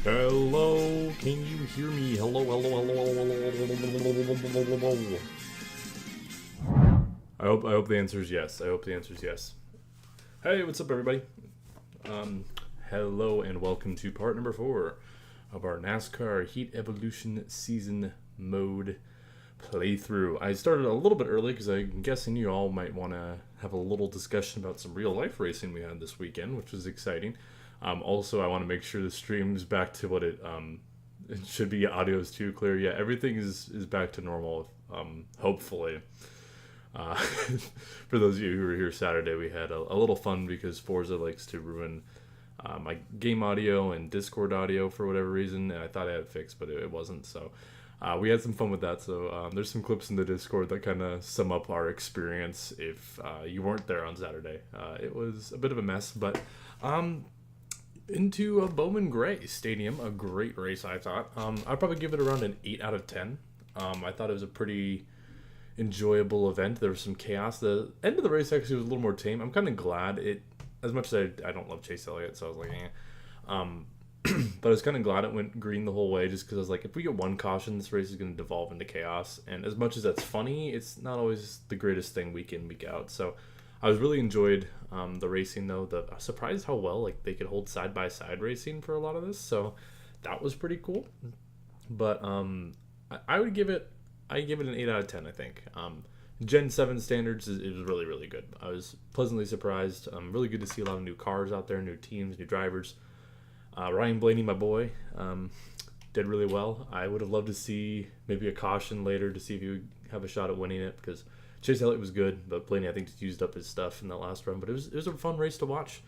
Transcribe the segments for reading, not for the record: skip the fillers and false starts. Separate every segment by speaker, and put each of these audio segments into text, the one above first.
Speaker 1: Hello, can you hear me? Hello. I hope the answer is yes. Hey, what's up, everybody? Hello and welcome to part number 4 of our NASCAR Heat Evolution Season Mode playthrough. I started a little bit early because I'm guessing you all might want to have a little discussion about some real life racing we had this weekend, which was exciting. Also, I want to make sure the stream's back to what it should be. Audio is too clear. Yeah, everything is back to normal, hopefully. For those of you who were here Saturday, we had a little fun because Forza likes to ruin my game audio and Discord audio for whatever reason, and I thought I had it fixed, but it wasn't. So we had some fun with that. So there's some clips in the Discord that kind of sum up our experience if you weren't there on Saturday. It was a bit of a mess, but into a Bowman Gray Stadium, a great race, I thought. I'd probably give it around an 8 out of 10. I thought it was a pretty enjoyable event. There was some chaos. The end of the race actually was a little more tame. I'm kind of glad it, as much as I don't love Chase Elliott, so I was like, but I was kind of glad it went green the whole way, just because I was like, if we get one caution, this race is going to devolve into chaos. And as much as that's funny, it's not always the greatest thing week in, week out. So I was really enjoyed the racing, though. I was surprised how well they could hold side-by-side racing for a lot of this, so that was pretty cool. But I would give it an 8 out of 10, I think. Gen 7 standards, it was really, really good. I was pleasantly surprised. Really good to see a lot of new cars out there, new teams, new drivers. Ryan Blaney, my boy, did really well. I would have loved to see maybe a caution later to see if he would have a shot at winning it, because Chase Elliott was good, but Blaney, I think, just used up his stuff in that last run. But it was a fun race to watch.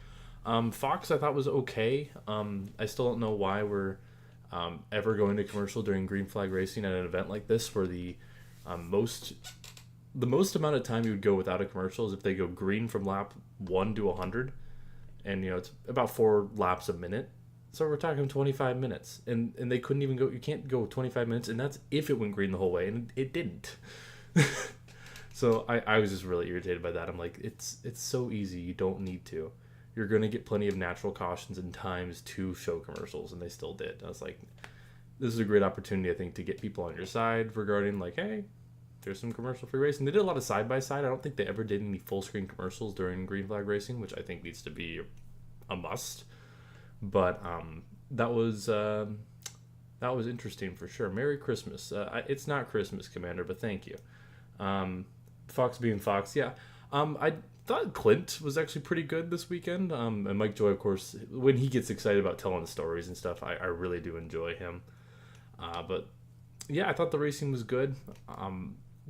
Speaker 1: Fox, I thought, was okay. I still don't know why we're ever going to commercial during green flag racing at an event like this, where the most amount of time you would go without a commercial is if they go green from lap 1 to 100, and it's about 4 laps a minute. So we're talking 25 minutes, and they couldn't even go. You can't go 25 minutes, and that's if it went green the whole way, and it didn't. So I was just really irritated by that. I'm like, it's so easy. You don't need to. You're going to get plenty of natural cautions and times to show commercials, and they still did. I was like, this is a great opportunity, I think, to get people on your side regarding, like, hey, there's some commercial-free racing. They did a lot of side-by-side. I don't think they ever did any full-screen commercials during green flag racing, which I think needs to be a must. But that was interesting for sure. Merry Christmas. It's not Christmas, Commander, but thank you. Fox being Fox, yeah. I thought Clint was actually pretty good this weekend. And Mike Joy, of course, when he gets excited about telling the stories and stuff, I really do enjoy him. But yeah, I thought the racing was good.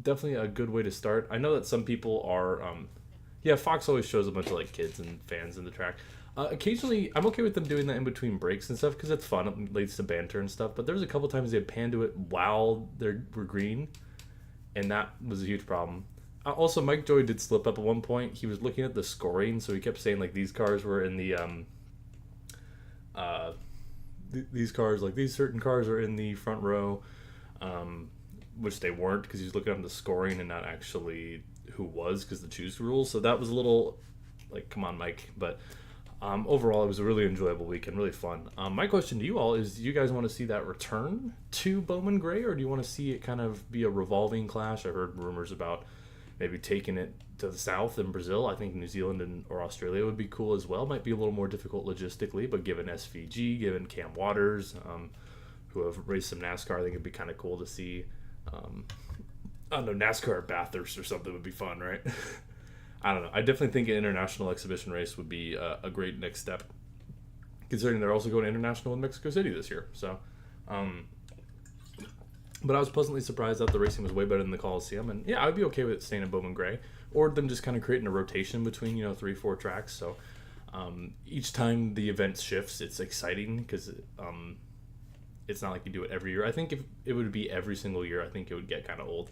Speaker 1: Definitely a good way to start. I know that some people are, Fox always shows a bunch of like kids and fans in the track. Occasionally, I'm okay with them doing that in between breaks and stuff because it's fun. It leads to banter and stuff. But there was a couple times they had panned to it while they were green, and that was a huge problem. Also, Mike Joy did slip up at one point. He was looking at the scoring, so he kept saying like these cars were in the these cars, like these certain cars are in the front row, which they weren't, because he was looking at the scoring and not actually who was, because the choose rules. So that was a little like, come on, Mike. But overall, it was a really enjoyable weekend, really fun. My question to you all is, do you guys want to see that return to Bowman Gray, or do you want to see it kind of be a revolving clash? I heard rumors about maybe taking it to the south in Brazil. I think New Zealand or Australia would be cool as well. Might be a little more difficult logistically, but given SVG, given Cam Waters, who have raced some NASCAR, I think it'd be kind of cool to see. I don't know, NASCAR at Bathurst or something would be fun, right? I don't know. I definitely think an international exhibition race would be a great next step, considering they're also going international in Mexico City this year. So, but I was pleasantly surprised that the racing was way better than the Coliseum. And yeah, I'd be okay with it staying in Bowman Gray, or them just kind of creating a rotation between, 3-4 tracks. So each time the event shifts, it's exciting because it's not like you do it every year. I think if it would be every single year, I think it would get kind of old.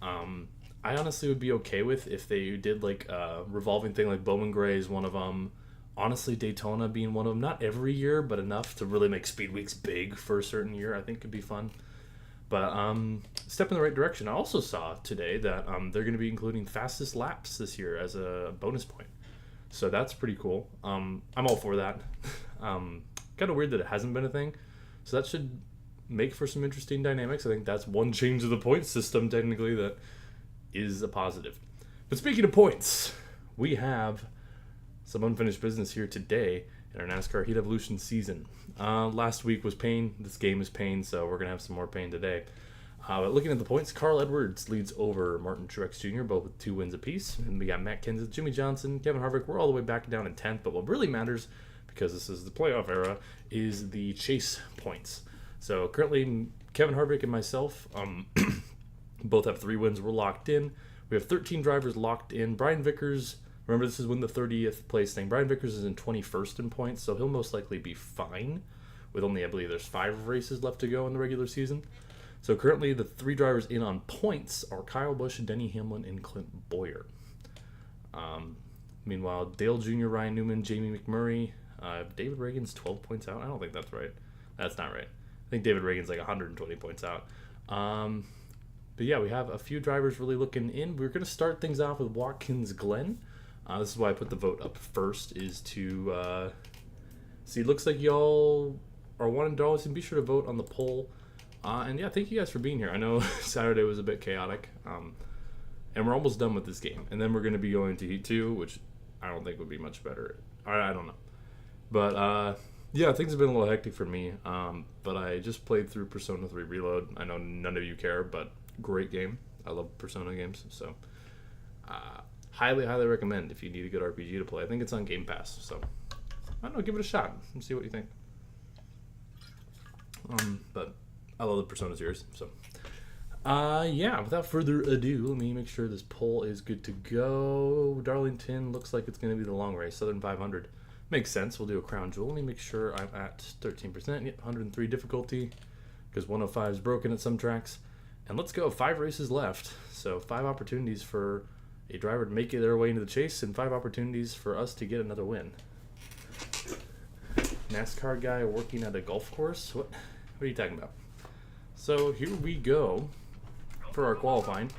Speaker 1: I honestly would be okay with if they did like a revolving thing, like Bowman Gray is one of them. Honestly, Daytona being one of them. Not every year, but enough to really make Speed Weeks big for a certain year. I think could be fun. But step in the right direction. I also saw today that they're going to be including fastest laps this year as a bonus point. So that's pretty cool. I'm all for that. Kind of weird that it hasn't been a thing. So that should make for some interesting dynamics. I think that's one change of the point system, technically, that is a positive. But speaking of points, we have some unfinished business here today in our NASCAR Heat Evolution season. Last week was pain. This game is pain, so we're going to have some more pain today. But looking at the points, Carl Edwards leads over Martin Truex Jr., both with 2 wins apiece. And we got Matt Kenseth, Jimmy Johnson, Kevin Harvick. We're all the way back down in 10th. But what really matters, because this is the playoff era, is the chase points. So currently, Kevin Harvick and myself both have 3 wins. We're locked in. We have 13 drivers locked in. Brian Vickers, remember this is when the 30th place thing. Brian Vickers is in 21st in points, so he'll most likely be fine with only, I believe, there's 5 races left to go in the regular season. So currently, the 3 drivers in on points are Kyle Busch, Denny Hamlin, and Clint Bowyer. Meanwhile, Dale Jr., Ryan Newman, Jamie McMurray, David Reagan's 12 points out. I don't think that's right. That's not right. I think David Reagan's like 120 points out. But yeah, we have a few drivers really looking in. We're going to start things off with Watkins Glen. This is why I put the vote up first, is to see. It looks like y'all are wanting to always be sure to vote on the poll. And yeah, thank you guys for being here. I know Saturday was a bit chaotic, and we're almost done with this game. And then we're going to be going to Heat 2, which I don't think would be much better. I don't know. But yeah, things have been a little hectic for me. But I just played through Persona 3 Reload. I know none of you care, but great game. I love Persona games. So highly, highly recommend if you need a good RPG to play. I think it's on Game Pass. So I don't know, give it a shot and see what you think. But I love the Persona series, so yeah, without further ado, let me make sure this poll is good to go. Darlington looks like it's going to be the long race. Southern 500 makes sense. We'll do a crown jewel. Let me make sure I'm at 13%. Yep, 103 difficulty, because 105 is broken at some tracks. And let's go. 5 races left, so 5 opportunities for a driver to make their way into the chase, and 5 opportunities for us to get another win. NASCAR guy working at a golf course? What are you talking about? So here we go for our qualifying.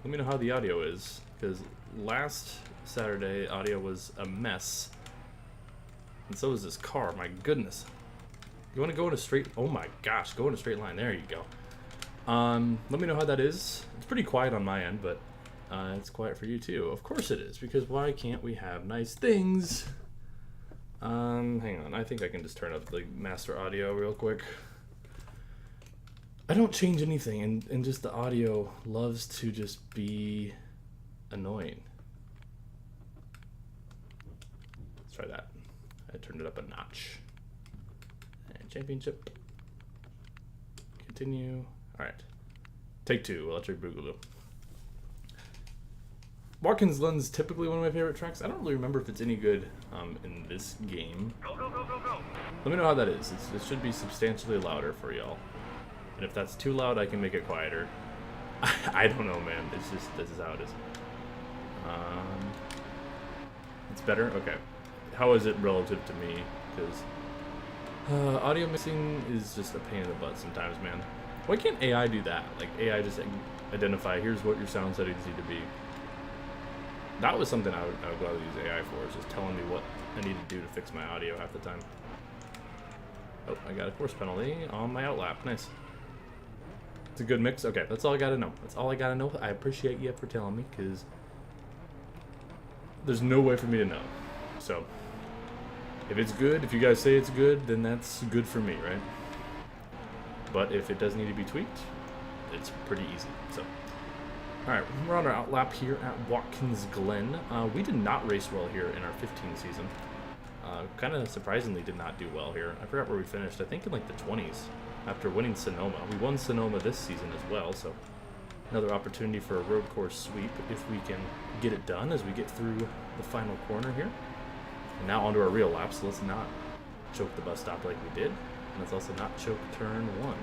Speaker 1: Let me know how the audio is, because last Saturday audio was a mess, and so is this car. My goodness. You want to go in a straight? Oh my gosh, go in a straight line. There you go. Let me know how that is. It's pretty quiet on my end, but it's quiet for you too. Of course it is, because why can't we have nice things? Hang on. I think I can just turn up the master audio real quick. I don't change anything, and just the audio loves to just be annoying. Let's try that. I turned it up a notch. And championship. Continue. Alright. Take 2, Electric Boogaloo. Watkins Glen's typically one of my favorite tracks. I don't really remember if it's any good in this game.
Speaker 2: Go, go, go, go, go.
Speaker 1: Let me know how that is. It should be substantially louder for y'all. And if that's too loud, I can make it quieter. I don't know, man. It's just, this is how it is. It's better? Okay. How is it relative to me? Because audio mixing is just a pain in the butt sometimes, man. Why can't AI do that? Like, AI just identify, here's what your sound settings need to be. That was something I would gladly use AI for, is just telling me what I need to do to fix my audio half the time. Oh, I got a course penalty on my outlap. Nice. It's a good mix. Okay, that's all I gotta know. That's all I gotta know. I appreciate you for telling me, because there's no way for me to know. So, if it's good, if you guys say it's good, then that's good for me, right? But if it does need to be tweaked, it's pretty easy. So, alright, we're on our outlap here at Watkins Glen. We did not race well here in our 15 season. Kind of surprisingly did not do well here. I forgot where we finished. I think in like the 20s after winning Sonoma. We won Sonoma this season as well, so another opportunity for a road course sweep if we can get it done as we get through the final corner here. And now onto our real lap, so let's not choke the bus stop like we did. And let's also not choke turn 1.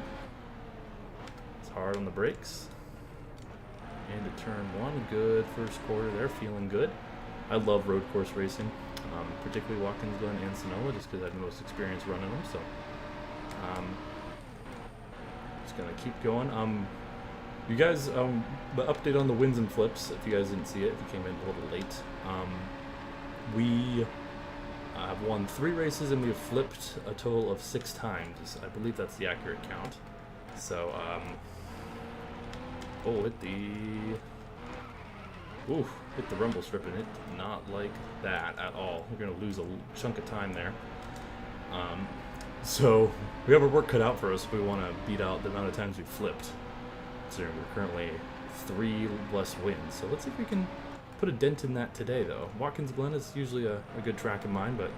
Speaker 1: It's hard on the brakes. And to turn 1, good first quarter there, feeling good. I love road course racing, particularly Watkins Glen and Sonoma, just because I have the most experience running them. So, just gonna keep going. You guys, the update on the wins and flips. If you guys didn't see it, if you came in a little late, we have have won 3 races and we have flipped a total of 6 times. I believe that's the accurate count. So, oh, hit the rumble strip, and it did not like that at all. We're going to lose a chunk of time there. So, we have our work cut out for us if we want to beat out the amount of times we flipped. So, we're currently 3 less wins. So, let's see if we can put a dent in that today, though. Watkins Glen is usually a good track of mine, but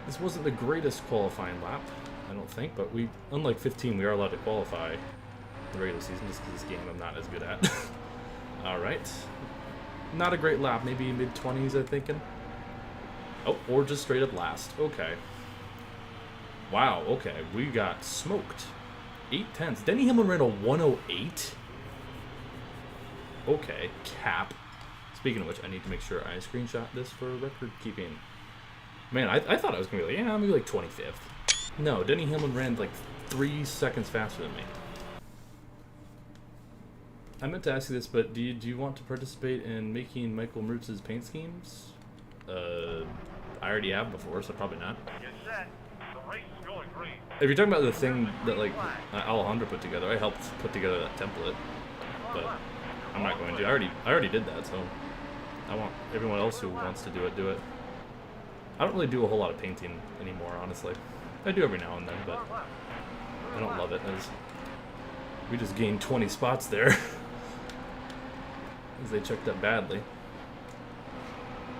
Speaker 1: this wasn't the greatest qualifying lap, I don't think. But we, unlike 15, we are allowed to qualify the regular season, just because this game I'm not as good at. Alright. Not a great lap, maybe mid-20s, I'm thinking. Oh, or just straight up last. Okay. Wow, okay, we got smoked. 8/10. Denny Hamlin ran a 108. Okay, cap. Speaking of which, I need to make sure I screenshot this for record keeping. Man, I thought I was going to be like, yeah, maybe like 25th. No, Denny Hamlin ran like 3 seconds faster than me. I meant to ask you this, but do you want to participate in making Michael Mrutz's paint schemes? I already have before, so probably not. If you're talking about the thing that like Alejandro put together, I helped put together that template, but I'm not going to. I already did that, so I want everyone else who wants to do it. I don't really do a whole lot of painting anymore, honestly. I do every now and then, but I don't love it, as we just gained 20 spots there. As they checked up badly.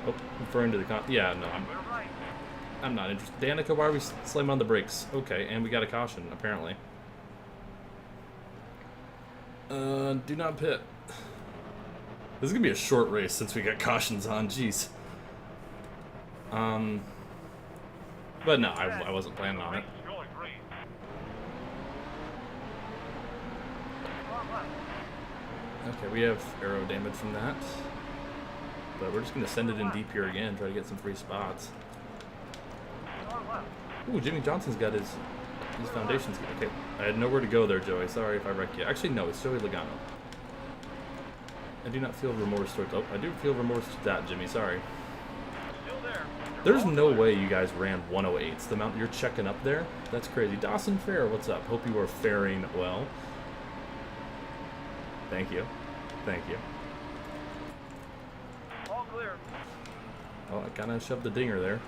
Speaker 1: Oh, referring to the yeah, no, I'm not interested. Danica, why are we slamming on the brakes? Okay, and we got a caution, apparently. Do not pit. This is gonna be a short race since we got cautions on, jeez. But no, I wasn't planning on it. Okay, we have aero damage from that. But we're just going to send it in deep here again, try to get some free spots. Ooh, Jimmy Johnson's got his foundations. Okay, I had nowhere to go there, Joey. Sorry if I wrecked you. Actually, no, it's Joey Logano. I do not feel remorse towards... Oh, I do feel remorse to that, Jimmy. Sorry. There's no way you guys ran 108s. The amount you're checking up there? That's crazy. Dawson Fair, what's up? Hope you are faring well. Thank you. Thank you.
Speaker 2: All clear.
Speaker 1: Oh, I kind of shoved the dinger there.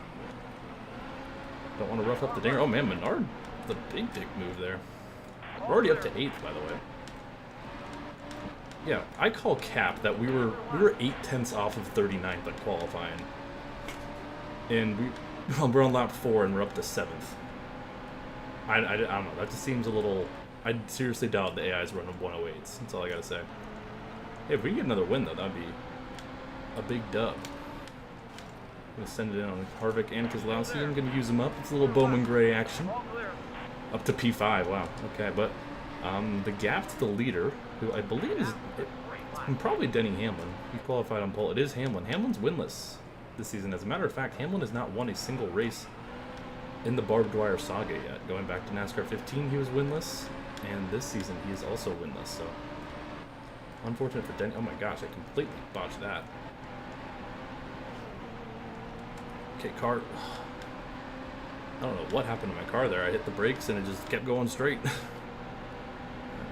Speaker 1: Don't want to rough up the dinger. Oh man, Menard, the big dick move there. We're already up to 8th, by the way. Yeah, I call cap that we were 8/10 off of 39th at qualifying, and we're on lap 4 and we're up to 7th. I don't know. That just seems a little. I seriously doubt the AI's running 108s. That's all I gotta say. Hey, if we get another win though, that'd be a big dub. I'm gonna send it in on Harvick and Keselowski. I'm gonna use them up. It's a little Bowman Gray action. Up to P5. Wow. Okay, but the gap to the leader, who I believe is probably Denny Hamlin. He qualified on pole. It is Hamlin. Hamlin's winless this season. As a matter of fact, Hamlin has not won a single race in the Barb Dwyer saga yet. Going back to NASCAR 15, he was winless, and this season he is also winless. So unfortunate for Denny. Oh my gosh, I completely botched that. Okay, car. I don't know what happened to my car there. I hit the brakes and it just kept going straight.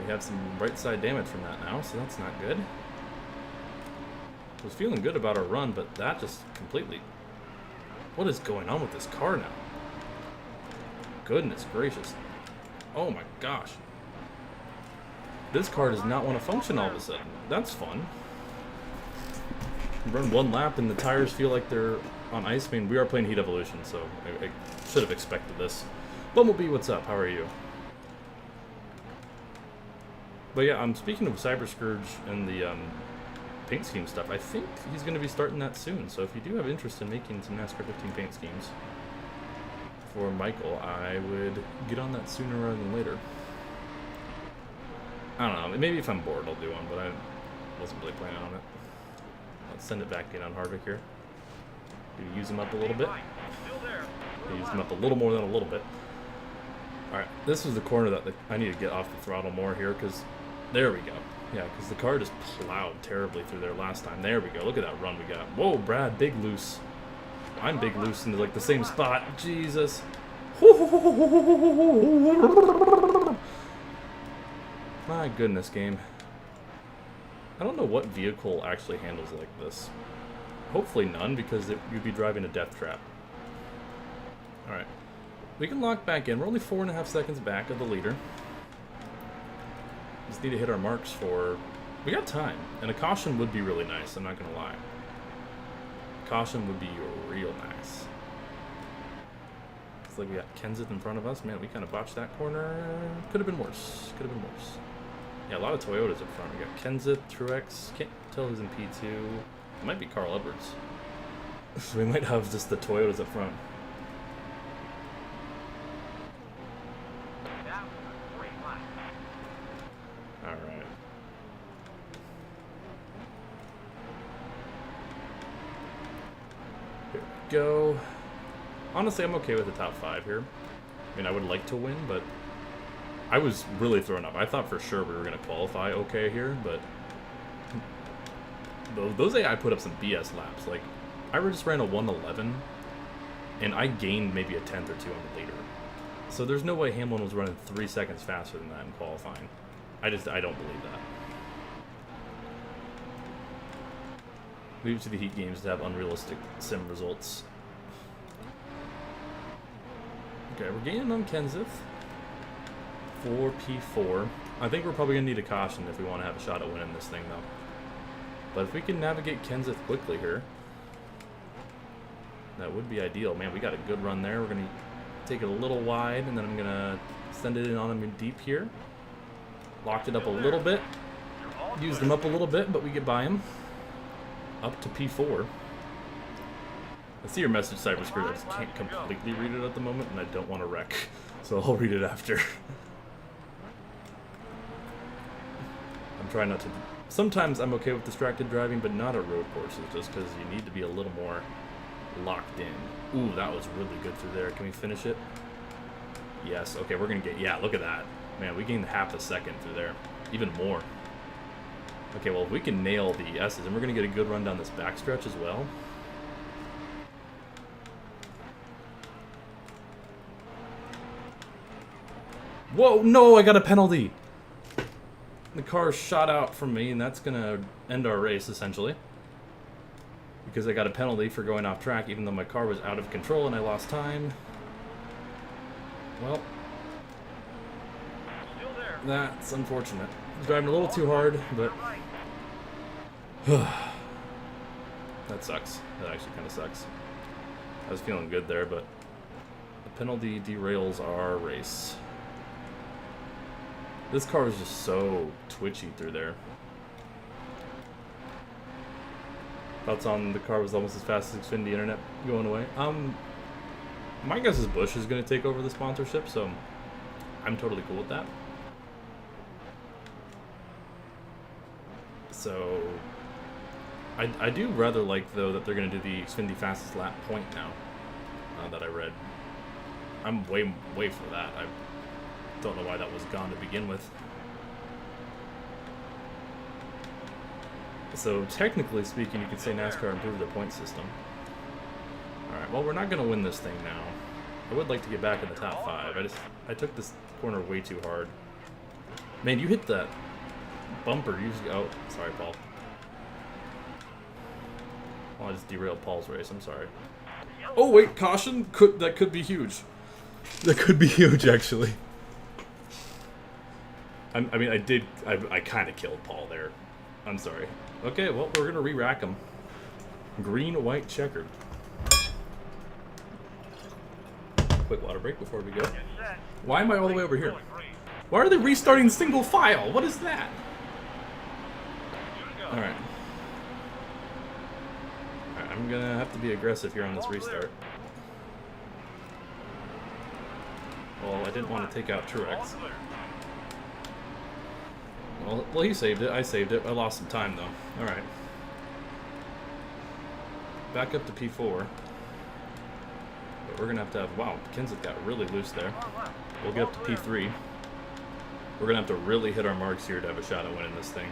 Speaker 1: We have some right side damage from that now, so that's not good. I was feeling good about our run, but that just completely... What is going on with this car now? Goodness gracious. Oh my gosh. This car does not want to function all of a sudden. That's fun. Run one lap and the tires feel like they're on ice. I mean, we are playing Heat Evolution, so I should have expected this. Bumblebee, what's up? How are you? But yeah, speaking of Cyber Scourge and the paint scheme stuff, I think he's going to be starting that soon. So if you do have interest in making some NASCAR 15 paint schemes for Michael, I would get on that sooner rather than later. I don't know. Maybe if I'm bored, I'll do one, but I wasn't really planning on it. Let's send it back in on Harvick here. Do use him up a little bit. Use him up a little more than a little bit. Alright, this is the corner that I need to get off the throttle more here, because there we go. Yeah, because the car just plowed terribly through there last time. There we go. Look at that run we got. Whoa, Brad, big loose. I'm big loose into like the same spot. Jesus. My goodness, game. I don't know what vehicle actually handles like this. Hopefully none, because you'd be driving a death trap. Alright. We can lock back in. We're only 4.5 seconds back of the leader. Just need to hit our marks for... We got time. And a caution would be really nice, I'm not going to lie. Caution would be real nice. Looks like we got Kenseth in front of us. Man, we kind of botched that corner. Could have been worse. Could have been worse. Yeah, a lot of Toyotas up front. We got Kenseth, Truex. Can't tell who's in P2. It might be Carl Edwards. So we might have just the Toyotas up front. Alright. Here we go. Honestly, I'm okay with the top 5 here. I mean, I would like to win, but I was really thrown up. I thought for sure we were going to qualify okay here, but those AI put up some BS laps. Like, I just ran a 111, and I gained maybe a 10th or 2 on the leader. So there's no way Hamlin was running 3 seconds faster than that in qualifying. I don't believe that. Leave it to the Heat games to have unrealistic sim results. Okay, we're gaining on Kenseth. 4P4. I think we're probably going to need a caution if we want to have a shot at winning this thing, though. But if we can navigate Kenseth quickly here, that would be ideal. Man, we got a good run there. We're going to take it a little wide, and then I'm going to send it in on him deep here. Locked it up a little bit. Used him up a little bit, but we get by him. Up to P4. I see your message, Cyberscrew. I just can't completely read it at the moment, and I don't want to wreck. So I'll read it after. I'm trying not to... Sometimes I'm okay with distracted driving, but not at road courses, just because you need to be a little more locked in. Ooh, that was really good through there. Can we finish it? Yes. Okay, we're going to get... Yeah, look at that. Man, we gained half a second through there. Even more. Okay, well, if we can nail the S's, and we're going to get a good run down this backstretch as well. Whoa, no, I got a penalty. The car shot out from me, and that's going to end our race, essentially. Because I got a penalty for going off track, even though my car was out of control and I lost time. Well, that's unfortunate. I was driving a little too hard, but... that sucks. That actually kind of sucks. I was feeling good there, but the penalty derails our race. This car was just so twitchy through there. Thoughts on the car was almost as fast as Xfinity Internet going away. My guess is Busch is going to take over the sponsorship, so I'm totally cool with that. So I do rather like, though, that they're going to do the Xfinity fastest lap point now, that I read. I'm way for that. I don't know why that was gone to begin with. So technically speaking, you could say NASCAR improved their point system. Alright, well, we're not going to win this thing now. I would like to get back in the top 5. I took this corner way too hard. Man, you hit that bumper. Oh, sorry, Paul. Well, I just derailed Paul's race. I'm sorry. Oh, wait, caution? That could be huge. That could be huge, actually. I mean, I kind of killed Paul there. I'm sorry. Okay, well, we're going to re-rack him. Green, white, checkered. Quick water break before we go. Why am I all the way over here? Why are they restarting single file? What is that? Alright. Alright, I'm going to have to be aggressive here on this restart. Well, I didn't want to take out Truex. Well, he saved it. I saved it. I lost some time, though. Alright. Back up to P4. But we're going to have... Wow, Kenseth got really loose there. We'll get up to P3. We're going to have to really hit our marks here to have a shot at winning this thing.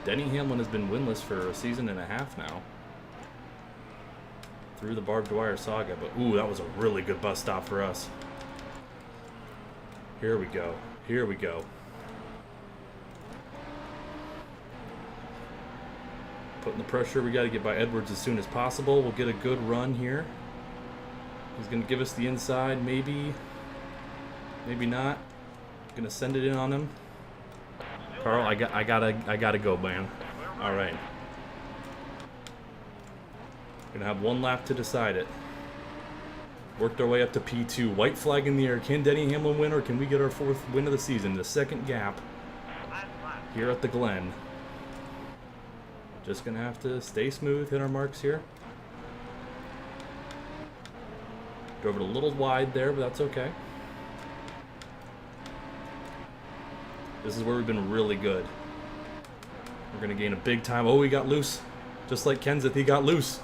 Speaker 1: Denny Hamlin has been winless for a season and a half now. through the Barb Dwyer saga. But, ooh, that was a really good bus stop for us. Here we go. Here we go. Putting the pressure. We got to get by Edwards as soon as possible. We'll get a good run here. He's going to give us the inside, maybe. Maybe not. Going to send it in on him. Carl, I gotta go, man. All right. Gonna have one lap to decide it. Worked our way up to P2. White flag in the air. Can Denny Hamlin win, or can we get our 4th win of the season? The second gap here at the Glen. Just gonna have to stay smooth, hit our marks here. Drove it a little wide there, but that's okay. This is where we've been really good. We're gonna gain a big time. Oh, he got loose. Just like Kenseth, he got loose.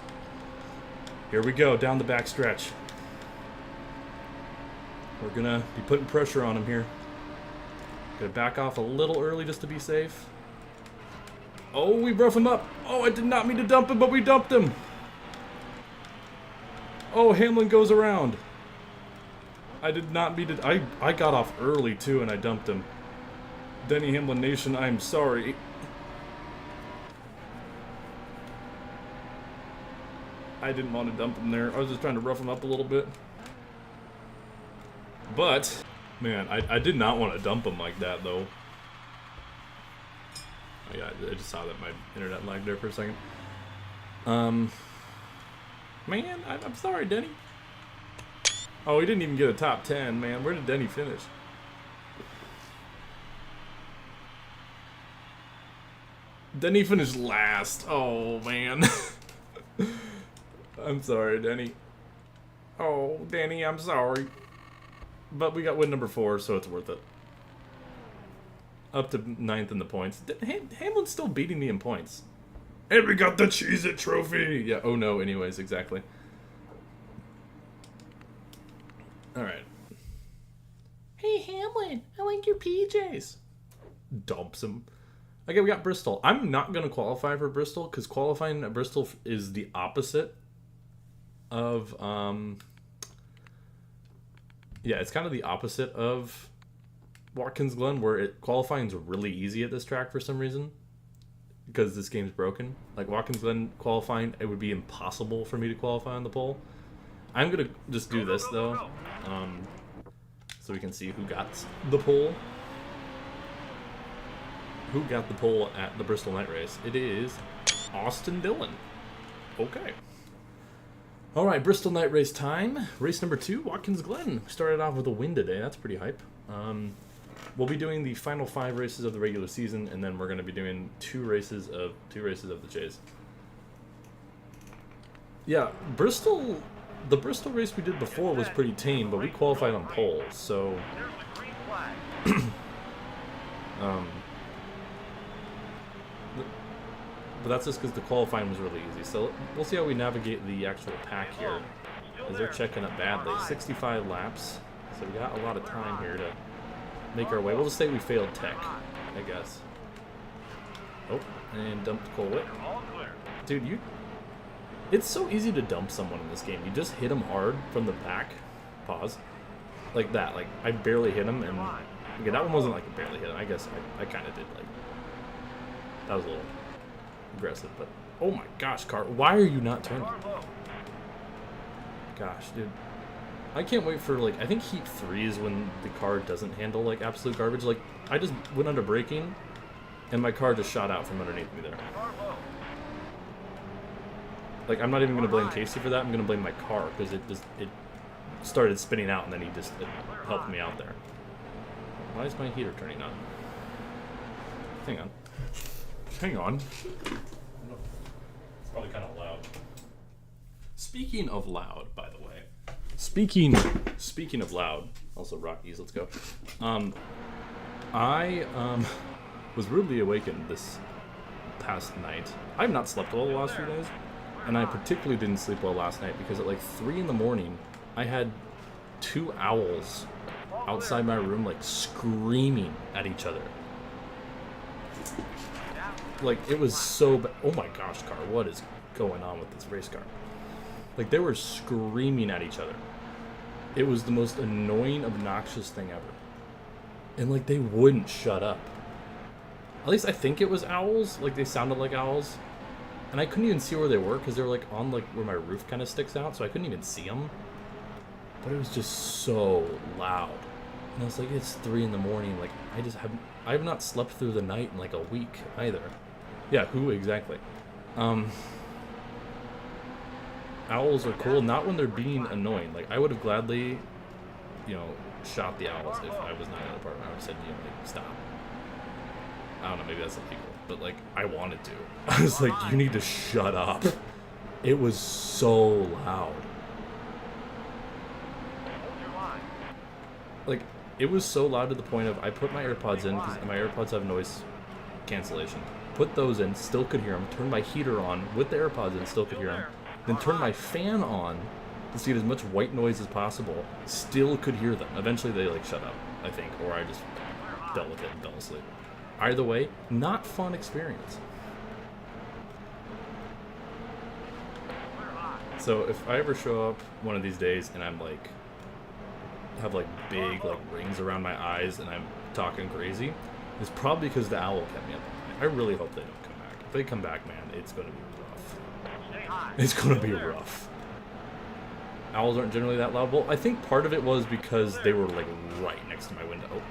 Speaker 1: Here we go, down the back stretch. We're gonna be putting pressure on him here. Gonna back off a little early just to be safe. Oh, we rough him up. Oh, I did not mean to dump him, but we dumped him. Oh, Hamlin goes around. I did not mean to. I got off early too, and I dumped him. Denny Hamlin Nation, I'm sorry. I didn't want to dump him there. I was just trying to rough him up a little bit. But, man, I did not want to dump him like that, though. Oh, yeah, I just saw that my internet lagged there for a second. Man, I'm sorry, Denny. Oh, he didn't even get a top 10, man. Where did Denny finish? Denny finished last. Oh, man. I'm sorry, Denny. Oh, Denny, I'm sorry. But we got win number 4, so it's worth it. Up to 9th in the points. Hamlin's still beating me in points. And we got the Cheez-It trophy! Yeah, oh no, anyways, exactly. Alright. Hey, Hamlin, I like your PJs. Dumps him. Okay, we got Bristol. I'm not going to qualify for Bristol, because qualifying at Bristol is the opposite of, yeah, it's kind of the opposite of Watkins Glen, where qualifying is really easy at this track for some reason, because this game's broken. Like, Watkins Glen qualifying, it would be impossible for me to qualify on the pole. I'm going to just do this, though, so we can see who got the pole. Who got the pole at the Bristol Night Race? It is Austin Dillon. Okay. All right, Bristol Night Race time. Race number 2, Watkins Glen. Started off with a win today. That's pretty hype. We'll be doing the final 5 races of the regular season, and then we're going to be doing 2 races of the Chase. Yeah, Bristol. The Bristol race we did before was pretty tame, but we qualified on pole, so. But that's just because the qualifying was really easy. So we'll see how we navigate the actual pack here, as they're checking up badly. 65 laps, so we got a lot of time here to make our way. We'll just say we failed tech, I guess. Oh, and dumped Colwitt. Dude, it's so easy to dump someone in this game. You just hit him hard from the back. Pause. Like that. Like, I barely hit him, and okay, that one wasn't like a barely hit him. I guess I kind of did. Like, that was a little aggressive, but oh my gosh, car, why are you not turning? Gosh, dude, I can't wait for, like, I think heat 3 is when the car doesn't handle like absolute garbage. Like, I just went under braking and my car just shot out from underneath me there. Like, I'm not even gonna blame Casey for that. I'm gonna blame my car, because it started spinning out, and then it helped me out there. Why is my heater turning on? Hang on. It's probably kind of loud. Speaking of loud, by the way. Speaking of loud. Also Rockies, let's go. I was rudely awakened this past night. I have not slept well the last few days, and I particularly didn't sleep well last night because at like 3 in the morning, I had 2 owls outside my room, like, screaming at each other. Like, it was so bad. Oh my gosh, car, what is going on with this race car? Like, they were screaming at each other. It was the most annoying, obnoxious thing ever. And, like, they wouldn't shut up. At least I think it was owls. Like, they sounded like owls. And I couldn't even see where they were because they were, like, on, like, where my roof kind of sticks out. So I couldn't even see them. But it was just so loud. And I was like, it's 3 in the morning. Like, I have not slept through the night in, like, a week either. Yeah, who exactly? Owls are cool, not when they're being annoying. Like, I would have gladly, you know, shot the owls if I was not in an apartment. I would have said, you know, like, stop. I don't know, maybe that's illegal, but, like, I wanted to. I was like, you need to shut up. It was so loud. Like, it was so loud to the point of I put my AirPods in, because my AirPods have noise cancellation. Put those in, still could hear them. Turned my heater on with the AirPods in, still could hear them. Then turned my fan on to see as much white noise as possible. Still could hear them. Eventually they, like, shut up, I think, or I just dealt with it and fell asleep. Either way, not fun experience. So if I ever show up one of these days and I'm like, have like big like rings around my eyes and I'm talking crazy, it's probably because the owl kept me up. I really hope they don't come back. If they come back, man, it's gonna be rough. It's gonna be rough. Owls aren't generally that loud. Well, I think part of it was because they were like right next to my window.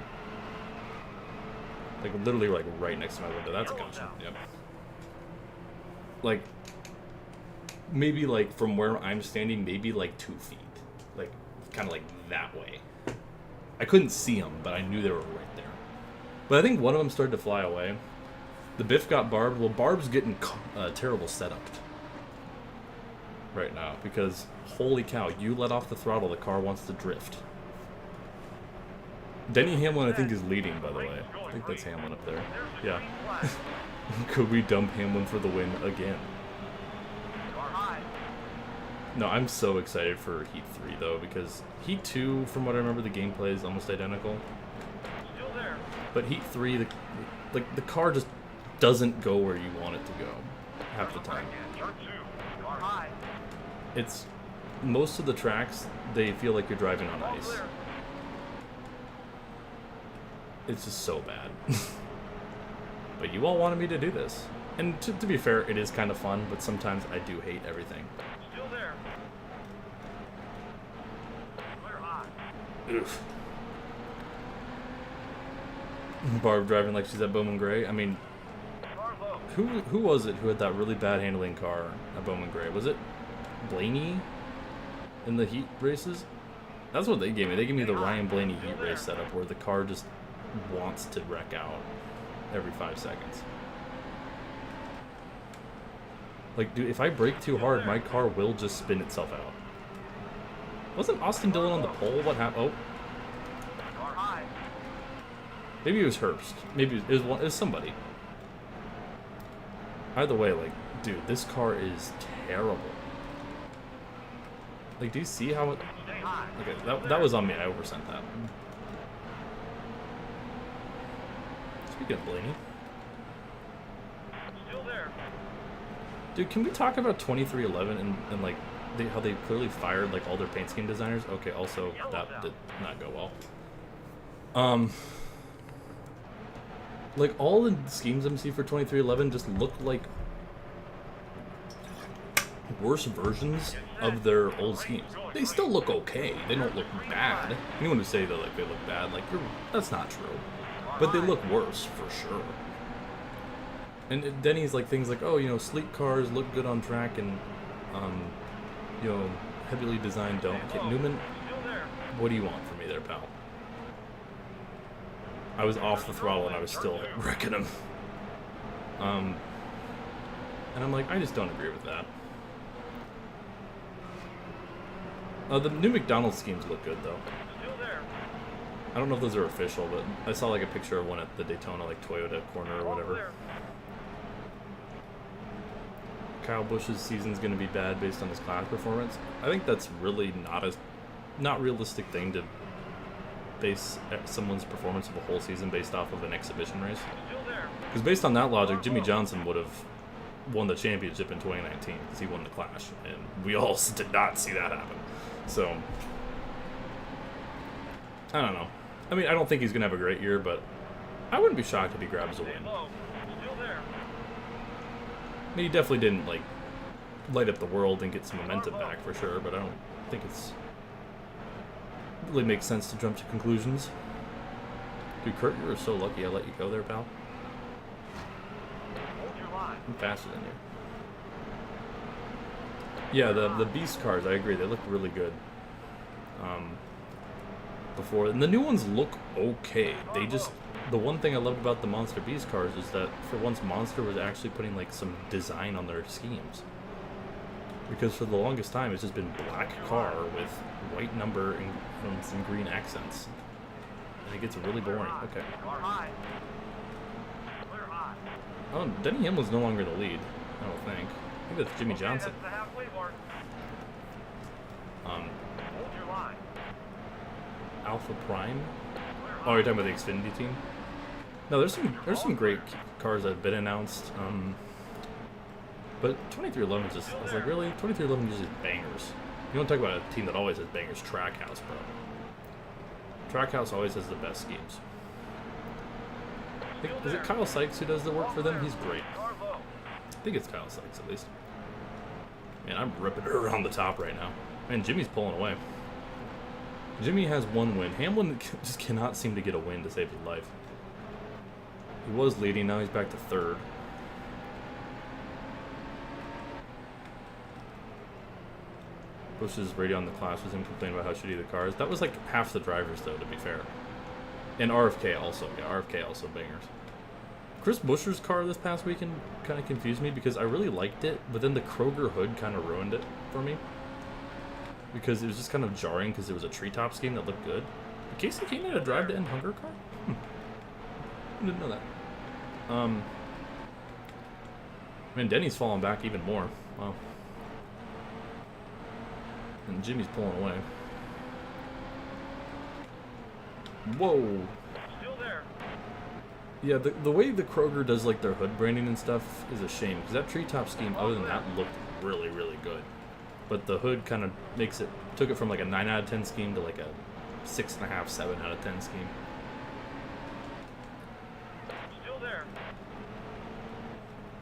Speaker 1: Like, literally, like, right next to my window. That's a gunshot. Yep. Like, maybe, like, from where I'm standing, maybe, like, 2 feet. Like, kind of, like, that way. I couldn't see them, but I knew they were right there. But I think one of them started to fly away. The Biff got Barb. Well, Barb's getting a terrible setup right now. Because, holy cow, you let off the throttle, the car wants to drift. Denny Hamlin, I think, is leading, by the way. I think that's Hamlin up there. Yeah. Could we dump Hamlin for the win again? No, I'm so excited for Heat 3, though, because Heat 2, from what I remember, the gameplay is almost identical. But Heat 3, the car just doesn't go where you want it to go half the time. It's... Most of the tracks, they feel like you're driving on ice. It's just so bad. But you all wanted me to do this. And to be fair, it is kind of fun, but sometimes I do hate everything. Still there. Oof. Barb driving like she's at Bowman Gray. I mean, who was it who had that really bad handling car at Bowman Gray? Was it Blaney in the heat races? That's what they gave me. They gave me the Ryan Blaney heat race setup where the car just wants to wreck out every 5 seconds. Like, dude, if I brake too hard, my car will just spin itself out. Wasn't Austin Dillon on the pole? What happened? Oh. Maybe it was Herbst. Maybe it was somebody. Either way, like, dude, this car is terrible. Like, do you see how it... Okay, that was on me. I oversent that. Speaking of Blaney. Still there. Dude, can we talk about 2311 and like, how they clearly fired, like, all their paint scheme designers? Okay, also, that did not go well. Like, all the schemes I'm seeing for 2311 just look like worse versions of their old schemes. They still look okay. They don't look bad. Anyone who say that, like, they look bad, like, that's not true. But they look worse, for sure. And Denny's, like, things like, oh, you know, sleek cars look good on track and, you know, heavily designed don't. Okay, Newman, what do you want from me there, pal? I was off the throttle and I was still wrecking him. And I'm like, I just don't agree with that. The new McDonald's schemes look good, though. I don't know if those are official, but I saw, like, a picture of one at the Daytona, like, Toyota corner or whatever. Kyle Busch's season's going to be bad based on his class performance. I think that's really not realistic thing to base someone's performance of a whole season based off of an exhibition race. Because based on that logic, Jimmy Johnson would have won the championship in 2019 because he won the Clash, and we all did not see that happen. So, I don't know. I mean, I don't think he's going to have a great year, but I wouldn't be shocked if he grabs a win. I mean, he definitely didn't, like, light up the world and get some momentum back for sure, but I don't think it's really makes sense to jump to conclusions. Dude, Kurt, you were so lucky I let you go there, pal. I'm faster than you. Yeah, the Beast cars, I agree, they look really good. Before, and the new ones look okay. They just, the one thing I loved about the Monster Beast cars is that for once Monster was actually putting like some design on their schemes. Because for the longest time it's just been black car with white number and some green accents. And it gets really boring. Okay. Oh, Denny Hamlin's no longer the lead, I don't think. I think that's Jimmy Johnson. Alpha Prime? Oh, you're talking about the Xfinity team? No, there's some great cars that have been announced. But 2311 just, I was like, really? 2311 just is bangers. You don't talk about a team that always has bangers. Trackhouse, bro. Trackhouse always has the best schemes. Is it Kyle Sykes who does the work for them? He's great. I think it's Kyle Sykes at least. Man, I'm ripping her around the top right now. Man, Jimmy's pulling away. Jimmy has one win. Hamlin just cannot seem to get a win to save his life. He was leading, now he's back to third. Bush's radio on the Clash was him complaining about how shitty the car is. That was like half the drivers, though, to be fair. And RFK also. Yeah, RFK also bangers. Chris Buescher's car this past weekend kind of confused me because I really liked it, but then the Kroger hood kind of ruined it for me. Because it was just kind of jarring because it was a treetop scheme that looked good. Casey Kane had a drive to end Hunger car? I didn't know that. Man, Denny's falling back even more. Wow. And Jimmy's pulling away. Whoa.
Speaker 2: Still there.
Speaker 1: Yeah, the way the Kroger does like their hood branding and stuff is a shame because that treetop scheme, other than that, looked really, really good. But the hood kind of took it from like a 9 out of 10 scheme to like a 6.5, 7 out of 10 scheme.
Speaker 2: Still there.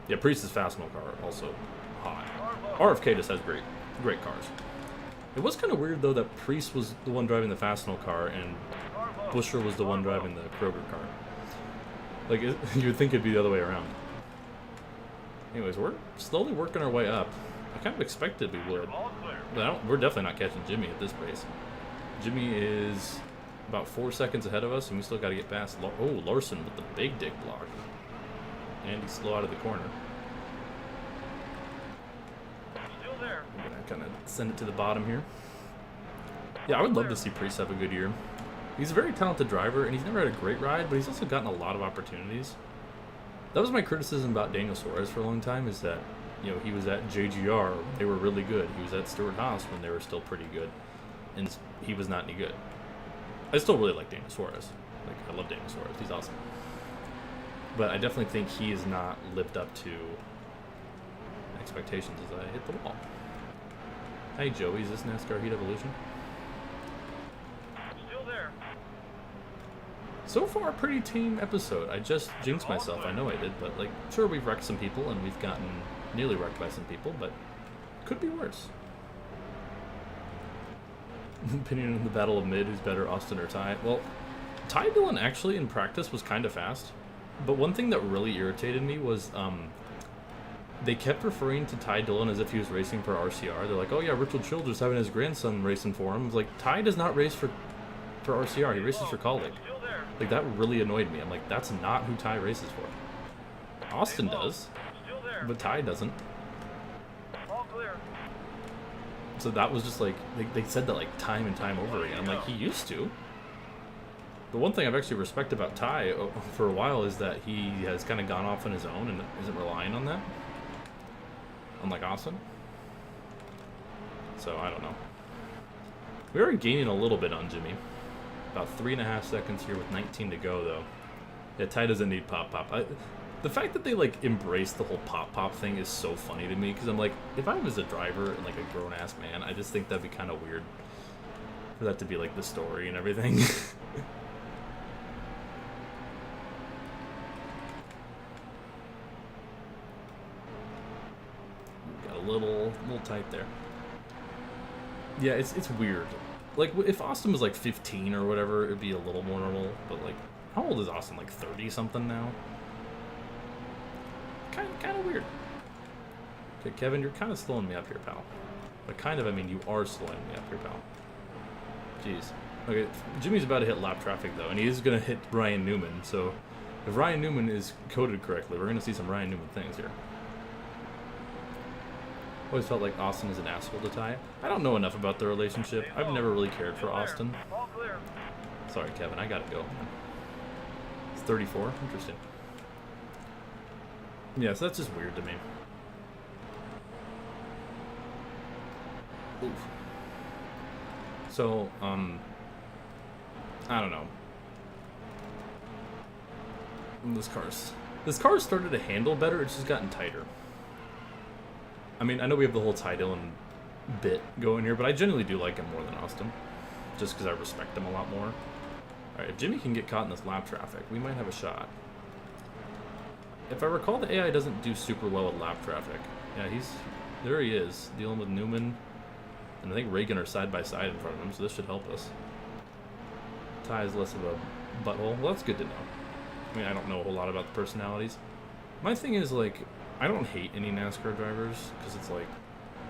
Speaker 1: Yeah, Priest's Fastmo car also hot. RFK just has great cars. It was kind of weird though that Priest was the one driving the Fastmo car and Buescher was the one driving the Kroger car. Like you would think it'd be the other way around. Anyways, we're slowly working our way up. I kind of expected we would, but we're definitely not catching Jimmy at this pace. Jimmy is about 4 seconds ahead of us, and we still got to get past. Larson with the big dick block, and he's slow out of the corner.
Speaker 2: Still there.
Speaker 1: I'm gonna kind of send it to the bottom here. Yeah, I would love to see Priest have a good year. He's a very talented driver, and he's never had a great ride, but he's also gotten a lot of opportunities. That was my criticism about Daniel Suarez for a long time, is that, you know, he was at JGR, they were really good. He was at Stewart-Haas when they were still pretty good, and he was not any good. I still really like Daniel Suarez. Like, I love Daniel Suarez. He's awesome. But I definitely think he has not lived up to expectations as I hit the wall. Hey, Joey, is this NASCAR Heat Evolution?
Speaker 2: Still there.
Speaker 1: So far, a pretty tame episode. I just jinxed myself. I know I did, but, like, sure, we've wrecked some people, and we've gotten nearly wrecked by some people, but could be worse. Opinion in the Battle of Mid, who's better, Austin or Ty? Well, Ty Dillon actually in practice was kind of fast, but one thing that really irritated me was they kept referring to Ty Dillon as if he was racing for RCR. They're like, oh yeah, Richard Childress having his grandson racing for him. I was like, Ty does not race for RCR, he races for Kaulig. Like, that really annoyed me. I'm like, that's not who Ty races for. Austin does, but Ty doesn't.
Speaker 2: All clear.
Speaker 1: So that was just like, they said that like time and time over again. I'm like, he used to. The one thing I've actually respected about Ty for a while is that he has kind of gone off on his own and isn't relying on that. Unlike Austin. So, I don't know. We are gaining a little bit on Jimmy. About 3.5 seconds here with 19 to go, though. Yeah, Ty doesn't need pop. The fact that they like embrace the whole pop thing is so funny to me because I'm like, if I was a driver and like a grown ass man, I just think that'd be kind of weird for that to be like the story and everything. Got a little tight there. Yeah, it's weird. Like if Austin was like 15 or whatever, it'd be a little more normal. But like, how old is Austin? Like 30 something now. Kind of weird. Okay, Kevin, you're kind of slowing me up here, pal. But kind of, I mean, you are slowing me up here, pal. Jeez. Okay, Jimmy's about to hit lap traffic, though, and he is going to hit Ryan Newman. So, if Ryan Newman is coded correctly, we're going to see some Ryan Newman things here. Always felt like Austin is an asshole to Ty. I don't know enough about their relationship. I've never really cared for Austin.
Speaker 2: All clear.
Speaker 1: Sorry, Kevin, I gotta go. It's 34? Interesting. Yeah, so that's just weird to me. Oof. So, I don't know. This car's started to handle better, it's just gotten tighter. I mean, I know we have the whole Ty Dillon bit going here, but I genuinely do like him more than Austin. Just because I respect him a lot more. Alright, if Jimmy can get caught in this lap traffic, we might have a shot. If I recall, the AI doesn't do super well with lap traffic. Yeah, there he is, dealing with Newman. And I think Reagan are side by side in front of him, so this should help us. Ty is less of a butthole. Well, that's good to know. I mean, I don't know a whole lot about the personalities. My thing is, like, I don't hate any NASCAR drivers, because it's like,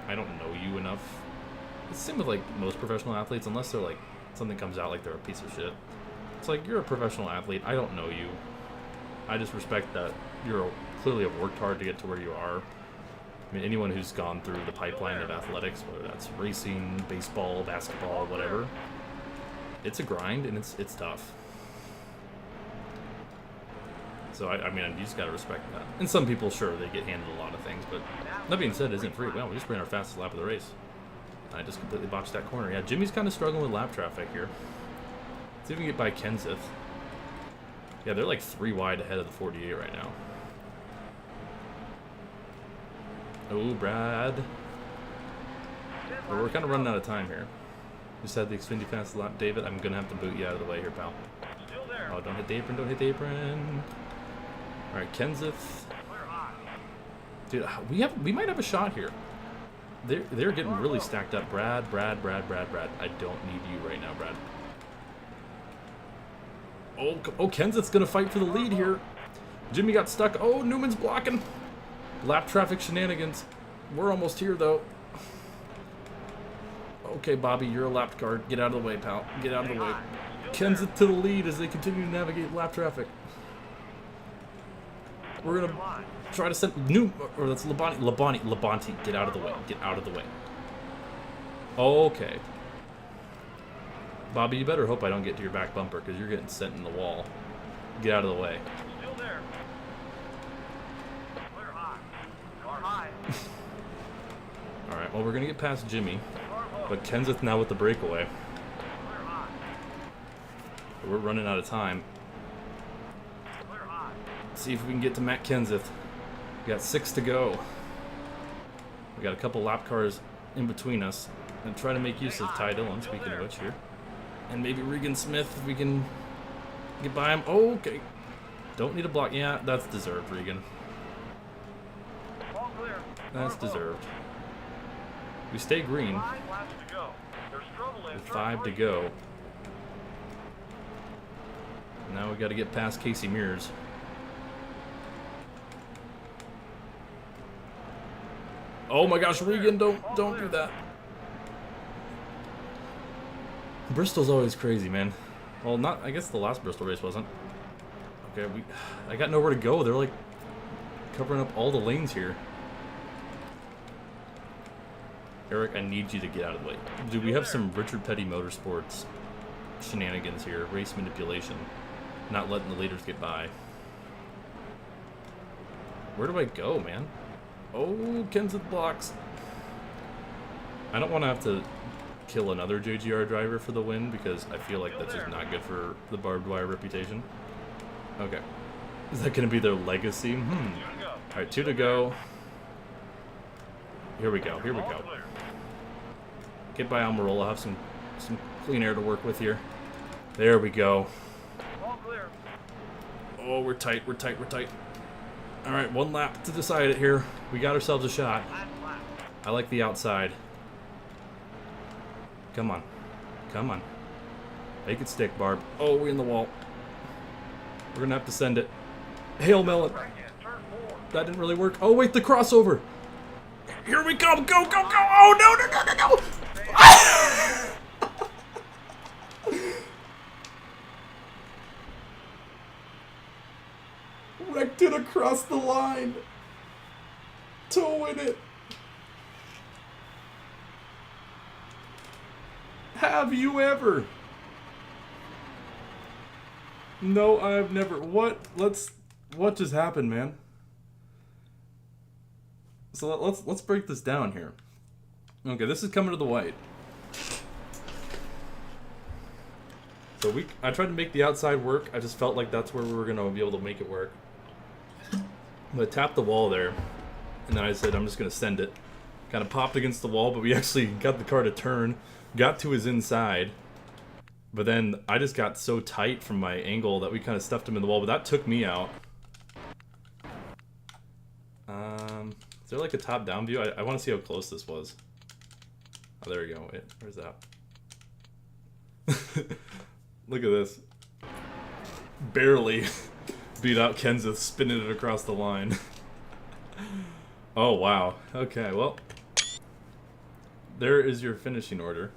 Speaker 1: I don't know you enough. It's the same with, like, most professional athletes, unless they're, like, something comes out like they're a piece of shit. It's like, you're a professional athlete, I don't know you. I just respect that you're clearly have worked hard to get to where you are. I mean, anyone who's gone through the pipeline of athletics, whether that's racing, baseball, basketball, whatever, it's a grind and it's tough. So I mean, you just gotta respect that. And some people, sure, they get handed a lot of things, but that being said, it isn't free. Well, we just ran our fastest lap of the race. I just completely botched that corner. Yeah, Jimmy's kind of struggling with lap traffic here. Let's see if we can get by Kenseth. Yeah, they're like 3 wide ahead of the 48 right now. Oh, Brad. Well, we're kind of running out of time here. Just had the Xfinity fastest lap. David, I'm going to have to boot you out of the way here, pal.
Speaker 2: Still there.
Speaker 1: Oh, don't hit the apron, don't hit the apron. All right, Kenseth.
Speaker 2: Clear high.
Speaker 1: Dude, we might have a shot here. They're getting really stacked up. Brad. I don't need you right now, Brad. Oh, Kenseth's going to fight for the lead here. Jimmy got stuck. Oh, Newman's blocking. Lap traffic shenanigans. We're almost here, though. Okay, Bobby, you're a lap guard. Get out of the way, pal. Get out of the way. Kenseth to the lead as they continue to navigate lap traffic. We're going to try to send or that's Labonte, get out of the way. Get out of the way. Okay. Bobby, you better hope I don't get to your back bumper because you're getting sent in the wall. Get out of the way.
Speaker 2: Still there. Clear high. Car high.
Speaker 1: Alright, well, we're going to get past Jimmy.
Speaker 2: Car low.
Speaker 1: But Kenseth now with the breakaway.
Speaker 2: Clear high.
Speaker 1: We're running out of time.
Speaker 2: Clear high.
Speaker 1: Let's see if we can get to Matt Kenseth. We got 6 to go. We got a couple lap cars in between us. And try to make use of Ty Dillon, speaking of which here. And maybe Regan Smith, if we can get by him. Oh, okay. Don't need a block. Yeah, that's deserved, Regan.
Speaker 2: All clear.
Speaker 1: That's deserved. We stay green
Speaker 2: 5 laps to go. They're struggling.
Speaker 1: with 5 to go. Now we got to get past Casey Mears. Oh my gosh, Regan, don't do that. Bristol's always crazy, man. Well, not. I guess the last Bristol race wasn't. Okay, I got nowhere to go. They're like covering up all the lanes here. Eric, I need you to get out of the way. Dude, we have some Richard Petty Motorsports shenanigans here. Race manipulation. Not letting the leaders get by. Where do I go, man? Oh, Kenseth blocks. I don't want to have to kill another JGR driver for the win because I feel like that's just not good for the Barb Dwyer reputation. Okay. Is that going to be their legacy?
Speaker 2: 2 to go.
Speaker 1: All right, 2 to go. Here we go. Here we
Speaker 2: All
Speaker 1: go.
Speaker 2: clear.
Speaker 1: Get by Almirola. Have some clean air to work with here. There we go.
Speaker 2: All clear.
Speaker 1: Oh, we're tight. We're tight. We're tight. All right, 1 lap to decide it here. We got ourselves a shot.
Speaker 2: Last lap.
Speaker 1: I like the outside. Come on. Come on. Make it stick, Barb. Oh, we're in the wall. We're going to have to send it. Hail Melon.
Speaker 2: Right in. Turn 4.
Speaker 1: That didn't really work. Oh, wait, the crossover. Here we go. Go, go, go. Oh, no, no, no, no, no. Wrecked it across the line. Towing it. Have you ever? No, I've never. What just happened, man? So let's break this down here. Okay, this is coming to the white. So I tried to make the outside work. I just felt like that's where we were gonna be able to make it work. I tapped the wall there, and then I said I'm just gonna send it. Kind of popped against the wall, but we actually got the car to turn, got to his inside. But then I just got so tight from my angle that we kind of stuffed him in the wall, but that took me out. Is there like a top-down view? I want to see how close this was. Oh, there we go. Wait, where's that? Look at this. Barely beat out Kenseth, spinning it across the line. Oh, wow. Okay, well. There is your finishing order.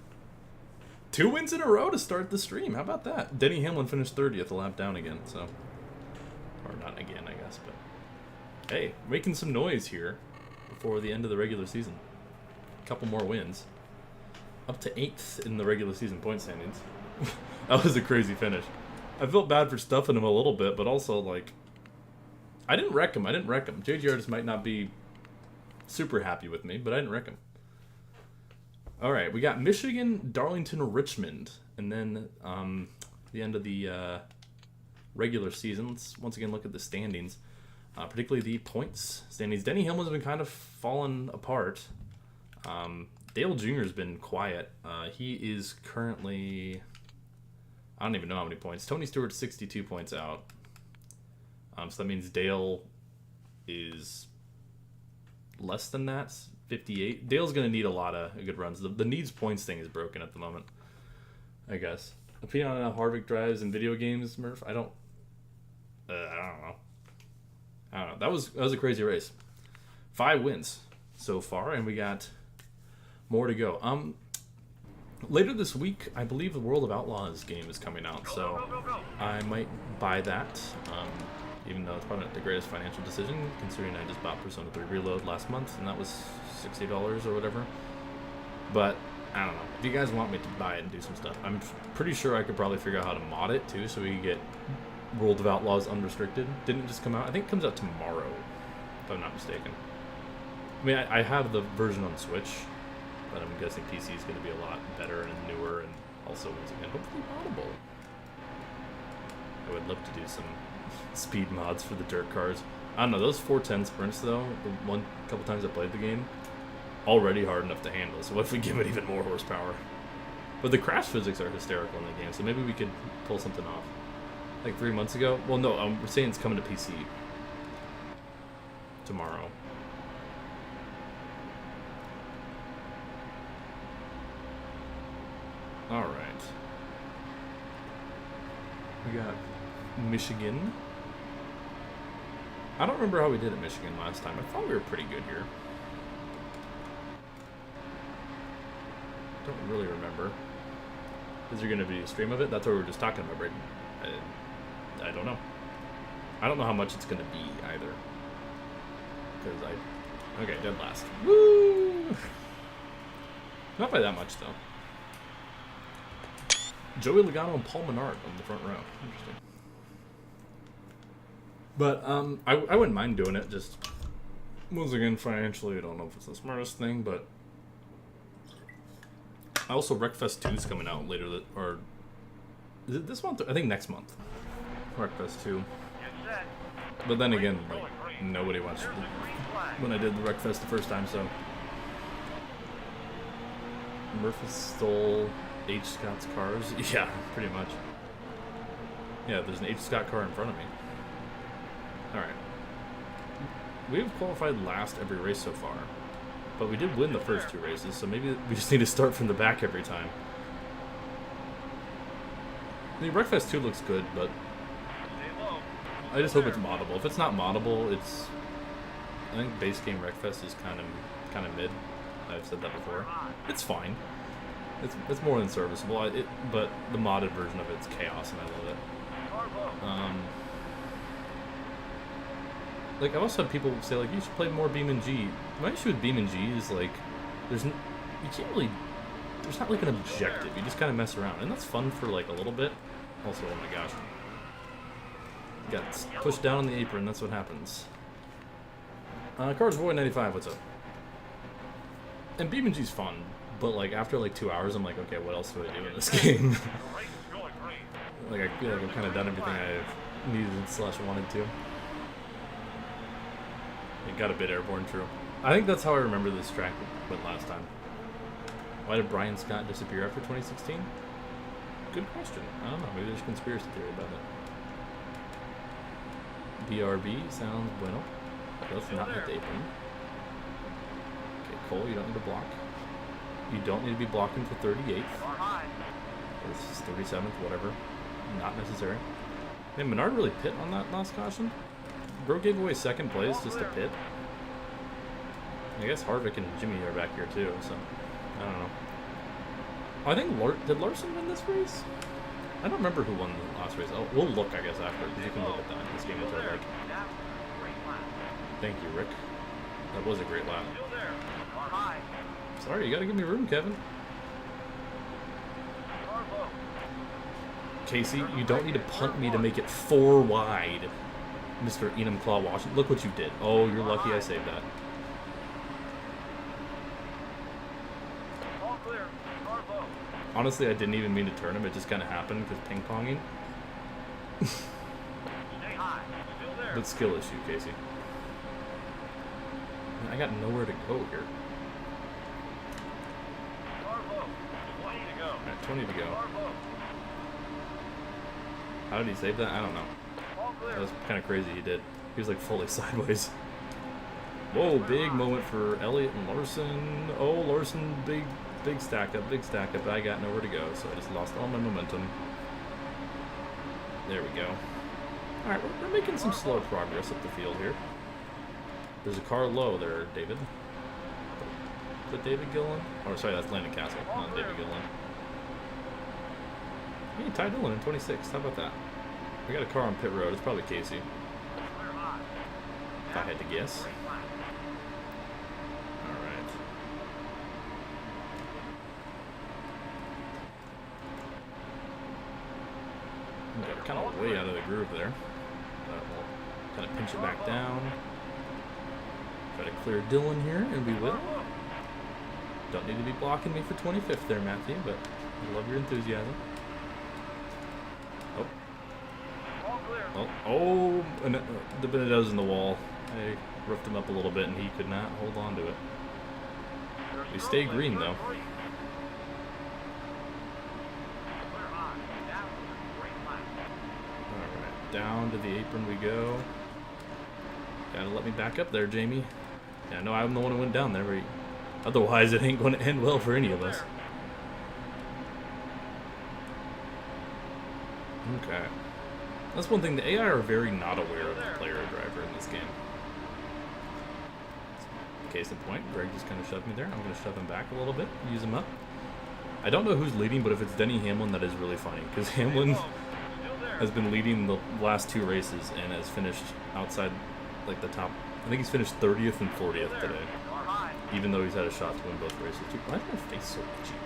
Speaker 1: 2 wins in a row to start the stream. How about that? Denny Hamlin finished 30th, a lap down again, so. Or not again, I guess, but. Hey, making some noise here before the end of the regular season. A couple more wins. Up to 8th in the regular season point standings. That was a crazy finish. I felt bad for stuffing him a little bit, but also, like, I didn't wreck him. JGR just might not be super happy with me, but I didn't wreck him. All right, we got Michigan, Darlington, Richmond, and then the end of the regular season. Let's once again look at the standings, particularly the points standings. Denny Hamlin's been kind of fallen apart. Dale Jr. has been quiet. He is currently, I don't even know how many points. Tony Stewart's 62 points out. So that means Dale is less than that, 58. Dale's going to need a lot of good runs. The needs points thing is broken at the moment, I guess. Opinion on how Harvick drives in video games, Murph? I don't know. That was a crazy race. 5 wins so far, and we got more to go. Later this week, I believe the World of Outlaws game is coming out, so I might buy that. Even though it's probably not the greatest financial decision, considering I just bought Persona 3 Reload last month, and that was $60 or whatever. But, I don't know. If you guys want me to buy it and do some stuff, I'm pretty sure I could probably figure out how to mod it, too, so we can get World of Outlaws unrestricted. Didn't it just come out? I think it comes out tomorrow, if I'm not mistaken. I mean, I have the version on Switch, but I'm guessing PC is going to be a lot better and newer, and also, once again, hopefully moddable. I would love to do some speed mods for the dirt cars. I don't know, those 410 sprints though, the couple times I played the game, already hard enough to handle, so what if we give it even more horsepower? But the crash physics are hysterical in the game, so maybe we could pull something off. Like 3 months ago? Well, no, we're saying it's coming to PC tomorrow. Alright. We got Michigan. I don't remember how we did at Michigan last time. I thought we were pretty good here. Don't really remember. Is there going to be a stream of it? That's what we were just talking about, Braden. I don't know. I don't know how much it's going to be either. Because okay, dead last. Woo! Not by that much, though. Joey Logano and Paul Menard on the front row. Interesting. But I wouldn't mind doing it. Just once again, financially, I don't know if it's the smartest thing, but also Wreckfest 2 is coming out later. Or is it this month? I think next month. Wreckfest 2.
Speaker 2: Get set.
Speaker 1: But then again, like, nobody watched when I did the Wreckfest the first time, so. Murphy stole H. Scott's cars? Yeah, pretty much. Yeah, there's an H. Scott car in front of me. Alright. We've qualified last every race so far. But we did win the first 2 races, so maybe we just need to start from the back every time. The Wreckfest 2 looks good, but I just hope it's moddable. If it's not moddable, it's... I think base game Wreckfest is kind of mid. I've said that before. It's fine. It's more than serviceable. But the modded version of it's chaos, and I love it. Like, I've also had people say, like, you should play more Beam and G. My issue with Beam and G is, like, you can't really, there's not, like, an objective. You just kind of mess around, and that's fun for, like, a little bit. Also, oh my gosh. Got pushed down on the apron, that's what happens. Cars Boy 95, what's up? And Beam and G's fun, but, like, after, like, 2 hours, I'm like, okay, what else do I do in this game? Like, I feel like I've kind of done everything I needed / wanted to. It got a bit airborne, true. I think that's how I remember this track went last time. Why did Brian Scott disappear after 2016? Good question. I don't know. Maybe there's a conspiracy theory about it. BRB sounds bueno. Let's not hit the apron. Okay, Cole, you don't need to block. You don't need to be blocking for 38th. This is 37th, whatever. Not necessary. Man, Menard really pit on that last caution? Bro gave away second place just to pit. I guess Harvick and Jimmy are back here too, so I don't know. I think did Larson win this race? I don't remember who won the last race. Oh, we'll look, I guess, after. You can look at that. This game is like. Thank you, Rick. That was a great lap. Sorry, you gotta give me room, Kevin. Casey, you don't need to punt me to make it 4 wide. Mr. Enum Claw Washington. Look what you did. Oh, you're lucky I saved that. Honestly, I didn't even mean to turn him. It just kind of happened because ping-ponging. But skill issue, Casey. I got nowhere to go here. Alright, 20 to go. How did he save that? I don't know. That was kind of crazy he did. He was like fully sideways. Whoa, big moment for Elliott and Larson. Oh, Larson, big stack up, big stack up. I got nowhere to go, so I just lost all my momentum. There we go. Alright, we're making some slow progress up the field here. There's a car low there, David. Is that David Gillen? Oh, sorry, that's Landon Castle, not David Gillen. Hey, Ty Dillon in 26th. How about that? We got a car on pit road. It's probably Casey. If I had to guess. Alright. We got kind of way out of the groove there. But we'll kind of pinch it back down. Try to clear Dillon here, and we will. Don't need to be blocking me for 25th there, Matthew, but I love your enthusiasm. Oh, and the Benedetto's in the wall. I roughed him up a little bit, and he could not hold on to it. We stay green, though. Alright, down to the apron we go. Gotta let me back up there, Jamie. Yeah, no, I'm the one who went down there. But otherwise, it ain't going to end well for any of us. Okay. That's one thing, the AI are very not aware of the player or driver in this game. Case in point, Greg just kind of shoved me there. I'm going to shove him back a little bit, use him up. I don't know who's leading, but if it's Denny Hamlin, that is really funny. Because Hamlin has been leading the last 2 races and has finished outside, like, the top. I think he's finished 30th and 40th today. Even though he's had a shot to win both races. Dude, why is my face so itchy?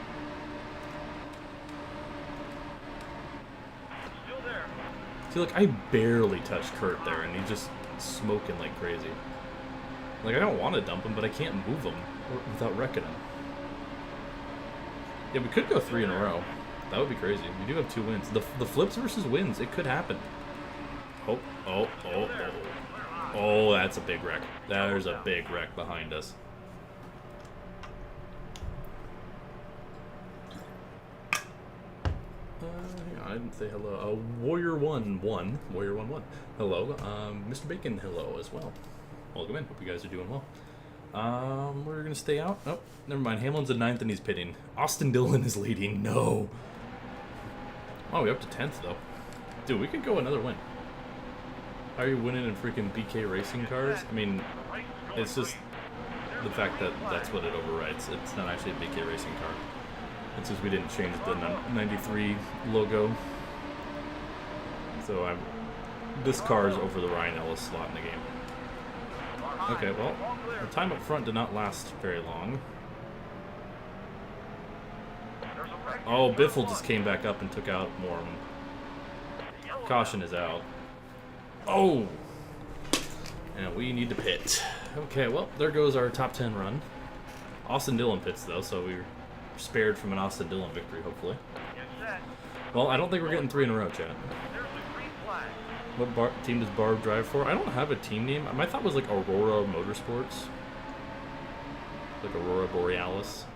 Speaker 1: See, like, I barely touched Kurt there, and he's just smoking like crazy. Like, I don't want to dump him, but I can't move him without wrecking him. Yeah, we could go 3 in a row. That would be crazy. We do have 2 wins. The flips versus wins, it could happen. Oh. Oh, that's a big wreck. There's a big wreck behind us. Hang on, I didn't say hello. Warrior 1-1. Warrior 1-1. Hello. Mr. Bacon, hello as well. Welcome in. Hope you guys are doing well. We're going to stay out. Oh, never mind. Hamlin's in 9th and he's pitting. Austin Dillon is leading. No. Oh, we're up to 10th, though. Dude, we could go another win. How are you winning in freaking BK racing cars? I mean, it's just the fact that that's what it overrides. It's not actually a BK racing car. It's just we didn't change the 93 logo. So this car is over the Ryan Ellis slot in the game. Okay, well, the time up front did not last very long. Oh, Biffle just came back up and took out Morm. Caution is out. Oh! And we need to pit. Okay, well, there goes our top 10 run. Austin Dillon pits, though, so we're spared from an Austin Dillon victory, hopefully. Well, I don't think we're getting 3 in a row, Chad. What team does Barb drive for? I don't have a team name. My thought was like Aurora Motorsports. Like Aurora Borealis.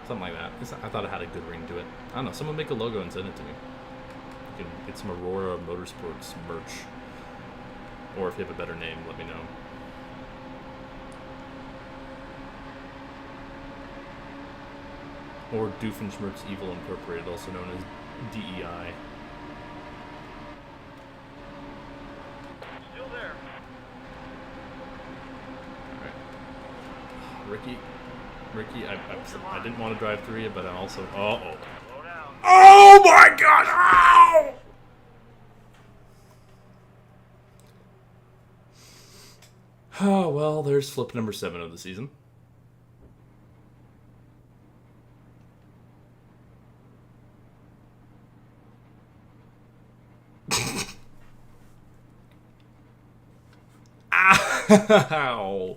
Speaker 1: Something like that. I thought it had a good ring to it. I don't know. Someone make a logo and send it to me. You can get some Aurora Motorsports merch. Or if you have a better name, let me know. Or Doofenshmirtz Evil Incorporated, also known as DEI.
Speaker 2: Still there.
Speaker 1: Ricky, I didn't want to drive through you, but I'm also... Uh-oh.
Speaker 2: Slow down.
Speaker 1: Oh my god! Ow! Oh, well, there's flip number 7 of the season. Ow!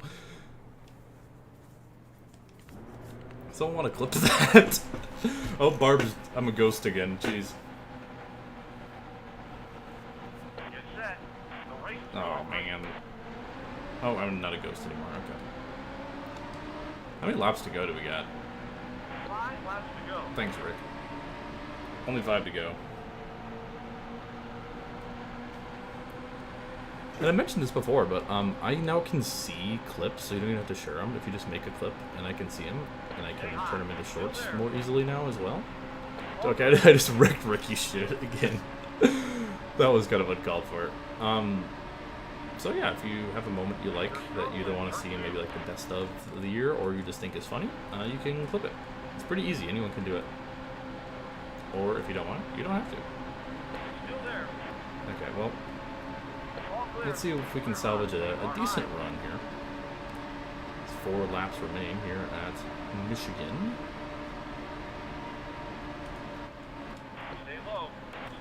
Speaker 1: Someone want to clip that? Oh, I'm a ghost again. Jeez.
Speaker 2: Get set. The race is
Speaker 1: Oh
Speaker 2: over.
Speaker 1: man. Oh, I'm not a ghost anymore. Okay. How many laps to go do we got?
Speaker 2: 5 laps to go.
Speaker 1: Thanks, Rick. Only 5 to go. And I mentioned this before, but I now can see clips, so you don't even have to share them. If you just make a clip, and I can see them, and I can turn them into shorts more easily now as well. Okay, I just wrecked Ricky's shit again. That was kind of uncalled for. So yeah, if you have a moment you like that you either want to see in maybe like the best of the year, or you just think is funny, you can clip it. It's pretty easy. Anyone can do it. Or if you don't want it, you don't have to.
Speaker 2: Still there.
Speaker 1: Okay, well,
Speaker 2: All clear.
Speaker 1: let's see if we can salvage a decent run here. There's 4 laps remaining here at Michigan.
Speaker 2: Stay low.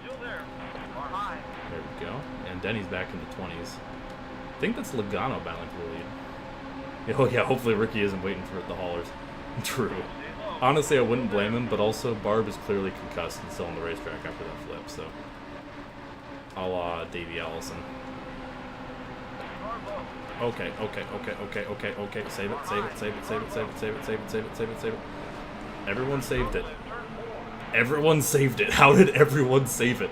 Speaker 2: Still there. Bar high.
Speaker 1: There we go. And Denny's back in the 20s. I think that's Logano battling for the lead. Oh yeah, hopefully Ricky isn't waiting for the haulers. True.
Speaker 2: Stay low.
Speaker 1: Honestly, I wouldn't blame him, but also Barb is clearly concussed and still on the racetrack after that flip, so... a la Davey Allison.
Speaker 2: Bar low.
Speaker 1: Okay. Save it. Everyone saved it.
Speaker 2: Turn 4.
Speaker 1: Everyone saved it. How did everyone save it?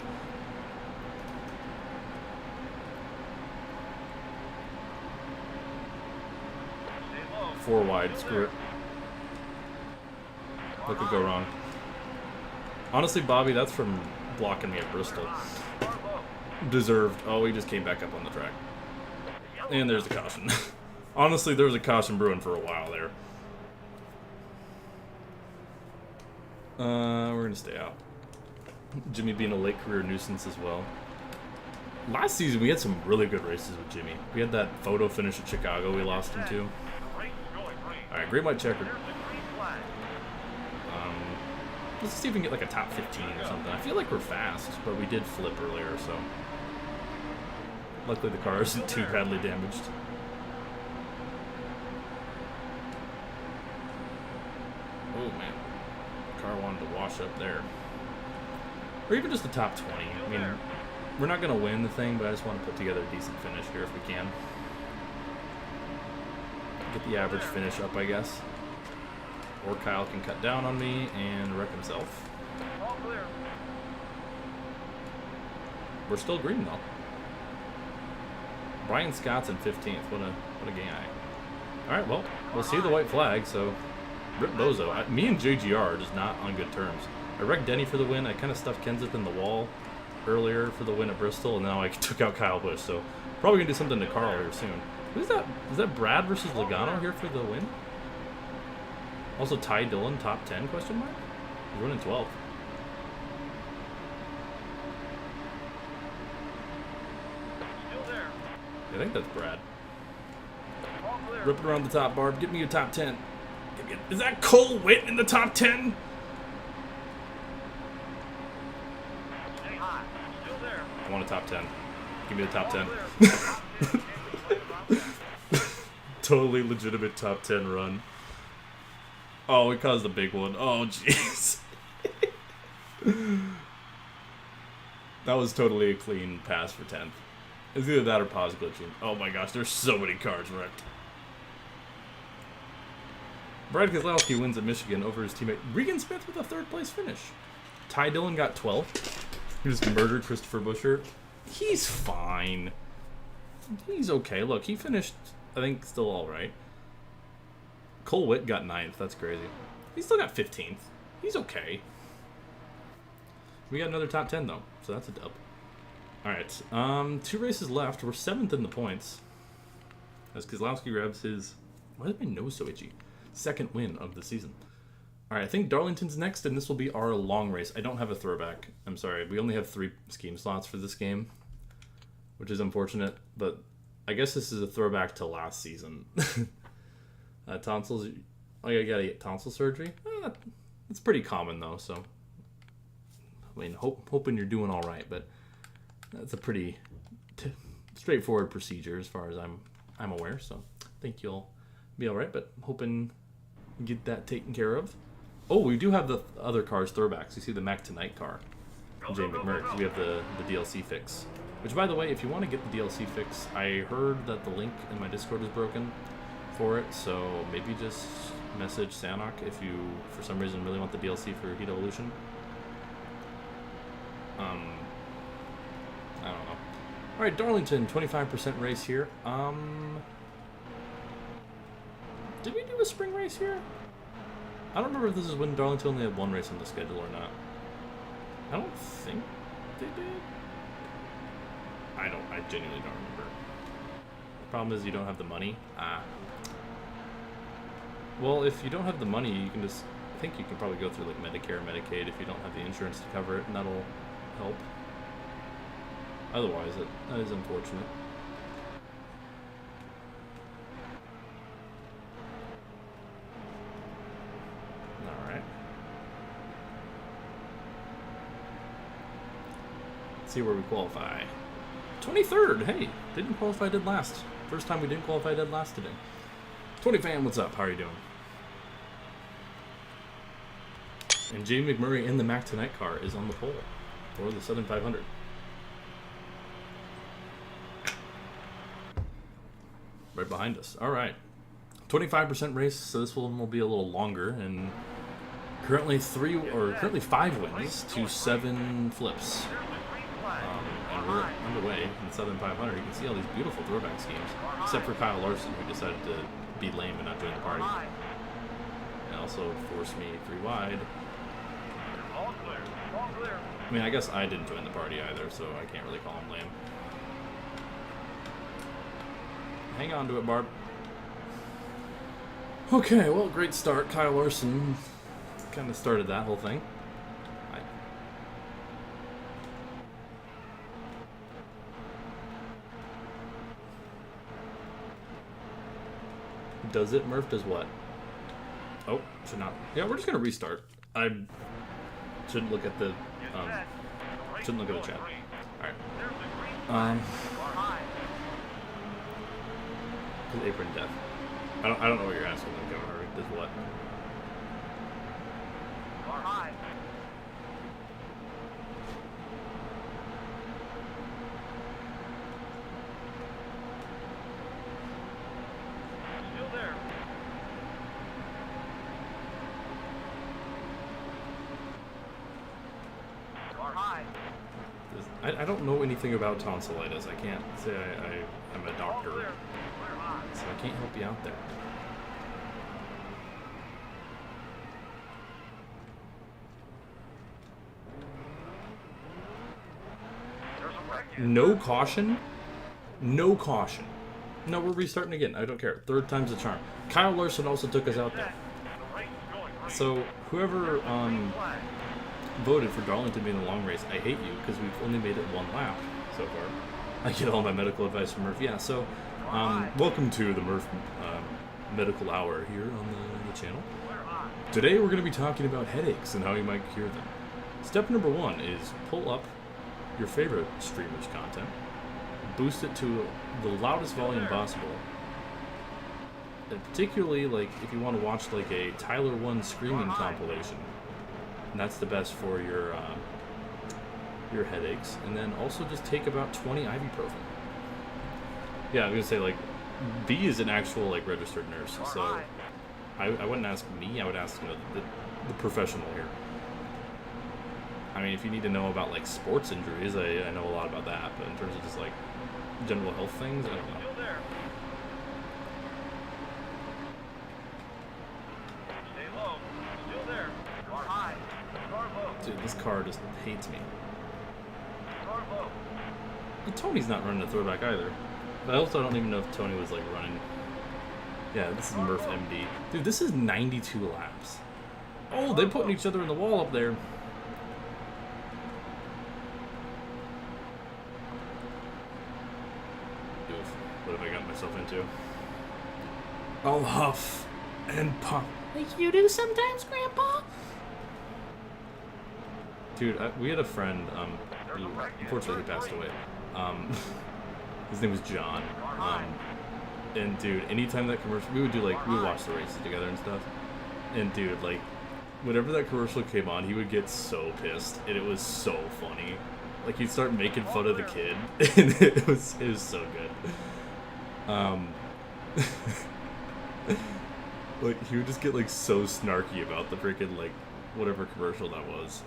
Speaker 2: Stay low.
Speaker 1: 4 wide, screw it. What could go wrong? Honestly, Bobby, that's from blocking me at Bristol.
Speaker 2: Bar low.
Speaker 1: Deserved. Oh, he just came back up on the track. And there's the caution. Honestly, there was a caution brewing for a while there. We're gonna stay out. Jimmy being a late career nuisance as well. Last season, we had some really good races with Jimmy. We had that photo finish at Chicago we lost him to.
Speaker 2: The race is going green.
Speaker 1: Alright, green white checker.
Speaker 2: There's the green flag.
Speaker 1: Let's see if we can get like a top 15 or something. I feel like we're fast, but we did flip earlier, so... luckily the car isn't too badly damaged. Oh man. The car wanted to wash up there. Or even just the top 20. I mean, We're not going to win the thing, but I just want to put together a decent finish here if we can. Get the average finish up, I guess. Or Kyle can cut down on me and wreck himself.
Speaker 2: All clear.
Speaker 1: We're still green, though. Brian Scott's in 15th. What a guy. All right, well, we'll see the white flag, so rip Bozo. Me and JGR are just not on good terms. I wrecked Denny for the win. I kind of stuffed Kenseth in the wall earlier for the win at Bristol, and now I took out Kyle Busch, so probably going to do something to Carl here soon. Who's that? Is that Brad versus Logano here for the win? Also, Ty Dillon, top 10, question mark? He's running 12th.
Speaker 2: Still there.
Speaker 1: I think that's Brad.
Speaker 2: All clear.
Speaker 1: Rip it around the top, Barb. Give me a top 10. Is that Cole Witt in the top 10?
Speaker 2: Stay high. Still there.
Speaker 1: I want a top 10. Give me the top 10. Totally legitimate top 10 run. Oh, it caused a big one. Oh, jeez. That was totally a clean pass for 10th. It's either that or pause glitching. Oh my gosh, there's so many cars wrecked. Brad Keselowski wins at Michigan over his teammate Regan Smith with a 3rd place finish. Ty Dillon got 12th. He just murdered Christopher Buescher. He's fine. He's okay. Look, he finished, I think, still all right. Cole Witt got 9th. That's crazy. He still got 15th. He's okay. We got another top 10, though, so that's a dub. All right, 2 races left. We're 7th in the points. As Keselowski grabs his... Why is my nose so itchy? 2nd win of the season. All right, I think Darlington's next, and this will be our long race. I don't have a throwback. I'm sorry. We only have 3 scheme slots for this game, which is unfortunate, but I guess this is a throwback to last season. Tonsils. Oh, you gotta get tonsil surgery? It's pretty common, though, so... I mean, hoping you're doing all right, but that's a pretty straightforward procedure as far as I'm aware, so I think you'll be all right, but hoping you get that taken care of. Oh, we do have the other cars throwbacks. You see the Mac Tonight car, Jay McMurray. We have the DLC fix, which, by the way, if you want to get the DLC fix, I heard that the link in my Discord is broken for it, so maybe just message Sanok if you, for some reason, really want the DLC for Heat Evolution. I don't know. All right, Darlington, 25% race here. Did we do a spring race here? I don't remember if this is when Darlington only had 1 race on the schedule or not. I don't think they did. I genuinely don't remember. The problem is you don't have the money. Well, if you don't have the money, you can just... I think you can probably go through like Medicare or Medicaid if you don't have the insurance to cover it, and that'll help. Otherwise, that is unfortunate. Alright. Let's see where we qualify. 23rd! Hey! Didn't qualify dead last. First time we didn't qualify dead last today. 20 fan, what's up? How are you doing? And Jay McMurray in the Mac Tonight car is on the pole for the Southern 500. Right behind us. All right. 25% race, so this one will be a little longer. And currently 5 wins to 7 flips. And we're underway in the Southern 500. You can see all these beautiful throwback schemes, except for Kyle Larson, who decided to be lame and not join the party. And also forced me 3 wide.
Speaker 2: All clear. All clear.
Speaker 1: I mean, I guess I didn't join the party either, so I can't really call him lame. Hang on to it, Barb. Okay, well, great start. Kyle Larson kind of started that whole thing. Does it? Murph does what? Oh, should not. Yeah, we're just gonna restart. I shouldn't look at the shouldn't look at the chat. All right. His apron death. I don't know what you're asking. Like, or does what?
Speaker 2: high.
Speaker 1: I don't know anything about tonsillitis. I can't say I'm a
Speaker 2: All
Speaker 1: doctor,
Speaker 2: clear. Clear high.
Speaker 1: so I can't help you out there.
Speaker 2: There's a wreck.
Speaker 1: No caution? No caution. No, we're restarting again. I don't care. Third time's the charm. Kyle Larson also took us out there.
Speaker 2: The race is going green.
Speaker 1: So whoever
Speaker 2: Flag.
Speaker 1: voted for Darlington being the long race, I hate you because we've only made it one lap so far. I get all my medical advice from Murph. Yeah, so welcome to the Murph Medical Hour here on the channel.
Speaker 2: Clear high.
Speaker 1: Today we're going to be talking about headaches and how you might cure them. Step number 1 is pull up your favorite streamer's content, boost it to the loudest volume possible, and particularly like if you want to watch like a Tyler 1 screaming compilation, and that's the best for your headaches. And then also just take about 20 ibuprofen. Yeah, I was gonna say like B is an actual like registered nurse, so I wouldn't ask me. I would ask the professional here. I mean, if you need to know about like sports injuries, I know a lot about that. But in terms of just like general health things, I don't know.
Speaker 2: Still there. Stay low. Still there. Car high. Car low.
Speaker 1: Dude, this car just hates me.
Speaker 2: Car low.
Speaker 1: But Tony's not running a throwback either. But also, I don't even know if Tony was like running. Yeah, this is Murph MD. Dude, this is 92 laps. Oh, they're putting each other in the wall up there. Oof, what have I got myself into? I'll huff and puff.
Speaker 3: Like you do sometimes, Grandpa?
Speaker 1: Dude, we had a friend, who unfortunately passed away. His name was John. And dude, anytime that commercial, we would watch the races together and stuff. And dude, like, whenever that commercial came on, he would get so pissed, and it was so funny. Like, he'd start making fun of the kid, and it was so good. Like, he would just get like so snarky about the freaking like whatever commercial that was.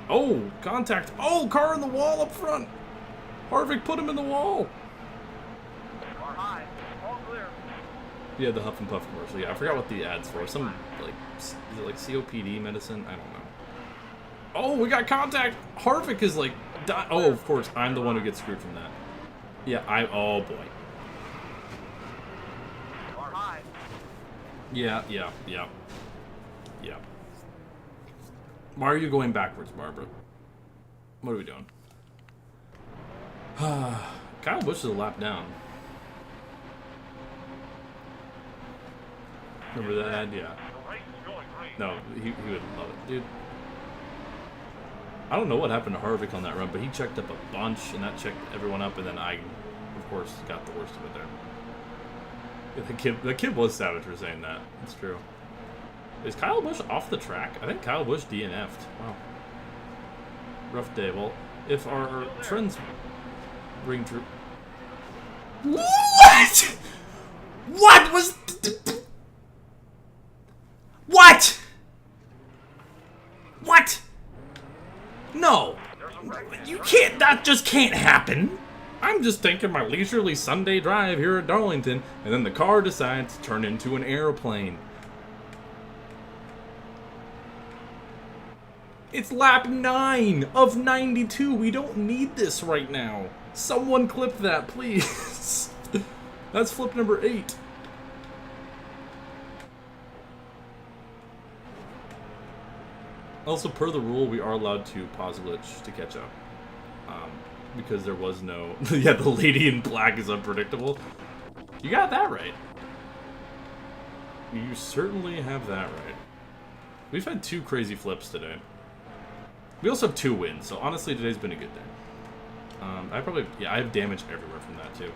Speaker 1: Oh, contact! Oh, car in the wall up front. Harvick put him in the wall.
Speaker 2: Car high. All clear.
Speaker 1: Yeah, the Huff and Puff commercial. Yeah, I forgot what the ad's for. Some like is it like COPD medicine? I don't know. Oh, we got contact. Harvick is like oh, of course, I'm the one who gets screwed from that. Yeah, oh boy.
Speaker 2: Car high.
Speaker 1: Yeah. Why are you going backwards, Barbara? What are we doing? Kyle Busch is a lap down. Remember that ad? Yeah.
Speaker 2: The race is going green.
Speaker 1: No, he would love it. Dude. I don't know what happened to Harvick on that run, but he checked up a bunch, and that checked everyone up, and then I, of course, got the worst of it there. Yeah, the kid was savage for saying that. That's true. Is Kyle Busch off the track? I think Kyle Busch DNF'd. Wow. Rough day. Well, if our trends ring true.
Speaker 3: What? What was... What? What? No. You can't... That just can't happen.
Speaker 1: I'm just taking my leisurely Sunday drive here at Darlington, and then the car decides to turn into an airplane. It's lap 9 of 92. We don't need this right now. Someone clip that, please. That's flip number 8. Also, per the rule, we are allowed to pause a glitch to catch up. Because there was no... yeah, the lady in black is unpredictable. You got that right. You certainly have that right. We've had 2 crazy flips today. We also have 2 wins, so honestly, today's been a good day. I have damage everywhere from that, too.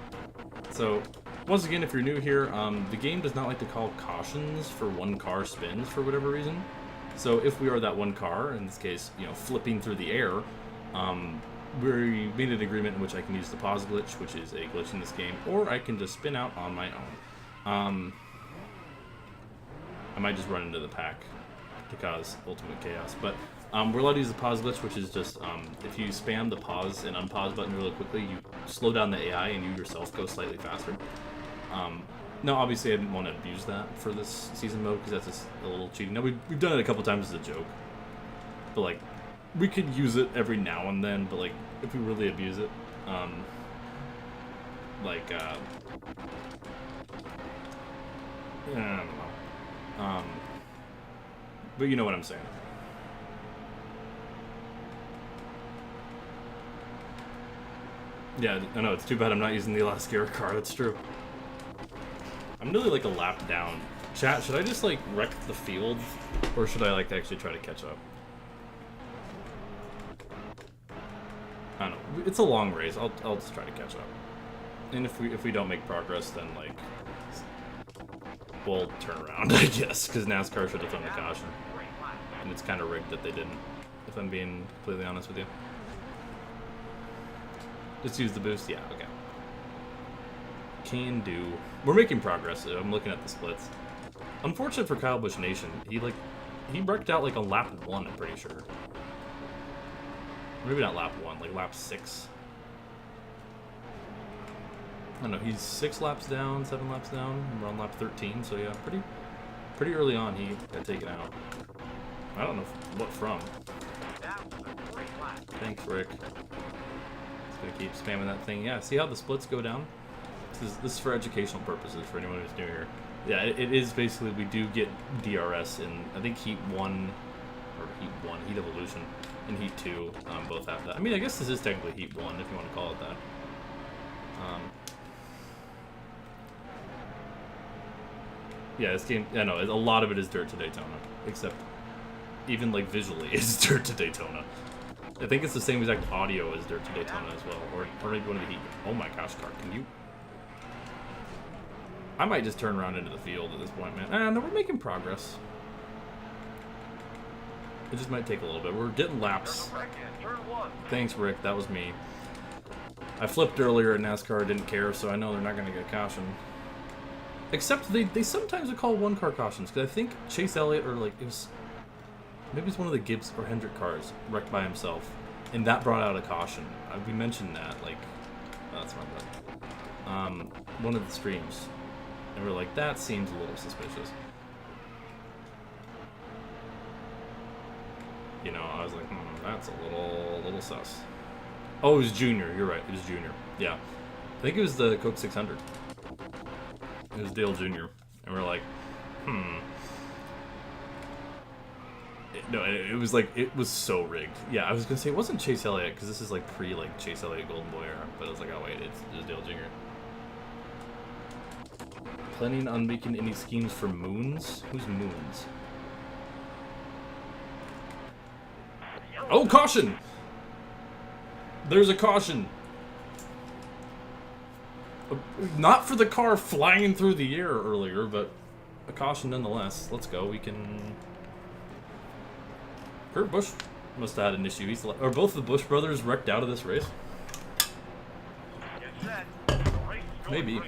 Speaker 1: So, once again, if you're new here, the game does not like to call cautions for one car spins for whatever reason. So, if we are that one car, in this case, flipping through the air, we made an agreement in which I can use the pause glitch, which is a glitch in this game, or I can just spin out on my own. I might just run into the pack to cause ultimate chaos, but We're allowed to use the pause glitch, which is just if you spam the pause and unpause button really quickly, you slow down the AI and you yourself go slightly faster. No, obviously I didn't want to abuse that for this season mode because that's just a little cheating. Now, we've done it a couple times as a joke. But, like, we could use it every now and then, but, like, if we really abuse it, I don't know. But you know what I'm saying. Yeah, I know, it's too bad I'm not using the NASCAR car, that's true. I'm really like a lap down. Chat, should I just like wreck the field? Or should I like actually try to catch up? I don't know. It's a long race. I'll just try to catch up. And if we don't make progress, then like we'll turn around, I guess, because NASCAR should have thrown the caution. And it's kind of rigged that they didn't, if I'm being completely honest with you. Just use the boost? Yeah, okay. Can do. We're making progress. I'm looking at the splits. Unfortunate for Kyle Busch Nation. He wrecked out like on lap 1, I'm pretty sure. Maybe not lap 1, like lap 6. I don't know, he's 6 laps down, 7 laps down. We're on lap 13, so yeah, pretty early on he got taken out. I don't know what from. Thanks, Rick. Just gonna keep spamming that thing. Yeah, see how the splits go down? This is for educational purposes for anyone who's new here. Yeah, it is basically, we do get DRS in, I think Heat 1, Heat Evolution, and Heat 2, both have that. I mean, I guess this is technically Heat 1, if you want to call it that. Yeah, this game, I know, a lot of it is Dirt to Daytona, except even, like, visually, it's Dirt to Daytona. I think it's the same exact audio as Dirt to Daytona as well, or maybe one of the Heat. Oh my gosh, car, can you? I might just turn around into the field at this point, man. No, we're making progress. It just might take a little bit. We're getting laps. Thanks, Rick. That was me. I flipped earlier at NASCAR. Didn't care, so I know they're not going to get a caution. Except they sometimes would call one-car cautions, because I think Chase Elliott, or like, maybe it's one of the Gibbs or Hendrick cars wrecked by himself, and that brought out a caution. We mentioned that, like, oh, that's not bad. One of the streams. And we're like, that seems a little suspicious. You know, I was like, that's a little sus. Oh, it was Junior. You're right. It was Junior. Yeah. I think it was the Coke 600. It was Dale Jr. And we're like, it was like, it was so rigged. Yeah, I was going to say, it wasn't Chase Elliott, because this is like like, Chase Elliott Golden Boy era. But I was like, oh, wait, it was Dale Jr. Planning on making any schemes for Moons? Who's Moons? Oh, caution! There's a caution. Not for the car flying through the air earlier, but a caution nonetheless. Let's go. We can... Kurt Busch must have had an issue. Are both the Busch brothers wrecked out of this race? Maybe.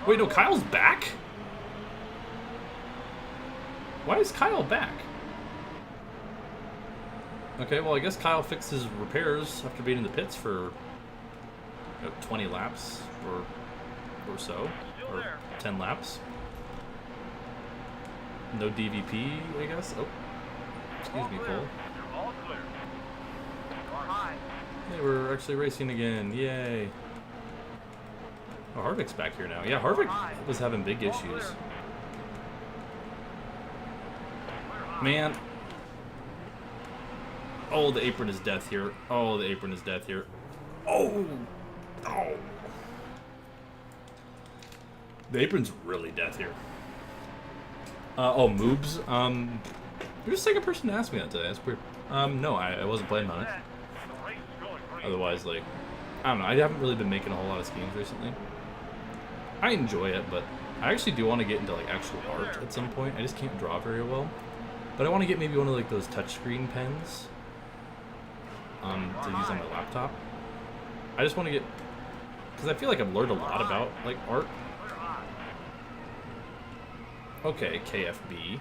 Speaker 1: Wait, no, Kyle's back? Why is Kyle back? Okay, well, I guess Kyle fixed his repairs after being in the pits for 20 laps or so, or 10 laps. No DVP, I guess. Oh, excuse me, Cole. Hey, we're actually racing again. Yay. Oh, Harvick's back here now. Yeah, Harvick was having big issues. Man. Oh, the apron is death here. Oh, the apron is death here. Oh. Oh. The apron's really death here. Oh, Moobs. You're the second person to ask me that today. That's weird. No, I wasn't planning on it. Otherwise, like, I don't know. I haven't really been making a whole lot of schemes recently. I enjoy it, but I actually do want to get into, like, actual art at some point. I just can't draw very well. But I want to get maybe one of, like, those touchscreen pens to use on my laptop. I just want to get... Because I feel like I've learned a lot about, like, art. Okay, KFB.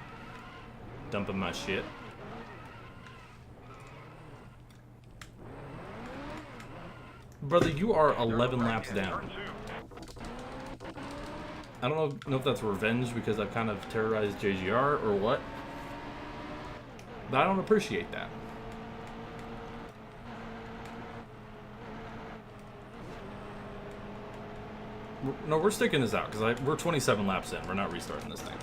Speaker 1: Dumping my shit. Brother, you are 11 laps down. I don't know if that's revenge because I've kind of terrorized JGR or what. But I don't appreciate that. No, we're sticking this out because we're 27 laps in. We're not restarting this thing.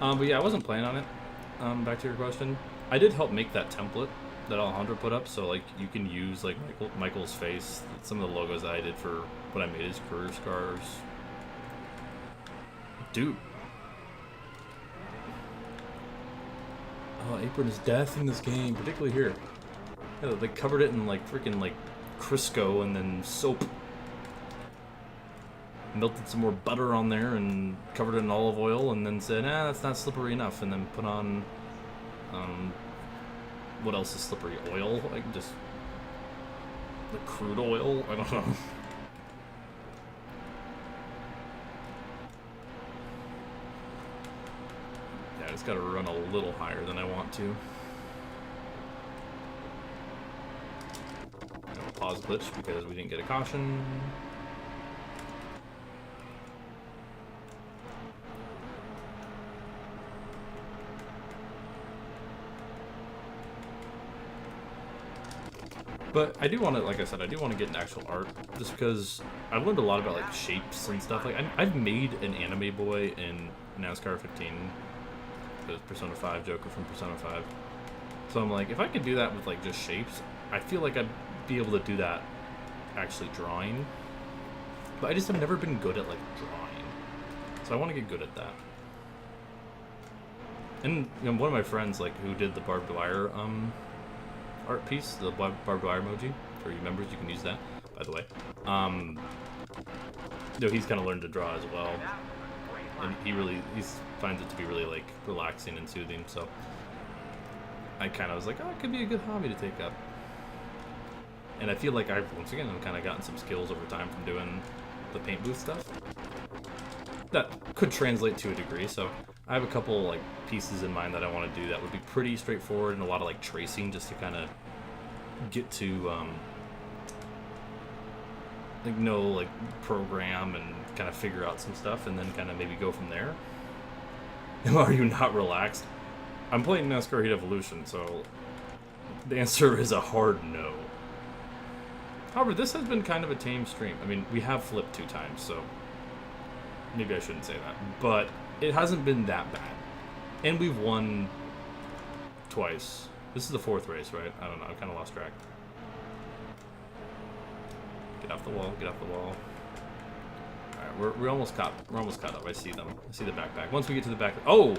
Speaker 1: But yeah, I wasn't planning on it. Back to your question. I did help make that template that Alejandro put up, so like you can use like Michael's face, some of the logos that I did for what I made his career scars. Dude. Oh, apron is death in this game, particularly here. Yeah, they covered it in like freaking like Crisco and then soap. Melted some more butter on there and covered it in olive oil and then said, that's not slippery enough, and then put on what else is slippery? Oil? Like just the crude oil? I don't know. Yeah, I just gotta run a little higher than I want to. Pause glitch because we didn't get a caution. But I do want to, like I said, I do want to get an actual art, just because I've learned a lot about like shapes and stuff. Like I've made an anime boy in NASCAR 15, the Persona 5 Joker from Persona 5. So I'm like, if I could do that with like just shapes, I feel like I'd be able to do that actually drawing. But I just have never been good at like drawing, so I want to get good at that. And you know, one of my friends like who did the Barb Dwyer art piece, the Barb Dwyer emoji. For you members, you can use that, by the way. You know, he's kind of learned to draw as well, and he finds it to be really like relaxing and soothing. So I kind of was like, oh, it could be a good hobby to take up. And I feel like I've kind of gotten some skills over time from doing the paint booth stuff. That could translate to a degree. So I have a couple like pieces in mind that I want to do that would be pretty straightforward and a lot of like tracing just to kind of get to like know like program and kind of figure out some stuff and then kind of maybe go from there. Are you not relaxed? I'm playing NASCAR Heat Evolution, so the answer is a hard no. However, this has been kind of a tame stream. I mean, we have flipped 2 times, so maybe I shouldn't say that, but it hasn't been that bad. And we've won twice. This is the 4th race, right? I don't know. I kind of lost track. Get off the wall. Get off the wall. All right, we're almost caught. We're almost caught up. I see them. I see the backpack. Once we get to the back. Oh.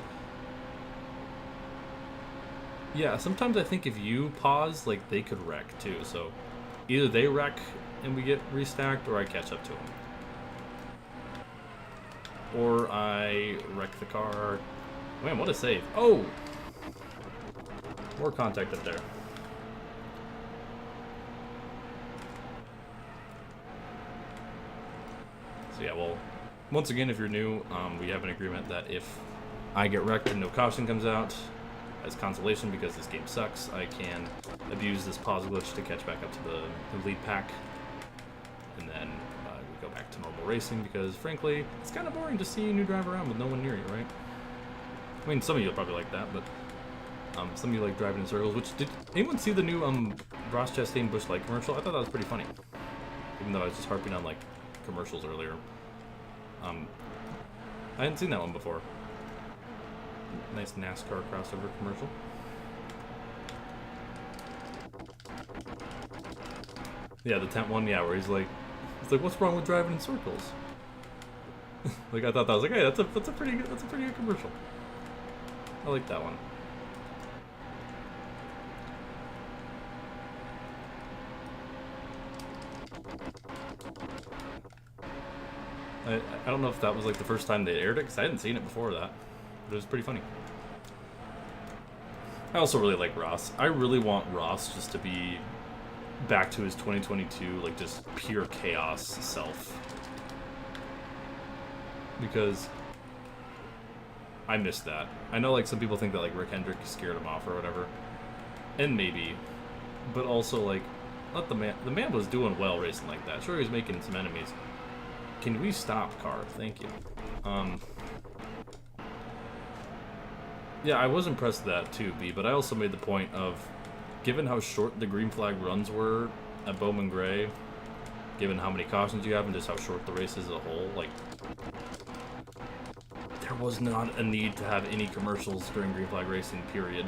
Speaker 1: Yeah. Sometimes I think if you pause, like they could wreck too. So either they wreck and we get restacked, or I catch up to them. Or I wreck the car. Man, what a save. Oh! More contact up there. So yeah, well, once again, if you're new, we have an agreement that if I get wrecked and no caution comes out, as consolation because this game sucks, I can abuse this pause glitch to catch back up to the lead pack. And then we go back to normal racing because, frankly, it's kind of boring to see a new driver around with no one near you, right? I mean, some of you will probably like that, but some of you like driving in circles. Which, did anyone see the new Ross Chastain Busch Light commercial? I thought that was pretty funny, even though I was just harping on like commercials earlier. I hadn't seen that one before. Nice NASCAR crossover commercial. Yeah, the tent one, yeah, where he's like, what's wrong with driving in circles? Like, I thought that was like, hey, that's a pretty good commercial. I like that one. I don't know if that was like the first time they aired it, because I hadn't seen it before that. But it was pretty funny. I also really like Ross. I really want Ross just to be back to his 2022, like, just pure chaos self. Because I miss that. I know, like, some people think that, like, Rick Hendrick scared him off or whatever. And maybe. But also, like, Let the man. The man was doing well racing like that. Sure, he was making some enemies. Can we stop, car? Thank you. Yeah, I was impressed with that too, B. But I also made the point of, given how short the green flag runs were at Bowman Gray, given how many cautions you have and just how short the race is as a whole, like, there was not a need to have any commercials during green flag racing, period.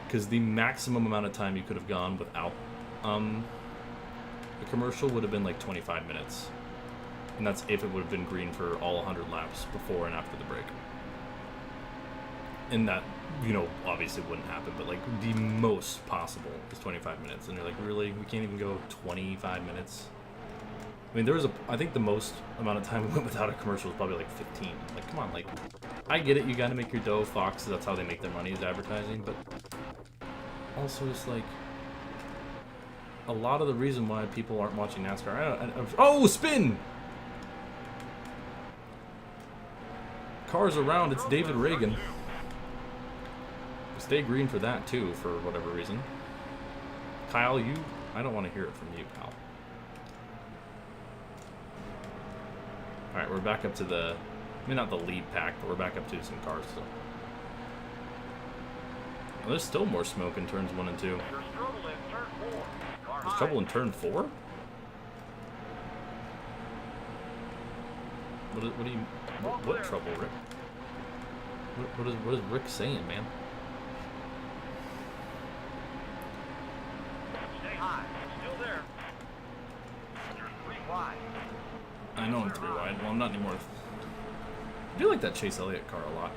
Speaker 1: Because the maximum amount of time you could have gone without the commercial would have been like 25 minutes. And that's if it would have been green for all 100 laps before and after the break. And that, you know, obviously wouldn't happen, but like the most possible is 25 minutes. And they're like, really? We can't even go 25 minutes? I mean, there was I think the most amount of time we went without a commercial was probably like 15. Like, come on, like, I get it, you gotta make your dough, Fox, that's how they make their money, is advertising, but also it's like, a lot of the reason why people aren't watching NASCAR, oh, spin! Cars around, it's David Reagan. Stay green for that too, for whatever reason. Kyle, I don't want to hear it from you, pal. Alright, we're back up to the, I mean, not the lead pack, but we're back up to some cars still. Well, there's still more smoke in turns 1 and 2. There's trouble in turn 4? What do you, what trouble, Rick? What is Rick saying, man?
Speaker 2: Stay high. Still there. You're 3 wide.
Speaker 1: I know I'm 3 wide. Well, I'm not anymore. I do like that Chase Elliott car a lot.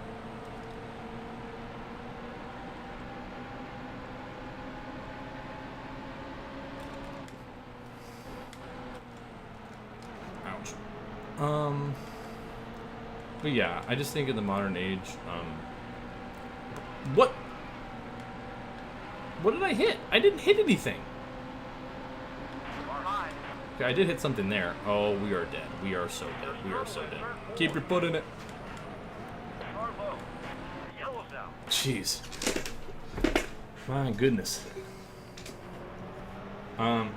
Speaker 1: Ouch. But yeah, I just think in the modern age, what did I hit? I didn't hit anything. Okay, I did hit something there. Oh, we are dead. We are so dead. We are so dead. Keep your foot in it. Jeez. My goodness. But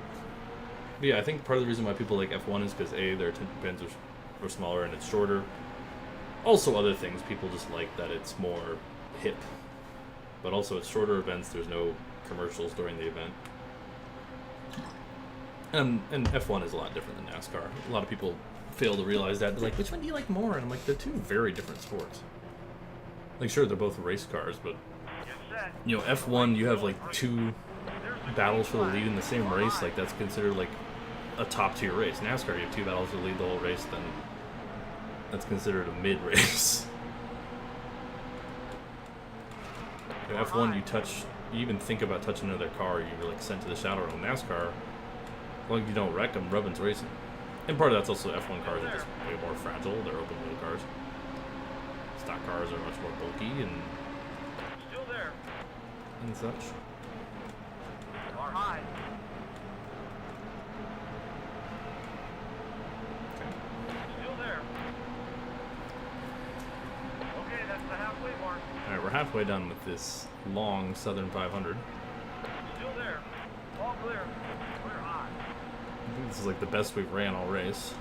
Speaker 1: yeah, I think part of the reason why people like F1 is because A, their attention spans are smaller and it's shorter. Also other things, people just like that it's more hip. But also it's shorter events, there's no commercials during the event. And F1 is a lot different than NASCAR. A lot of people fail to realize that. They're like, which one do you like more? And I'm like, they're two very different sports. Like, sure, they're both race cars, but, you know, F1, you have, like, 2 battles for the lead in the same race. Like, that's considered, like, a top-tier race. NASCAR, you have 2 battles for the lead the whole race, then that's considered a mid-race. F1, you even think about touching another car, you're, like, sent to the shadow realm. NASCAR, as long as you don't wreck them, Rubbin's racing. And part of that's also F1 cars are just way more fragile. They're open wheel cars. Stock cars are much more bulky and
Speaker 2: Still there.
Speaker 1: and such.
Speaker 2: Car high.
Speaker 1: Okay.
Speaker 2: Still there. Okay, that's the halfway mark.
Speaker 1: Alright, we're halfway done with this long Southern 500.
Speaker 2: Still there. All clear. Clear high.
Speaker 1: I think this is like the best we've ran all race.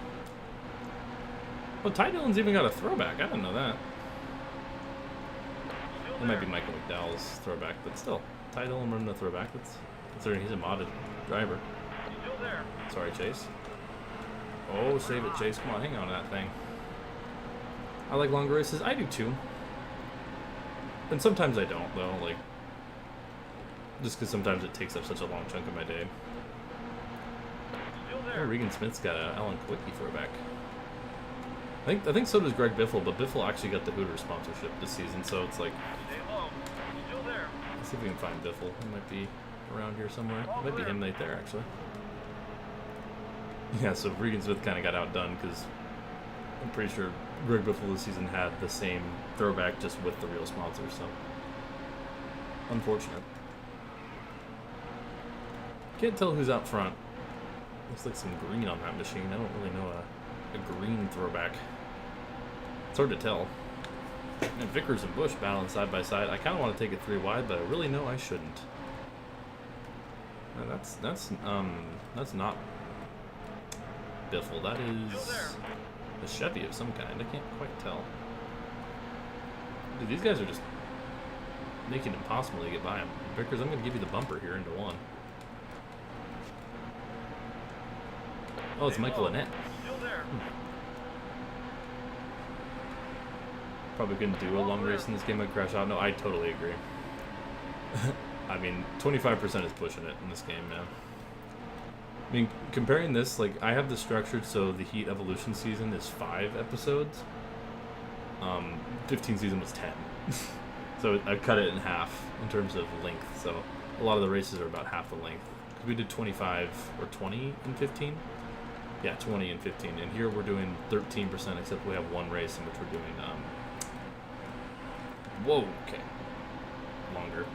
Speaker 1: Oh, Ty Dillon's even got a throwback. I didn't know that. It might be Michael McDowell's throwback, but still. Ty Dillon running a throwback. That's considering he's a modded driver.
Speaker 2: Still there.
Speaker 1: Sorry, Chase. Oh, save it, Chase. Come on, hang on to that thing. I like longer races. I do too. And sometimes I don't, though. Like, just because sometimes it takes up such a long chunk of my day.
Speaker 2: Still
Speaker 1: Oh,
Speaker 2: there.
Speaker 1: Regan Smith's got a Alan Quickie throwback. I think so does Greg Biffle, but Biffle actually got the Hooters sponsorship this season, so it's like,
Speaker 2: Stay low. Still there.
Speaker 1: let's see if we can find Biffle. He might be around here somewhere. It might be him right there, actually. Yeah, so Regan Smith kind of got outdone because I'm pretty sure Greg Biffle this season had the same throwback just with the real sponsor, so unfortunate. Can't tell who's out front. Looks like some green on that machine. I don't really know a green throwback. It's hard to tell. And Vickers and Busch battling side by side. I kind of want to take it 3 wide, but I really know I shouldn't. That's not Biffle. That is a Chevy of some kind. I can't quite tell. Dude, these guys are just making it impossible to get by them. Vickers, I'm going to give you the bumper here into one. Oh, it's Michael Annette. Probably couldn't do a long race in this game. I'd crash out. No, I totally agree. I mean, 25% is pushing it in this game, man. I mean, comparing this, like, I have this structured so the Heat Evolution season is 5 episodes. 15 season was 10. So I cut it in half in terms of length. So a lot of the races are about half the length. Because we did 25 or 20 in 15. Yeah, 20 and 15. And here we're doing 13%, except we have one race in which we're doing, whoa, okay. Longer.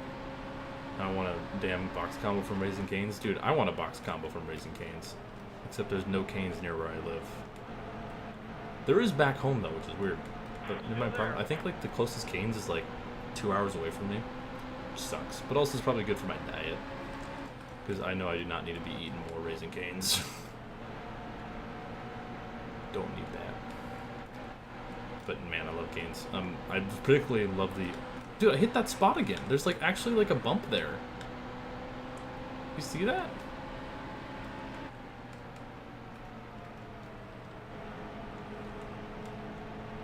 Speaker 1: I want a damn box combo from Raising Cane's. Dude, I want a box combo from Raising Cane's. Except there's no Cane's near where I live. There is back home, though, which is weird. But my problem, I think, like, the closest Cane's is, like, 2 hours away from me. Which sucks. But also it's probably good for my diet. Because I know I do not need to be eating more Raising Cane's. Don't need that. But man, I love Cane's. I particularly love the... Dude, I hit that spot again. There's like actually like a bump there. You see that?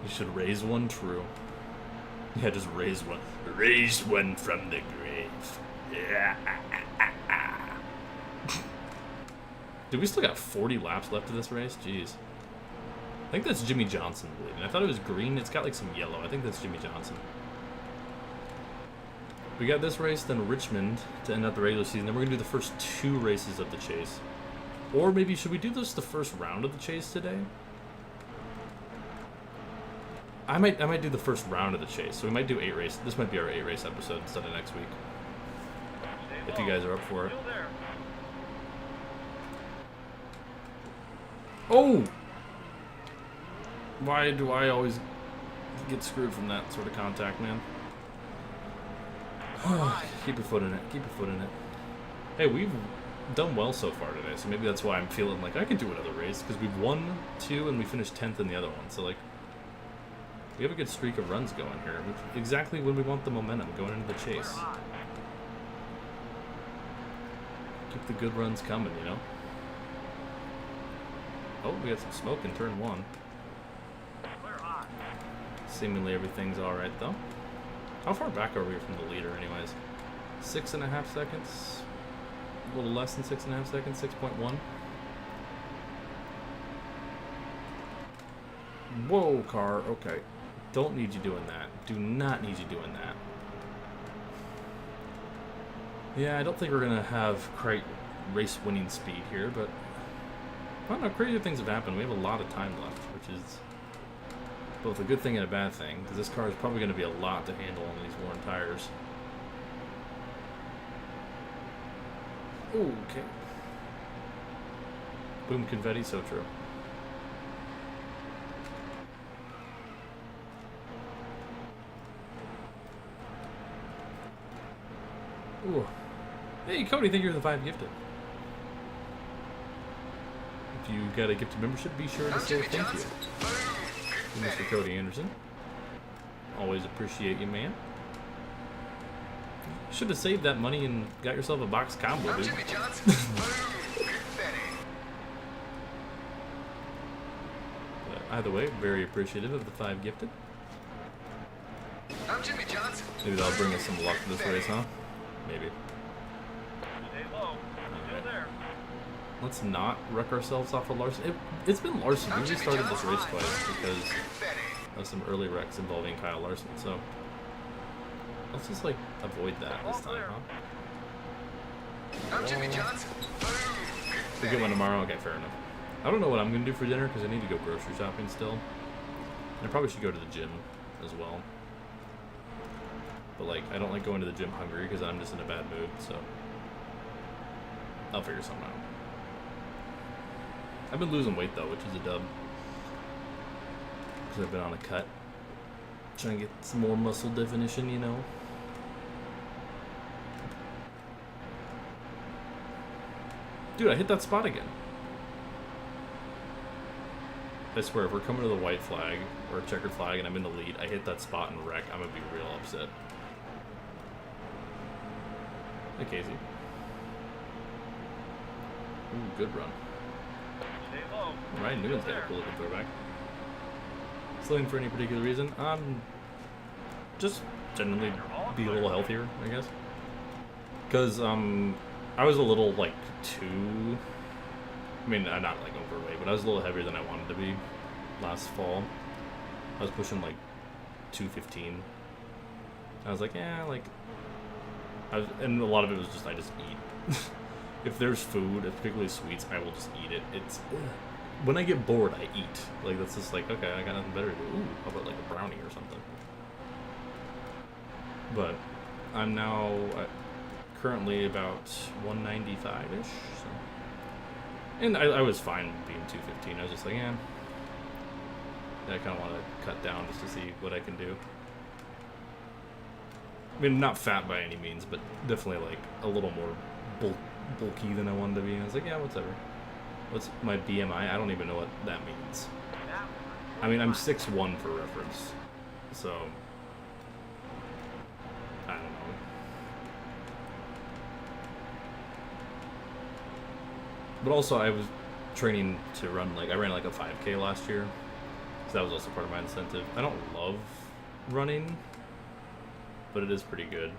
Speaker 1: You should raise one, true. Yeah, just raise one. Raise one from the grave. Yeah. Dude, we still got 40 laps left of this race? Jeez. I think that's Jimmy Johnson bleeding. I thought it was green. It's got like some yellow. I think that's Jimmy Johnson. We got this race, then Richmond to end out the regular season. Then we're going to do the first 2 races of the chase. Or maybe, should we do this the first round of the chase today? I might do the first round of the chase. So we might do 8 races. This might be our 8 race episode instead of next week. If you guys are up for it. Oh! Why do I always get screwed from that sort of contact, man? Keep your foot in it. Keep your foot in it. Hey, we've done well so far today, so maybe that's why I'm feeling like I can do another race, because we've won 2 and we finished 10th in the other one. So, like, we have a good streak of runs going here. Exactly when we want the momentum going into the chase. Keep the good runs coming, you know? Oh, we got some smoke in turn 1. Seemingly everything's alright, though. How far back are we from the leader, anyways? 6.5 seconds? A little less than 6.5 seconds, 6.1. Whoa, car, okay. Don't need you doing that. Do not need you doing that. Yeah, I don't think we're going to have quite race-winning speed here, but... I don't know, crazy things have happened. We have a lot of time left, which is both a good thing and a bad thing, because this car is probably going to be a lot to handle on these worn tires. Ooh, okay. Boom confetti, so true. Ooh. Hey, Cody, thank you for the 5 gifted. If you got a gifted membership, be sure to say thank you. Mr. Cody Anderson. Always appreciate you, man. Should have saved that money and got yourself a box combo, dude. Either way, very appreciative of the 5 gifted. Maybe that'll bring us some luck to this race, huh? Maybe. Let's not wreck ourselves off of Larson. It's been Larson. We just started this race twice because of some early wrecks involving Kyle Larson. So let's just like avoid that this time, huh? We get one tomorrow. Okay, fair enough. I don't know what I'm gonna do for dinner because I need to go grocery shopping still. And I probably should go to the gym as well. But like, I don't like going to the gym hungry because I'm just in a bad mood. So I'll figure something out. I've been losing weight though, which is a dub. Because I've been on a cut. Trying to get some more muscle definition, you know. Dude, I hit that spot again. I swear, if we're coming to the white flag or checkered flag and I'm in the lead, I hit that spot and wreck, I'm gonna be real upset. Hey, Casey. Ooh, good run.
Speaker 2: Stay low.
Speaker 1: Ryan Newman's got a cool looking throwback. Slowing for any particular reason? Just generally be a little healthier, I guess. Because, I was a little, like, too... I mean, not, like, overweight, but I was a little heavier than I wanted to be last fall. I was pushing, like, 215. I was like, yeah, like... and a lot of it was just, I just eat. If there's food, particularly sweets, I will just eat it. It's... when I get bored, I eat. Like, that's just like, okay, I got nothing better to do. Ooh, how about, like, a brownie or something? But I'm now currently about 195-ish, so... And I was fine being 215. I was just like, yeah. I kind of want to cut down just to see what I can do. I mean, not fat by any means, but definitely like a little more bulky than I wanted to be. And I was like, yeah, whatever. What's my BMI? I don't even know what that means. I mean, I'm 6'1" for reference, so I don't know. But also, I was training to run, like, I ran like a 5K last year, so that was also part of my incentive. I don't love running, but it is pretty good.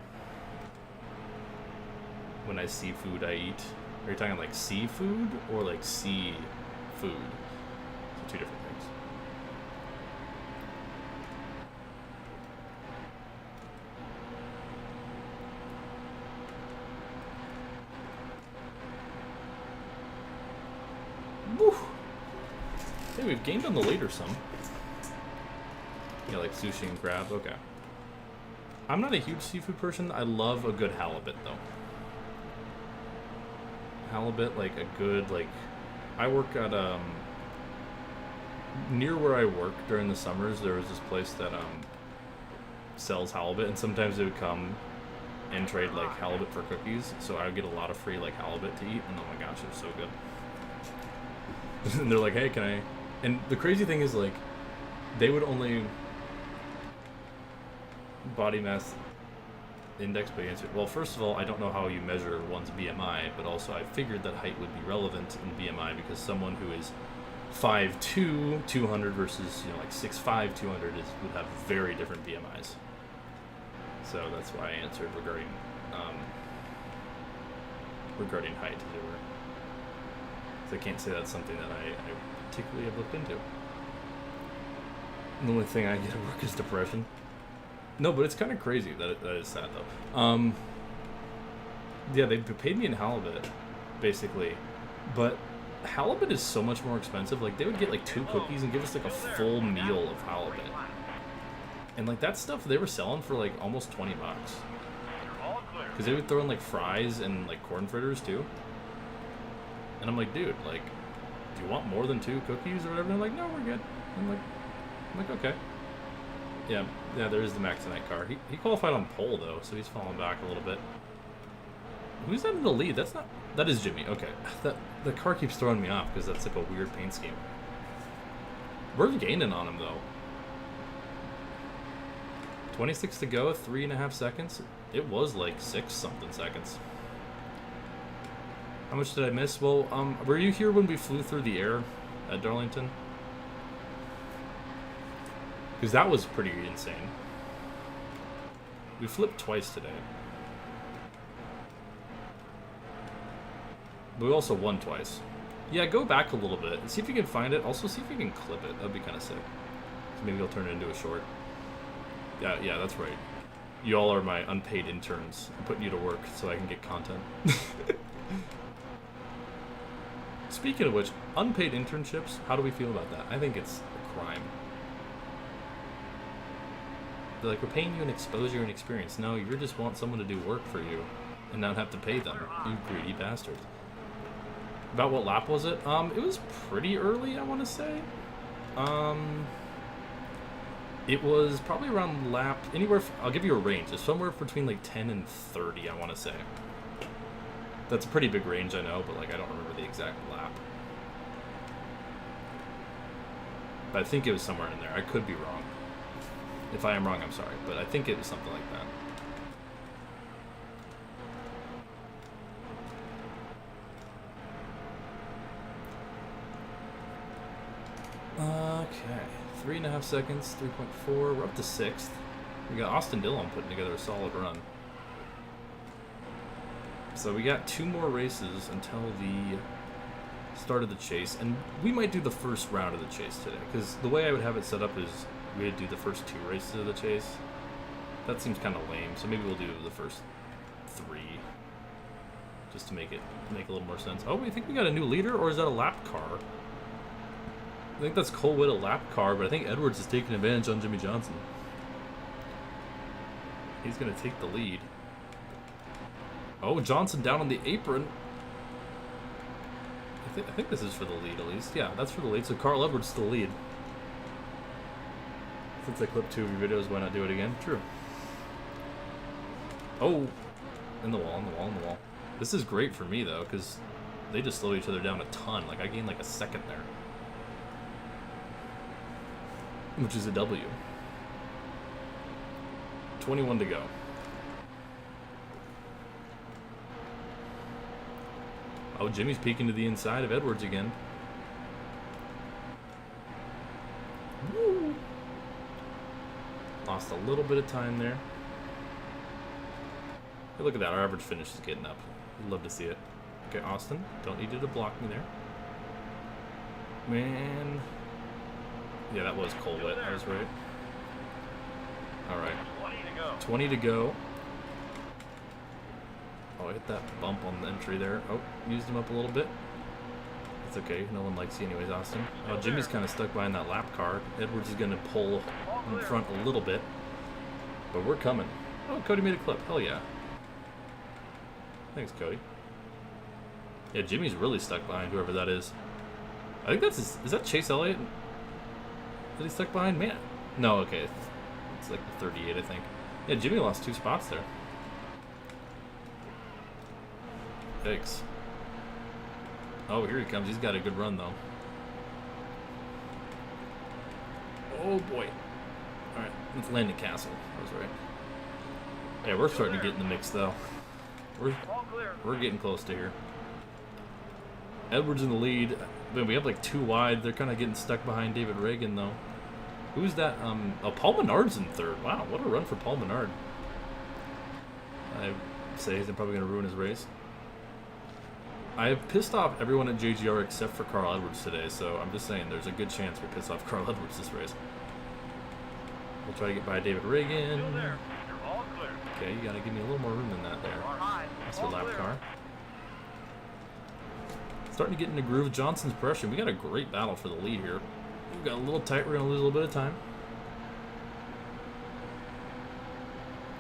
Speaker 1: When I see food, I eat. Are you talking like seafood or like sea food? So two different things. Woo! Hey, we've gained on the later some. Yeah, like sushi and crab. Okay. I'm not a huge seafood person. I love a good halibut, though. Halibut, like a good, like... I work at, near where I work during the summers, there was this place that, sells halibut, and sometimes they would come and trade, like, halibut for cookies, so I would get a lot of free, like, halibut to eat, and oh my gosh, it was so good. And they're like, hey, can I... And the crazy thing is, like, they would only... Body mass index by answer. Well, first of all, I don't know how you measure one's BMI, but also I figured that height would be relevant in BMI because someone who is 5'2", 200 versus, you know, like 6'5", 200 would have very different BMIs. So that's why I answered regarding height, as it were. So I can't say that's something that I particularly have looked into. The only thing I get at work is depression. No, but it's kind of crazy that is sad, though. Yeah, they paid me in halibut, basically. But halibut is so much more expensive. Like, they would get, like, 2 cookies and give us, like, a full meal of halibut. And, like, that stuff they were selling for, like, almost $20. Because they would throw in, like, fries and, like, corn fritters, too. And I'm like, dude, like, do you want more than 2 cookies or whatever? And they're like, no, we're good. I'm like, okay. Yeah, there is the Maxonite car. He qualified on pole, though, so he's falling back a little bit. Who's that in the lead? That is Jimmy. Okay. The car keeps throwing me off because that's like a weird paint scheme. We're gaining on him, though. 26 to go, 3.5 seconds. It was like 6-something seconds. How much did I miss? Well, were you here when we flew through the air at Darlington? Because that was pretty insane. We flipped twice today. But we also won twice. Yeah, go back a little bit and see if you can find it. Also, see if you can clip it. That'd be kind of sick. So maybe I'll turn it into a short. Yeah, that's right. You all are my unpaid interns. I'm putting you to work so I can get content. Speaking of which, unpaid internships, how do we feel about that? I think it's a crime. They're like, we're paying you an exposure and experience. No, you just want someone to do work for you and not have to pay them, you greedy bastards. About what lap was it? It was pretty early, I want to say. It was probably around lap, I'll give you a range. It's somewhere between like 10 and 30, I want to say. That's a pretty big range, I know, but like I don't remember the exact lap. But I think it was somewhere in there. I could be wrong. If I am wrong, I'm sorry, but I think it was something like that. Okay, 3.5 seconds, 3.4. We're up to 6th. We got Austin Dillon putting together a solid run. So we got 2 more races until the start of the chase, and we might do the first round of the chase today, because the way I would have it set up is we would do the first 2 races of the chase. That seems kind of lame, so maybe we'll do the first 3, just to make a little more sense. Oh, we think we got a new leader, or is that a lap car? I think that's Cole Witt, a lap car, but I think Edwards is taking advantage on Jimmy Johnson. He's going to take the lead. Oh, Johnson down on the apron. I think this is for the lead, at least. Yeah, that's for the lead. So Carl Edwards to the lead. Since I clipped 2 of your videos, why not do it again? True. Oh, in the wall, in the wall, in the wall. This is great for me, though, because they just slow each other down a ton. Like, I gained like a second there. Which is a W. 21 to go. Oh, Jimmy's peeking to the inside of Edwards again. Woo. Lost a little bit of time there. Hey, look at that. Our average finish is getting up. I'd love to see it. Okay, Austin. Don't need you to block me there. Man. Yeah, that was Cole Witt. I was right. Alright. 20 to go. Oh, I hit that bump on the entry there. Oh, used him up a little bit. It's okay. No one likes you anyways, Austin. Oh, Jimmy's kind of stuck behind that lap car. Edwards is going to pull in front a little bit. But we're coming. Oh, Cody made a clip. Hell yeah. Thanks, Cody. Yeah, Jimmy's really stuck behind whoever that is. I think that's his, is that Chase Elliott? Is he stuck behind? Man. No, okay. It's like the 38, I think. Yeah, Jimmy lost 2 spots there. Thanks. Oh, here he comes. He's got a good run, though. Oh, boy. Alright, let's land at Castle. I was right. Yeah, we're starting to get in the mix, though. We're getting close to here. Edwards in the lead. Man, we have like 2 wide. They're kind of getting stuck behind David Reagan, though. Who's that? Oh, Paul Menard's in 3rd. Wow, what a run for Paul Menard. I say he's probably going to ruin his race. I have pissed off everyone at JGR except for Carl Edwards today, so I'm just saying there's a good chance we piss off Carl Edwards this race. We'll try to get by David Reagan. Okay, you got to give me a little more room than that there. That's your lap car. Starting to get into groove. Johnson's pressure. We got a great battle for the lead here. We got a little tight. We're going to lose a little bit of time.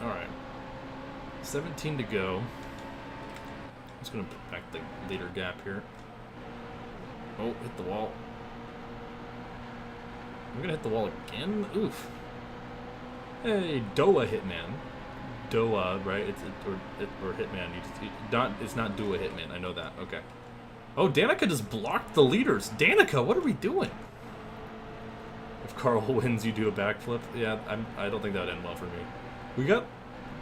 Speaker 1: Alright. 17 to go. I'm just going to put back the leader gap here. Oh, hit the wall. I'm going to hit the wall again? Oof. Hey, Doa Hitman. Doa, right? Or Hitman. It's not Dua Hitman. I know that. Okay. Oh, Danica just blocked the leaders. Danica, what are we doing? If Carl wins, you do a backflip. Yeah, I don't think that would end well for me. We got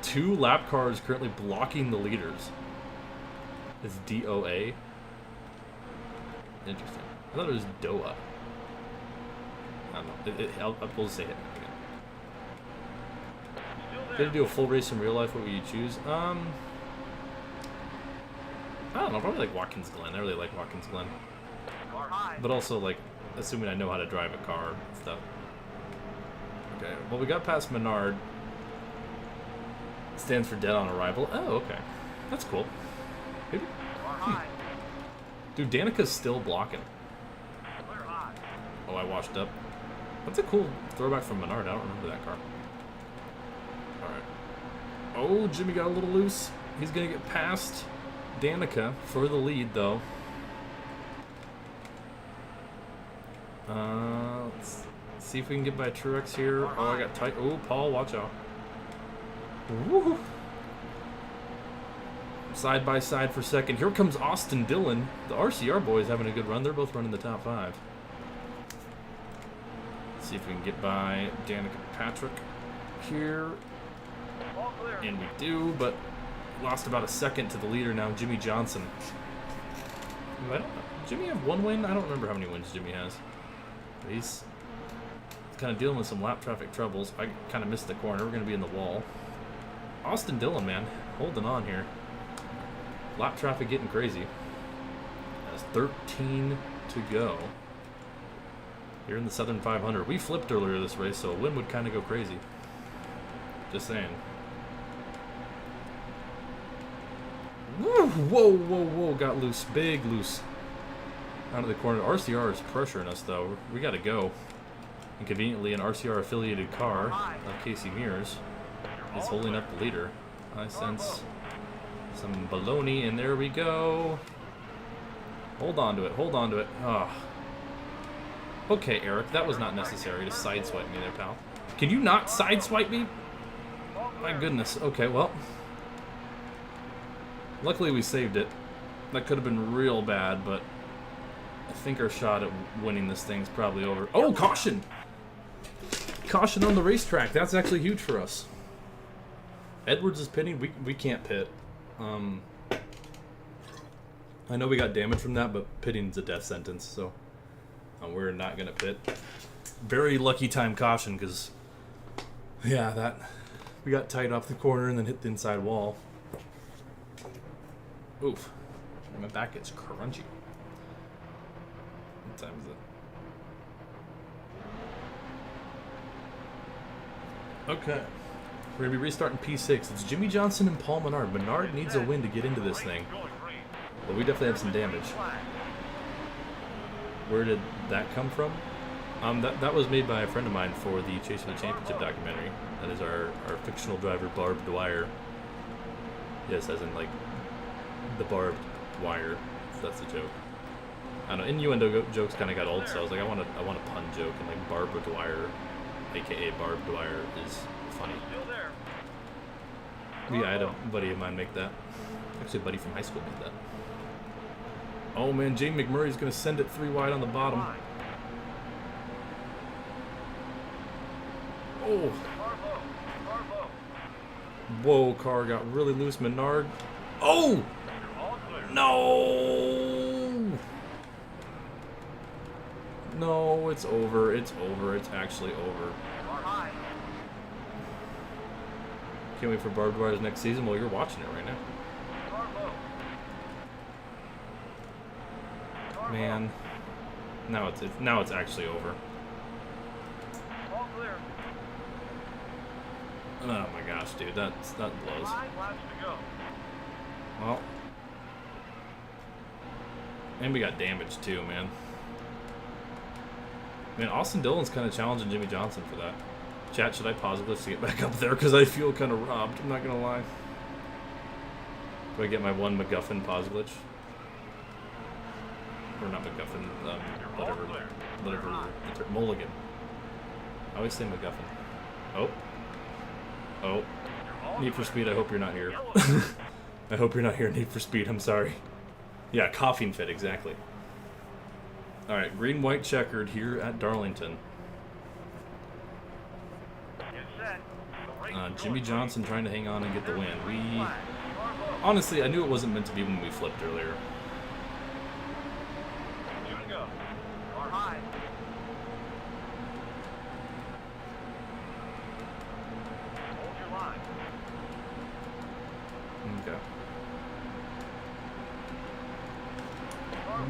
Speaker 1: 2 lap cars currently blocking the leaders. It's DOA. Interesting. I thought it was Doa. I don't know. We'll just say it again. Did you do a full race in real life? What would you choose? I don't know, probably like Watkins Glen. I really like Watkins Glen. But also, like, assuming I know how to drive a car and stuff. Okay, well, we got past Menard. Stands for dead on arrival. Oh, okay. That's cool. Maybe. Dude, Danica's still blocking. Oh, I washed up. That's a cool throwback from Menard. I don't remember that car. Alright. Oh, Jimmy got a little loose. He's going to get past Danica for the lead, though. Let's see if we can get by Truex here. Oh, I got tight. Oh, Paul, watch out. Woo! Side by side for second. Here comes Austin Dillon. The RCR boys having a good run. They're both running the top 5. Let's see if we can get by Danica Patrick here.
Speaker 2: All clear.
Speaker 1: And we do, but lost about a second to the leader now, Jimmy Johnson. Jimmy have 1 win? I don't remember how many wins Jimmy has. But he's kind of dealing with some lap traffic troubles. I kind of missed the corner. We're going to be in the wall. Austin Dillon, man, holding on here. Lap traffic getting crazy. That's 13 to go. Here in the Southern 500. We flipped earlier this race, so a win would kind of go crazy. Just saying. Woo! Whoa, whoa, whoa. Got loose. Big loose. Out of the corner. RCR is pressuring us, though. We got to go. And conveniently, an RCR-affiliated car, like Casey Mears, is holding up the leader. I sense some baloney, and there we go. Hold on to it. Hold on to it. Oh. Okay, Eric. That was not necessary to sideswipe me there, pal. Can you not sideswipe me? My goodness. Okay, well. Luckily, we saved it. That could have been real bad, but I think our shot at winning this thing's probably over. Oh, caution! Caution on the racetrack. That's actually huge for us. Edwards is pitting. We can't pit. I know we got damage from that, but pitting's a death sentence, so we're not going to pit. Very lucky time caution, because, yeah, we got tight off the corner and then hit the inside wall. Oof. My back gets crunchy. What time is it? Okay. We're going to be restarting P6. It's Jimmy Johnson and Paul Menard. Menard needs a win to get into this thing. But we definitely have some damage. Where did that come from? That was made by a friend of mine for the Chase for the Championship documentary. That is our fictional driver, Barb Dwyer. Yes, as in, like, the barbed wire. That's the joke. I don't know, innuendo jokes kind of got old, so I was like, I want a pun joke, and like Barbara Dwyer, aka Barb Dwyer, is funny. Yeah, I had a buddy of mine make that. Actually, a buddy from high school made that. Oh man, Jay McMurray's gonna send it 3 wide on the bottom. Oh. Whoa, car got really loose. Menard. Oh! No! No, it's over. It's over. It's actually over. Can't wait for Barb Dwyer's next season. Well, you're watching it right now. Man. Now it's actually over. Oh my gosh, dude. That blows. Well. And we got damage too, man. Man, Austin Dillon's kind of challenging Jimmy Johnson for that. Chat, should I pause this to get back up there? Because I feel kind of robbed. I'm not going to lie. Do I get my one MacGuffin pause glitch? Or not MacGuffin, whatever. Mulligan. I always say MacGuffin. Oh. Need for Speed, I hope you're not here. I hope you're not here, Need for Speed, I'm sorry. Yeah, coughing fit, exactly. Alright, green, white, checkered here at Darlington. Jimmy Johnson trying to hang on and get the win. Honestly, I knew it wasn't meant to be when we flipped earlier. Okay.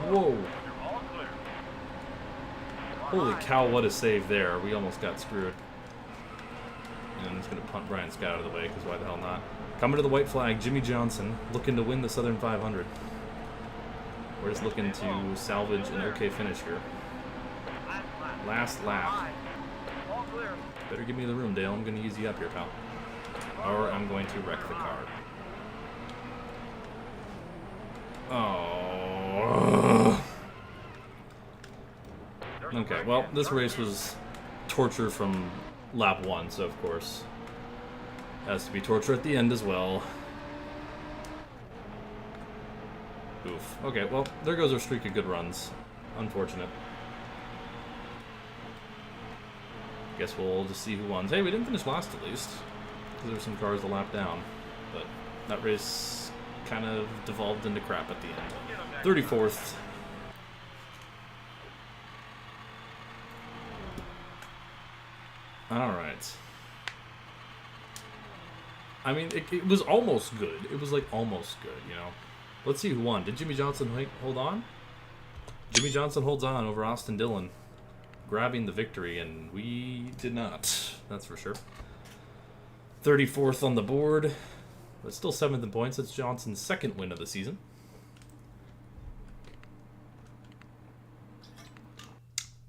Speaker 1: Whoa. Holy cow, what a save there. We almost got screwed. And I'm just going to punt Brian Scott out of the way, because why the hell not? Coming to the white flag, Jimmy Johnson, looking to win the Southern 500. We're just looking to salvage an okay finish here. Last lap. Better give me the room, Dale. I'm going to ease you up here, pal. Or I'm going to wreck the car. Oh. Okay, well, this race was torture from lap 1, so of course has to be torture at the end as well. Oof. Okay, well, there goes our streak of good runs. Unfortunate. Guess we'll just see who won. Hey, we didn't finish last at least. Because there were some cars a lap down. But that race kind of devolved into crap at the end. 34th. Alright. I mean, it was almost good. It was, like, almost good, you know? Let's see who won. Did Jimmy Johnson hold on? Jimmy Johnson holds on over Austin Dillon, grabbing the victory, and we did not. That's for sure. 34th on the board, but still 7th in points. It's Johnson's second win of the season.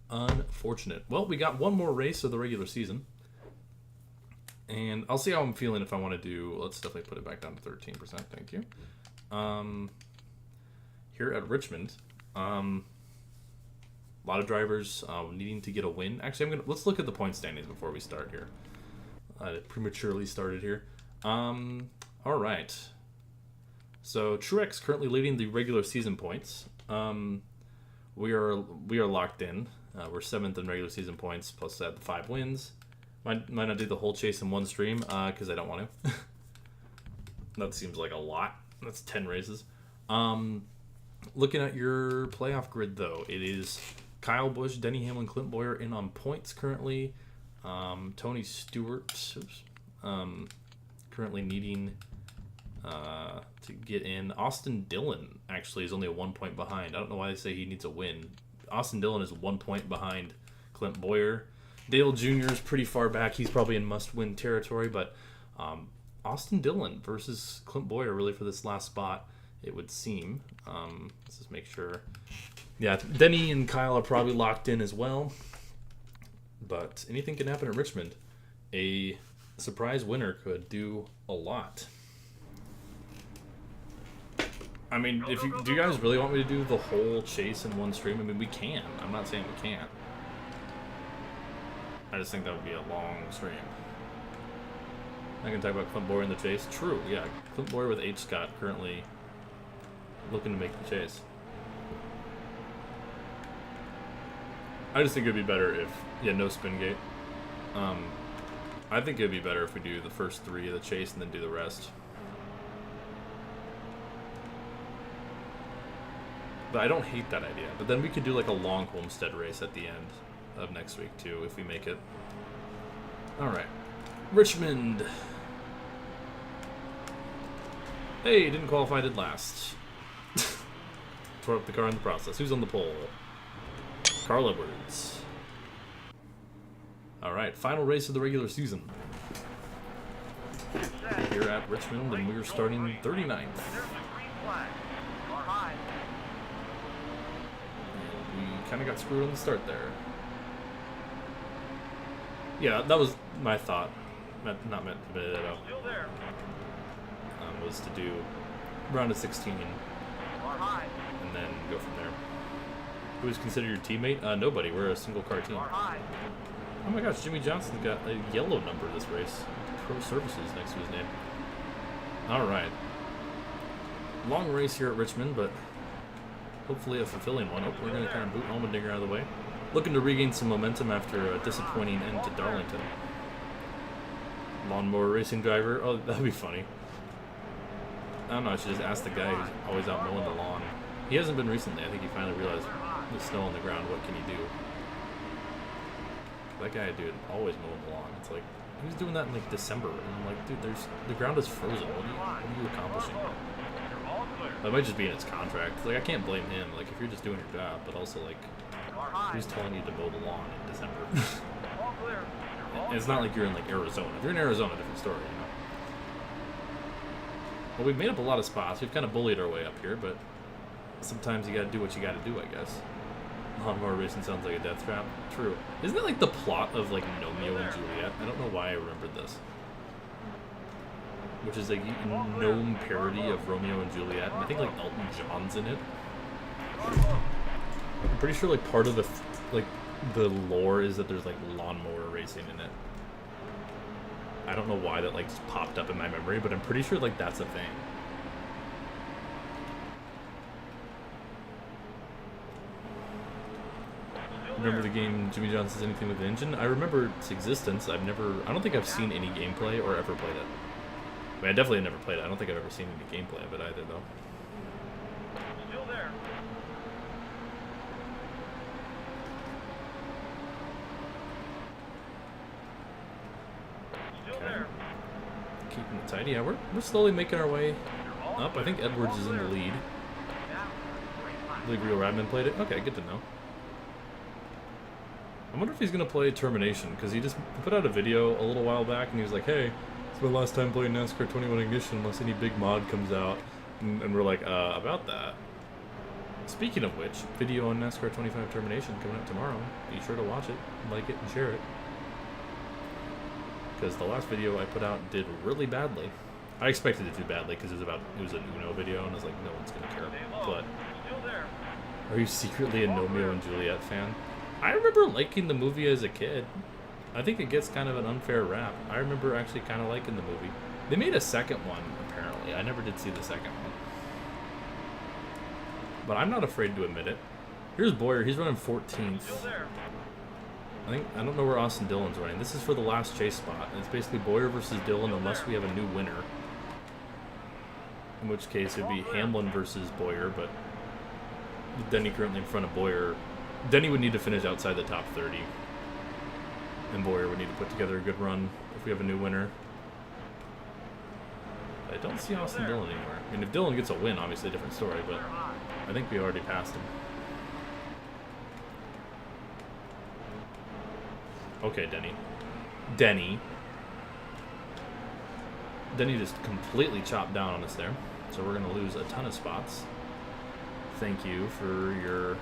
Speaker 1: Unfortunate. Well, we got one more race of the regular season. And I'll see how I'm feeling if I want to do... Let's definitely put it back down to 13%. Thank you. Here at Richmond, a lot of drivers needing to get a win. Actually, let's look at the point standings before we start here. I prematurely started here. All right. So Truex currently leading the regular season points. We are locked in. We're 7th in regular season points, plus the 5 wins. Might not do the whole chase in one stream because I don't want to. That seems like a lot. That's 10 races. Looking at your playoff grid, though, it is Kyle Busch, Denny Hamlin, Clint Bowyer in on points currently. Tony Stewart currently needing to get in. Austin Dillon actually is only a 1 point behind. I don't know why they say he needs a win. Austin Dillon is 1 point behind Clint Bowyer. Dale Jr. is pretty far back. He's probably in must-win territory, but Austin Dillon versus Clint Bowyer really for this last spot, it would seem. Let's just make sure. Yeah, Denny and Kyle are probably locked in as well, but anything can happen at Richmond. A surprise winner could do a lot. I mean, do you guys really want me to do the whole chase in one stream? I mean, we can. I'm not saying we can't. I just think that would be a long stream. I can talk about Clint Bowyer in the chase. True, yeah. Clint Bowyer with H. Scott currently looking to make the chase. I just think it'd be better if... Yeah, no spin gate. I think it'd be better if we do the first 3 of the chase and then do the rest. But I don't hate that idea. But then we could do like a long Homestead race at the end of next week too, if we make it. Alright. Richmond. Hey, didn't qualify, did last. Tore up the car in the process. Who's on the pole? Carl Edwards. Alright, final race of the regular season. Here at Richmond, and we're starting 39th. And we kind of got screwed on the start there. Yeah, that was my thought. Not meant to be it at all. Was to do round of 16 and then go from there. Who is considered your teammate? Nobody. We're a single car team. Oh my gosh, Jimmy Johnson got a yellow number this race. Pro Services next to his name. Alright. Long race here at Richmond, but hopefully a fulfilling one. Oh, we're going to kind of boot Allmendinger out of the way. Looking to regain some momentum after a disappointing end to Darlington. Lawnmower racing driver. Oh, that'd be funny. I don't know, I should just ask the guy who's always out mowing the lawn. He hasn't been recently. I think he finally realized there's snow on the ground. What can he do? That guy, dude, always mowing the lawn. It's like, he was doing that in like December. And I'm like, dude, the ground is frozen. What are you accomplishing? That might just be in his contract. Like, I can't blame him. Like, if you're just doing your job, but also, like, who's telling you to mow the lawn in December? And it's not like you're in, like, Arizona. If you're in Arizona, different story, you know? Well, we've made up a lot of spots. We've kind of bullied our way up here, but sometimes you gotta do what you gotta do, I guess. Lawnmower racing sounds like a death trap. True. Isn't it like the plot of, like, Romeo and Juliet? I don't know why I remembered this. Which is, like, a gnome parody of Romeo and Juliet. And I think, like, Elton John's in it. I'm pretty sure, like, part of the lore is that there's, like, lawnmower racing in it. I don't know why that, like, just popped up in my memory, but I'm pretty sure, like, that's a thing. Remember the game Jimmy John Says Anything with an Engine? I remember its existence. I don't think I've seen any gameplay or ever played it. I mean, I definitely have never played it. I don't think I've ever seen any gameplay of it either, though.
Speaker 2: Still there. Still
Speaker 1: Okay.
Speaker 2: there.
Speaker 1: Keeping it tidy. Yeah, we're slowly making our way up. I think Edwards is in the lead. I believe Real Radman played it. Okay, good to know. I wonder if he's going to play Termination, because he just put out a video a little while back, and he was like, hey, it's my last time playing NASCAR 21 Ignition unless any big mod comes out. And we're like, about that. Speaking of which, video on NASCAR 25 Termination coming out tomorrow. Be sure to watch it, like it, and share it. Because the last video I put out did really badly. I expected it to do badly because it was an Uno video, and I was like, no one's going to care. But
Speaker 2: Still there.
Speaker 1: are you secretly a Romeo and Juliet fan? I remember liking the movie as a kid. I think it gets kind of an unfair rap. I remember actually kind of liking the movie. They made a second one, apparently. I never did see the second one. But I'm not afraid to admit it. Here's Boyer. He's running 14th.
Speaker 2: Still there.
Speaker 1: I don't know where Austin Dillon's running. This is for the last chase spot. And it's basically Boyer versus Dillon unless we have a new winner. In which case it would be Hamlin versus Boyer, but with Denny currently in front of Boyer. Denny would need to finish outside the top 30. And Boyer would need to put together a good run if we have a new winner. I don't see Austin Dillon anywhere. I mean, if Dillon gets a win, obviously a different story, but I think we already passed him. Okay, Denny. Denny just completely chopped down on us there. So we're going to lose a ton of spots. Thank you for your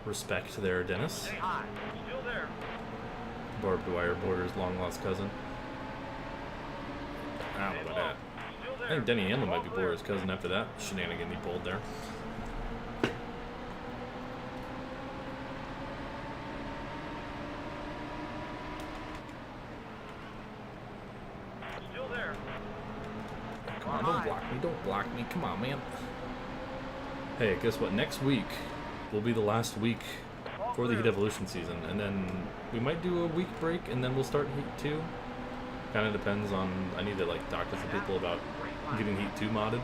Speaker 1: respect there, Dennis.
Speaker 2: Stay high. Still there.
Speaker 1: Barb Dwyer, Boyer's long-lost cousin. I don't know about that.
Speaker 2: Still
Speaker 1: I
Speaker 2: there.
Speaker 1: think Denny Hamlin might be Boyer's cousin after that shenanigan he pulled there.
Speaker 2: Still there.
Speaker 1: Come on, don't block me, don't block me. Come on, man. Hey, guess what? Next week will be the last week for the Heat Evolution season, and then we might do a week break, and then we'll start Heat 2. Kind of depends on, I need to talk to some people about getting Heat 2 modded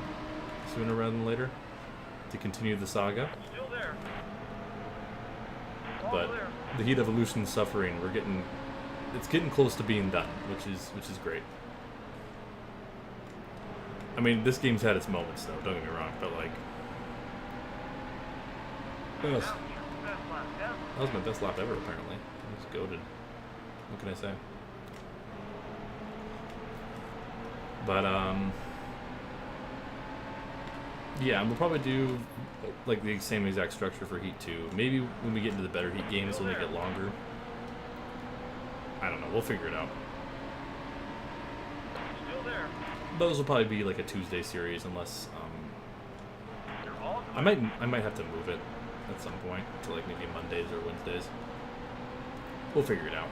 Speaker 1: sooner rather than later to continue the saga.
Speaker 2: Still there.
Speaker 1: But the Heat Evolution suffering, it's getting close to being done, which is great. I mean, this game's had its moments though, don't get me wrong, but ugh. That was my best lap ever, apparently. I was goated. What can I say? But, yeah, we'll probably do, the same exact structure for Heat 2. Maybe when we get into the better Heat games, we'll make it longer. I don't know. We'll figure it out.
Speaker 2: Still there.
Speaker 1: Those will probably be, a Tuesday series, unless,
Speaker 2: You're all
Speaker 1: I might have to move it at some point to maybe Mondays or Wednesdays. We'll figure it out.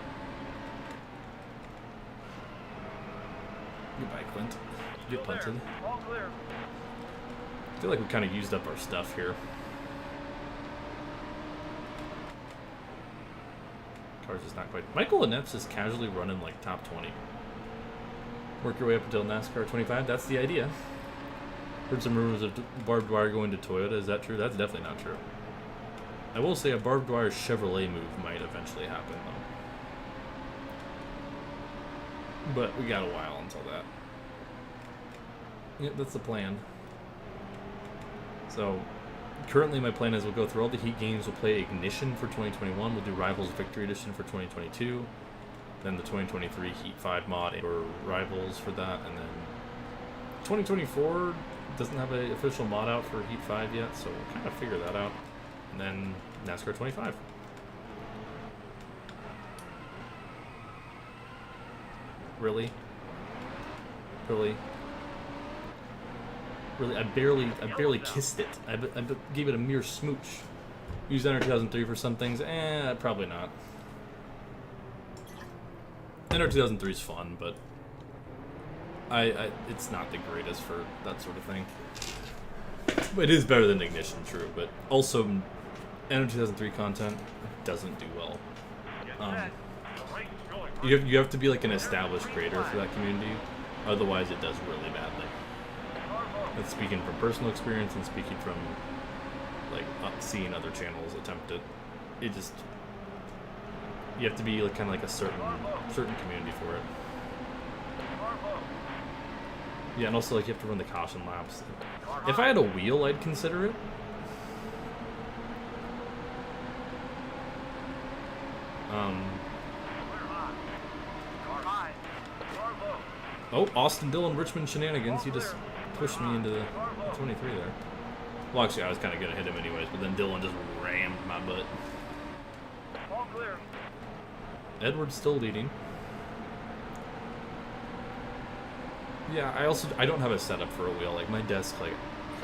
Speaker 1: Goodbye, Clint. Get punted.
Speaker 2: all clear.
Speaker 1: I feel like we kind of used up our stuff here. Car's just not quite. Michael Annette's just casually running top 20. Work your way up until NASCAR 25. That's the idea. Heard some rumors of Barb Dwyer going to Toyota. Is that true? That's definitely not true. I will say a Barb Dwyer Chevrolet move might eventually happen, though. But we got a while until that. Yep, that's the plan. So, currently my plan is we'll go through all the Heat games. We'll play Ignition for 2021. We'll do Rivals Victory Edition for 2022. Then the 2023 Heat 5 mod for Rivals for that. And then 2024 doesn't have an official mod out for Heat 5 yet, so we'll kind of figure that out. And then NASCAR 25. Really? Really? Really? I barely kissed it. I gave it a mere smooch. Used NR 2003 for some things. Probably not. NR 2003 is fun, but it's not the greatest for that sort of thing. But it is better than Ignition, true. But also, End of 2003 content doesn't do well.
Speaker 2: Get
Speaker 1: Um,
Speaker 2: set. The race is going.
Speaker 1: you have to be like an established creator for that community, otherwise it does really badly. That's speaking from personal experience and speaking from like seeing other channels attempt it. It just you have to be like kind of like a certain community for it. Yeah, and also like you have to run the caution laps. If I had a wheel, I'd consider it. Oh, Austin Dillon Richmond shenanigans. He just pushed me into the 23 there. Well, actually, I was kind of going to hit him anyways, but then Dillon just rammed my butt.
Speaker 2: All clear.
Speaker 1: Edward's still leading. Yeah, I don't have a setup for a wheel. Like, my desk, like,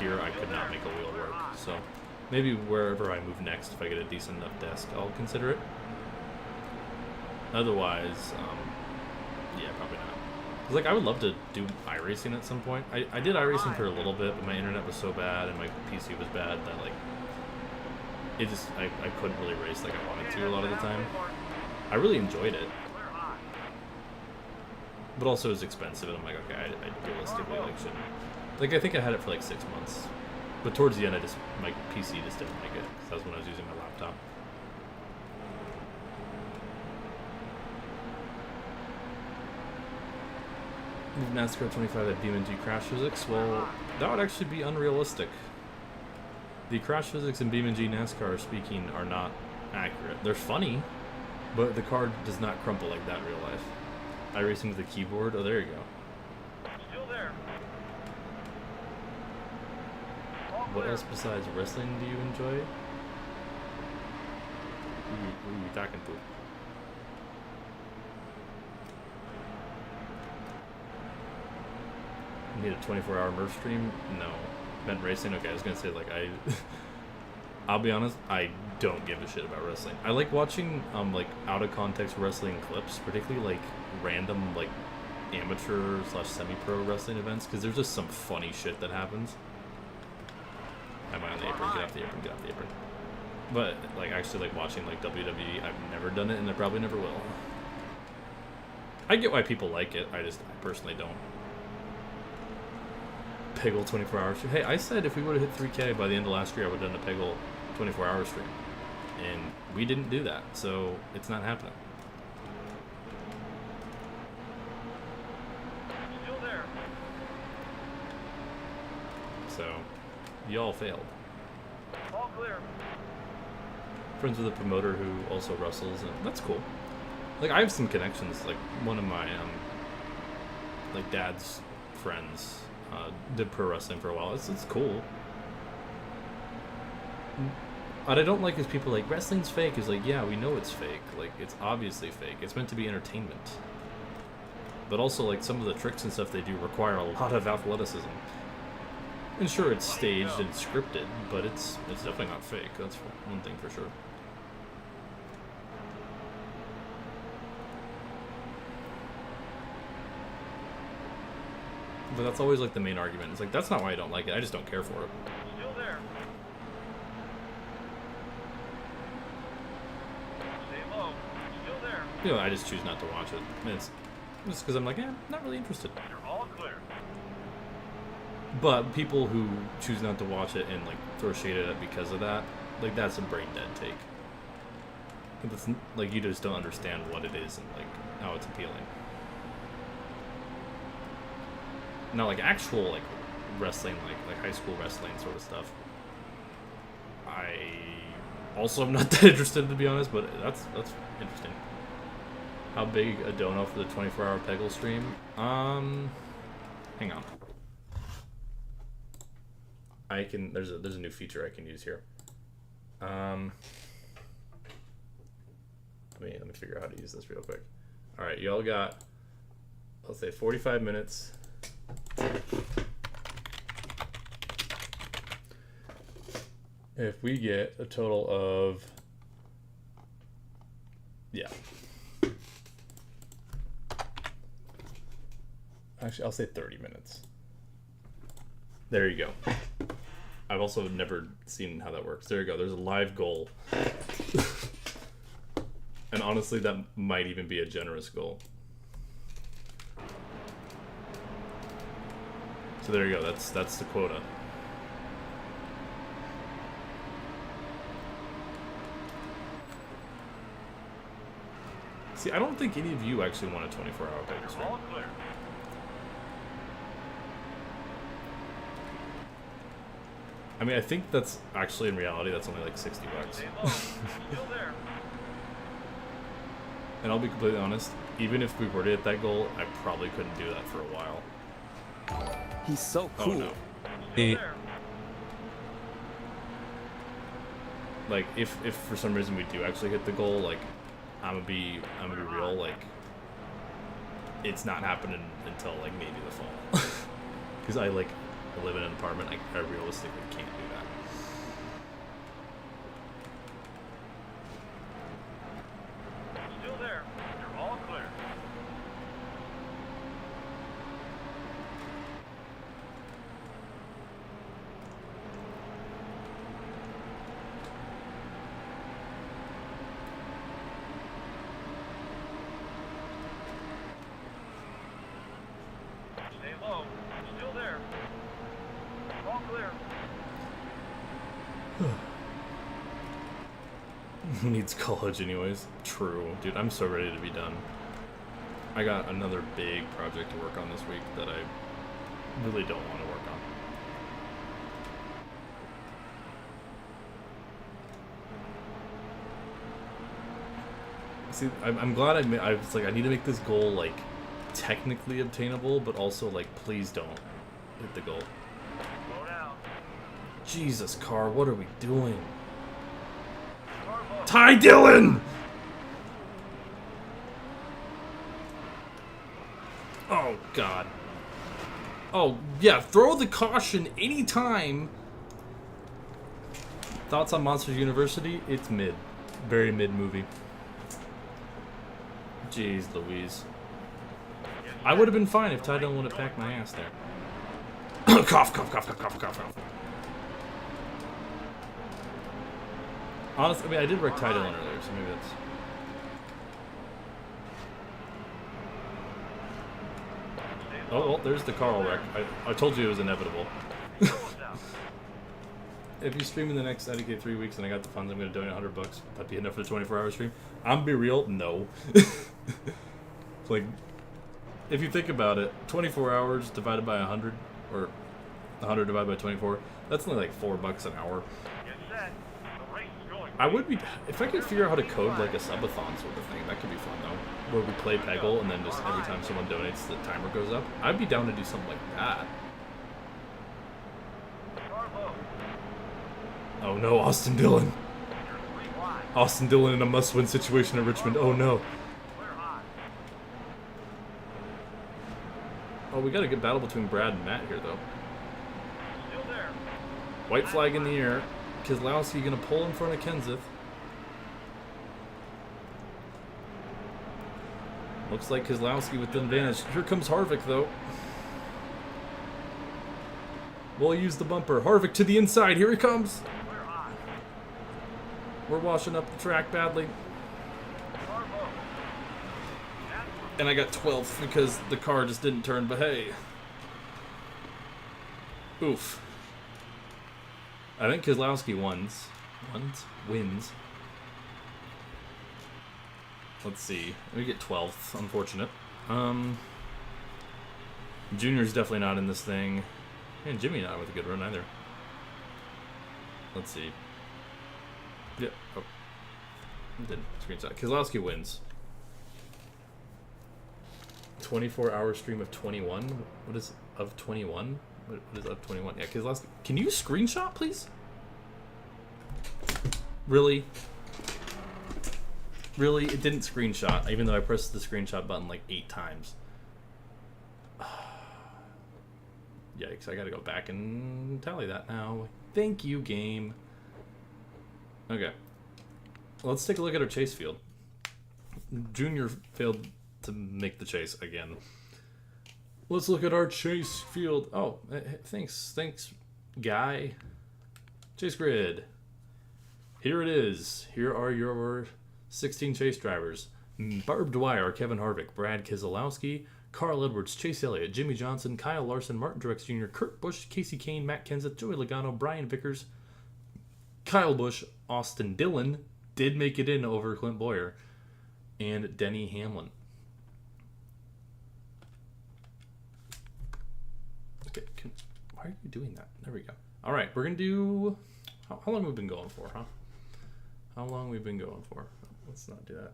Speaker 1: here, I could not make a wheel work. So, maybe wherever I move next, if I get a decent enough desk, I'll consider it. Otherwise, yeah, probably not. 'Cause, like, I would love to do iRacing at some point. I did iRacing for a little bit, but my internet was so bad and my PC was bad that, like, it just, I couldn't really race like I wanted to a lot of the time. I really enjoyed it. But also it was expensive, and I'm like, okay, I realistically, like, shouldn't. Like, I think I had it for, like, 6 months. But towards the end, my PC just didn't like it, because that was when I was using my laptop. NASCAR 25 at BeamNG crash physics? Well, that would actually be unrealistic. The crash physics in BeamNG NASCAR speaking are not accurate. They're funny, but the car does not crumple like that in real life. iRacing with the keyboard? Oh, there you go.
Speaker 2: Still there.
Speaker 1: What else besides wrestling do you enjoy? Who are you talking to? Need a 24-hour Murph stream? No. Meant racing? Okay, I was gonna say, like, I'll be honest, I don't give a shit about wrestling. I like watching, like, out-of-context wrestling clips, particularly, like, random, like, amateur/semi-pro wrestling events, because there's just some funny shit that happens. Am I on the apron? Get off the apron, get off the apron. But, like, actually, like, watching, like, WWE, I've never done it, and I probably never will. I get why people like it, I personally don't. Peggle 24-hour stream. Hey, I said if we would have hit 3K by the end of last year, I would have done a Peggle 24-hour stream. And we didn't do that, so it's not happening.
Speaker 2: Still there.
Speaker 1: So, y'all failed.
Speaker 2: All clear.
Speaker 1: Friends with a promoter who also wrestles, and that's cool. Like, I have some connections. Like, one of my, like, dad's friends did pro wrestling for a while. It's cool. What I don't like is people like, wrestling's fake. Is like, yeah, we know it's fake. Like, it's obviously fake. It's meant to be entertainment. But also, like, some of the tricks and stuff they do require a lot of athleticism. And sure, it's staged and scripted, but it's definitely not fake. That's one thing for sure. But that's always, like, the main argument. It's like, that's not why I don't like it. I just don't care for it.
Speaker 2: Still there. Stay low. Still there.
Speaker 1: You know, I just choose not to watch it. And it's just because I'm like, not really interested.
Speaker 2: You're all clear.
Speaker 1: But people who choose not to watch it and, like, throw shade at it because of that, like, that's a brain dead take. It's, like, you just don't understand what it is and, like, how it's appealing. Not like actual, like, wrestling, like high school wrestling sort of stuff. I also am not that interested, to be honest, but that's interesting. How big a dono for the 24-hour Peggle stream? Hang on. I can. There's a new feature I can use here. Let me figure out how to use this real quick. All right, y'all got, let's say, 45 minutes. If we get a total of, yeah. Actually, I'll say 30 minutes. There you go. I've also never seen how that works. There you go. There's a live goal. And honestly, that might even be a generous goal. So there you go. That's the quota. See, I don't think any of you actually want a 24-hour Vegas stream.
Speaker 2: All clear.
Speaker 1: I mean, I think that's actually, in reality, that's only like $60.
Speaker 2: Stay low. Still there.
Speaker 1: And I'll be completely honest, even if we were to hit that goal, I probably couldn't do that for a while.
Speaker 4: He's so
Speaker 1: Oh
Speaker 4: cool.
Speaker 1: no.
Speaker 2: Still there.
Speaker 1: Like, if for some reason we do actually hit the goal, like, I'm gonna be real, like, it's not happening until, like, maybe the fall. Because I live in an apartment, I realistically can't do that.
Speaker 2: Still there. You're all clear. Stay low. Still there. All clear.
Speaker 1: Who needs college anyways? True. Dude, I'm so ready to be done. I got another big project to work on this week that I really don't want to work on. See, I'm glad I was like, I need to make this goal, like, technically obtainable, but also, like, please don't hit the goal.
Speaker 2: Slow down.
Speaker 1: Jesus, car, what are we doing?
Speaker 2: Car low.
Speaker 1: Ty Dillon! Oh, God. Oh, yeah, throw the caution anytime. Thoughts on Monsters University? It's mid. Very mid movie. Jeez Louise. I would have been fine if Ty Dillon would have packed my ass there. Cough, cough, cough, cough, cough, cough, cough. Honestly, I mean, I did wreck Ty Dillon earlier, so maybe that's... Oh, well, there's the Carl wreck. I told you it was inevitable. If you stream in the next IDK 3 weeks and I got the funds, I'm going to donate $100. That'd be enough for the 24-hour stream. I'm be real, no. Like, if you think about it, 24 hours divided by 100, or 100 divided by 24, that's only like $4 an hour.
Speaker 2: Get set. The race is going.
Speaker 1: I would be, if I could figure out how to code like a subathon sort of thing, that could be fun though. Where we play Peggle and then just every time someone donates, the timer goes up. I'd be down to do something like that.
Speaker 2: Car low.
Speaker 1: Oh no, Austin Dillon.
Speaker 2: You're 3 wide.
Speaker 1: Austin Dillon in a must-win situation at Richmond. Oh no.
Speaker 2: Clear high.
Speaker 1: Oh, we got a good battle between Brad and Matt here though.
Speaker 2: Still there.
Speaker 1: White flag in the air. Keselowski gonna pull in front of Kenseth. Looks like Keselowski with the advantage. Here comes Harvick though. We'll use the bumper. Harvick to the inside. Here he comes.
Speaker 2: Clear high.
Speaker 1: We're washing up the track badly.
Speaker 2: Car low.
Speaker 1: And I got 12th because the car just didn't turn, but hey. Oof. I think Keselowski wins. Let's see. We get 12th. Unfortunate. Junior's definitely not in this thing. And Jimmy not with a good run either. Let's see. Yeah. Oh. Didn't screenshot. Keselowski wins. 24-hour stream of 21. What is of 21? What is of 21? Yeah, Keselowski. Can you screenshot, please? Really? Really? It didn't screenshot, even though I pressed the screenshot button like 8 times. Yikes, I gotta go back and tally that now. Thank you, game. Okay. Let's take a look at our chase field. Junior failed to make the chase again. Let's look at our chase field. Oh, thanks, guy. Chase grid. Here it is. Here are your 16 chase drivers. Barb Dwyer, Kevin Harvick, Brad Keselowski, Carl Edwards, Chase Elliott, Jimmy Johnson, Kyle Larson, Martin Truex Jr., Kurt Busch, Casey Kane, Matt Kenseth, Joey Logano, Brian Vickers, Kyle Busch, Austin Dillon did make it in over Clint Bowyer, and Denny Hamlin. Okay, why are you doing that? There we go. All right, we're gonna do. How long have we been going for, huh? How long we've been going for? Let's not do that.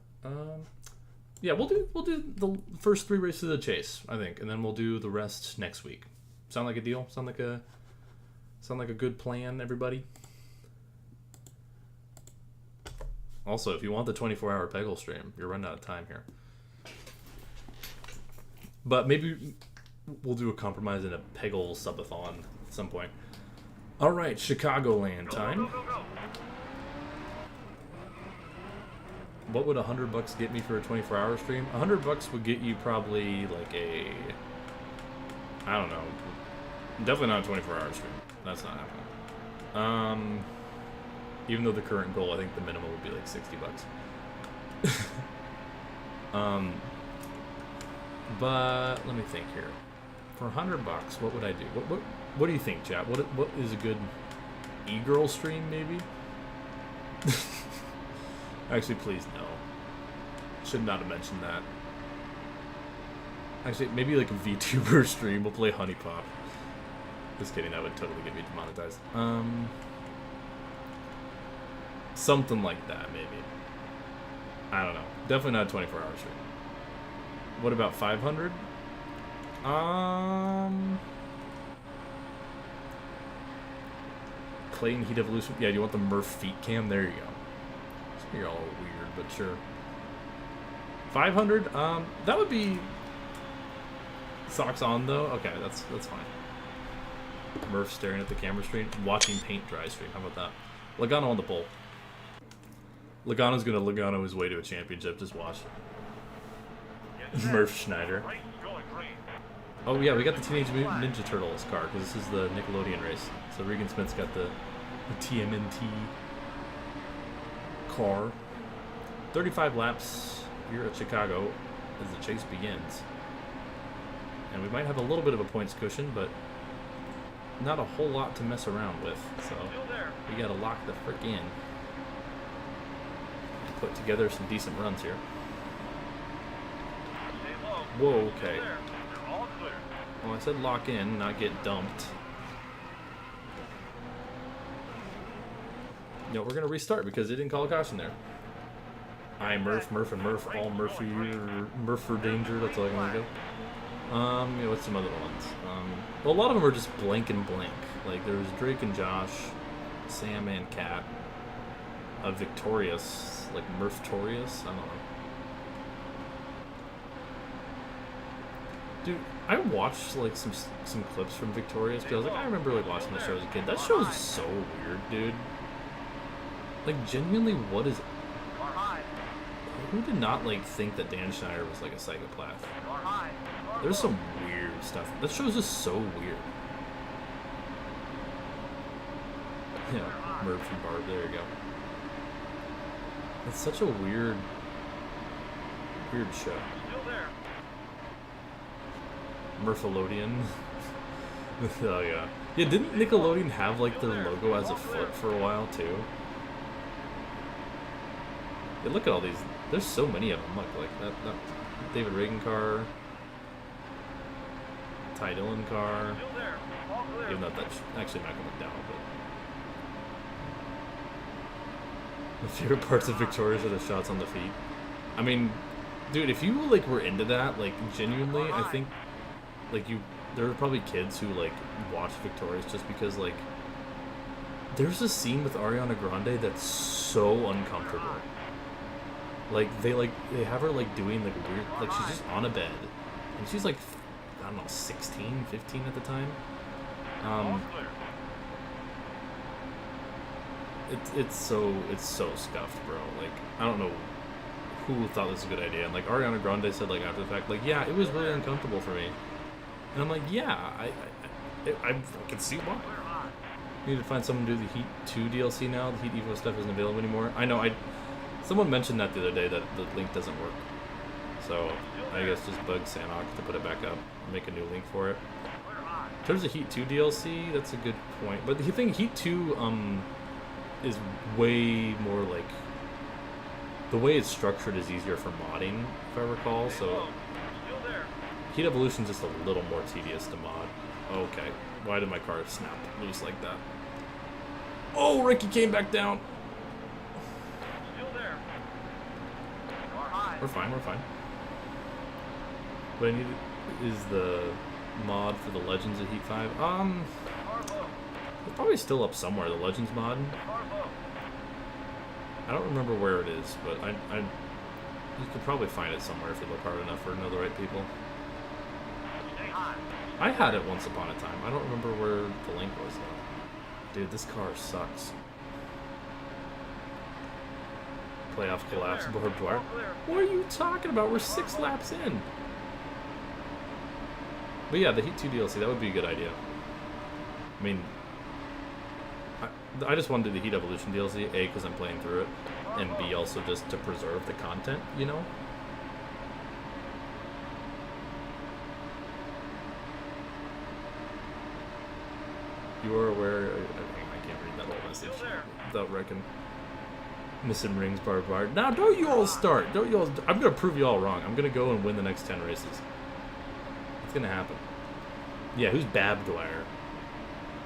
Speaker 1: Yeah, we'll do the first 3 races of the chase, I think, and then we'll do the rest next week. Sound like a deal? Sound like a good plan, everybody? Also, if you want the 24-hour Peggle stream, you're running out of time here. But maybe we'll do a compromise in a Peggle subathon at some point. All right, Chicagoland time.
Speaker 2: Go.
Speaker 1: What would $100 get me for a 24-hour stream? $100 would get you probably like a, I don't know, definitely not a 24-hour stream. That's not happening. Even though the current goal, I think the minimum would be like $60. But let me think here. For $100, what would I do? What do you think, chat? What is a good e-girl stream, maybe? Actually, please no. Should not have mentioned that. Actually, maybe like a VTuber stream. We'll play Honey Pop. Just kidding. That would totally get me demonetized. Something like that, maybe. I don't know. Definitely not a 24-hour stream. What about 500? Clayton Heat Evolution. Yeah, you want the Murph feet cam? There you go. You're all weird, but sure. 500? That would be socks on though. Okay, that's fine. Murph staring at the camera screen, watching paint dry stream. How about that? Logano on the pole. Logano's gonna Logano his way to a championship. Just watch. Murph Schneider. Oh yeah, we got the Teenage Mutant Ninja Turtles car because this is the Nickelodeon race. So Regan Smith's got the TMNT car. 35 laps here at Chicago as the chase begins. And we might have a little bit of a points cushion, but not a whole lot to mess around with. So we gotta lock the frick in. Put together some decent runs here. Whoa, okay. Well, I said lock in, not get dumped. No, we're gonna restart because they didn't call a caution there. Murph, and Murph, all Murphy, Murph for danger. That's all I'm gonna go. Yeah, what's some other ones? Well, a lot of them are just blank and blank. Like there's Drake and Josh, Sam and Kat, Victorious, like Murph-torious. I don't know. Dude, I watched like some clips from Victorious because I remember like watching the show as a kid. That show is so weird, dude. Like genuinely, what is? Who did not like think that Dan Schneider was like a psychopath? There's some weird stuff. That show's just so weird. Yeah, Murph and Barb. There you go. It's such a weird show. Murphalodian. Oh yeah. Yeah, didn't Nickelodeon have like their logo as a foot for a while too? Yeah, look at all these. There's so many of them. Look, like that David Reagan car, Ty Dillon car. Even though that's actually not going down, but the favorite parts of Victorious are the shots on the feet. I mean, dude, if you like were into that, like genuinely, I think like there are probably kids who like watch Victorious just because like there's a scene with Ariana Grande that's so uncomfortable. Like they have her like doing like weird, like she's just on a bed and she's like, I don't know, 16, 15 at the time. It's so scuffed, bro. Like I don't know who thought this was a good idea. And like Ariana Grande said like after the fact, like yeah, it was really uncomfortable for me. And I'm like, yeah, I can see why. Need to find someone to do the Heat 2 DLC now. The Heat Evo stuff isn't available anymore. I know. Someone mentioned that the other day that the link doesn't work. So I guess just bug Sanok to put it back up. Make a new link for it. In terms of Heat 2 DLC, that's a good point. But the thing, Heat 2 is way more like... The way it's structured is easier for modding, if I recall. So Heat Evolution's just a little more tedious to mod. Okay. Why did my car snap loose like that? Oh, Ricky came back down. We're fine, we're fine. What I need is the mod for the Legends of Heat 5. It's probably still up somewhere, the Legends mod. I don't remember where it is, but you could probably find it somewhere if you look hard enough or know the right people. I had it once upon a time. I don't remember where the link was though. Dude, this car sucks. Playoff collapse, Barb Dwyer. What are you talking about? We're 6 laps in. But yeah, the Heat 2 DLC, that would be a good idea. I mean, I just want to do the Heat Evolution DLC, A, because I'm playing through it, and B, also just to preserve the content, you know? You are aware... I can't read that whole message without wrecking. Missing rings, Barb Dwyer. Now, don't you all start. Don't you all... I'm going to prove you all wrong. I'm going to go and win the next 10 races. It's going to happen. Yeah, who's Barb Dwyer?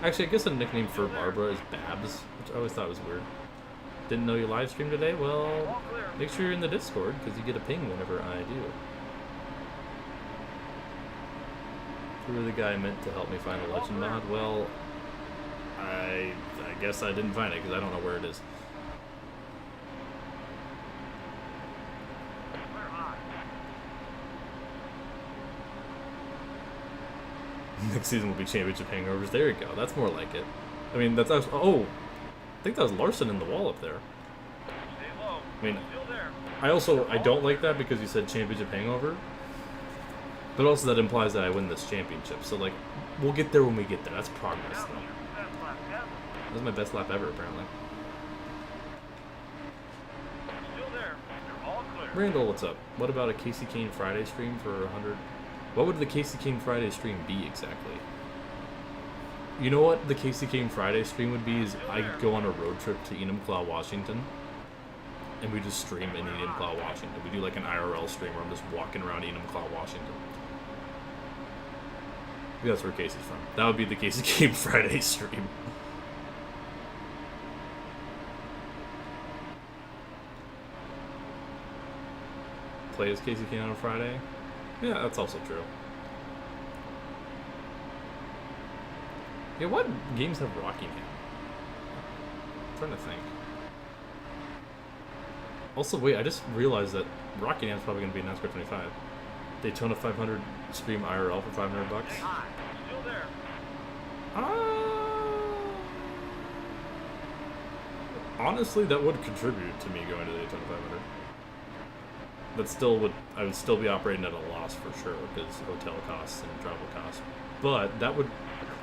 Speaker 1: Actually, I guess a nickname for Barbara is Babs, which I always thought was weird. Didn't know you live streamed today? Well, make sure you're in the Discord, because you get a ping whenever I do. Who were the guy meant to help me find a legend mod? Well, I guess I didn't find it, because I don't know where it is. Next season will be championship hangovers. There you go. That's more like it. I mean, that's actually... Oh! I think that was Larson in the wall up there. I mean, I don't like that because you said championship hangover. But also that implies that I win this championship. So, like, we'll get there when we get there. That's progress, though. That was my best lap ever, apparently. Randall, what's up? What about a Casey Kane Friday stream for 100... What would the Casey Kane Friday stream be exactly? You know what the Casey Kane Friday stream would be is I go on a road trip to Enumclaw, Washington, and we just stream in Enumclaw, Washington. We do like an IRL stream where I'm just walking around Enumclaw, Washington. That's where Casey's from. That would be the Casey Kane Friday stream. Play as Casey Kane on a Friday? Yeah, that's also true. Yeah, what games have Rockingham? I'm trying to think. Also, wait, I just realized that Rockingham's probably going to be in NASCAR 25. Daytona 500 stream IRL for $500 bucks.
Speaker 2: Still there.
Speaker 1: Honestly, that would contribute to me going to the Daytona 500. That still would, I would still be operating at a loss for sure because hotel costs and travel costs. But that would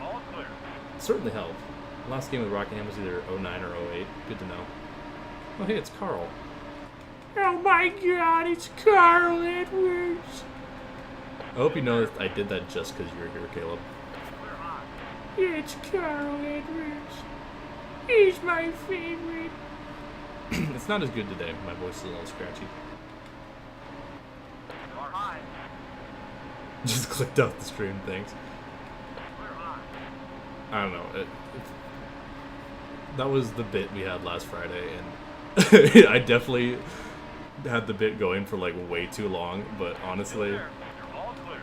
Speaker 2: All clear.
Speaker 1: certainly help. Last game with Rockingham was either 09 or 08. Good to know. Oh, hey, it's Carl. Oh my god, it's Carl Edwards. I hope you know that I did that just because you're here, Caleb.
Speaker 2: Clear high.
Speaker 1: It's Carl Edwards. He's my favorite. It's not as good today. My voice is a little scratchy.
Speaker 2: Car high.
Speaker 1: Just clicked off the stream, thanks.
Speaker 2: Clear high.
Speaker 1: I don't know. That was the bit we had last Friday, and I definitely had the bit going for like way too long. But honestly,
Speaker 2: You're all clear.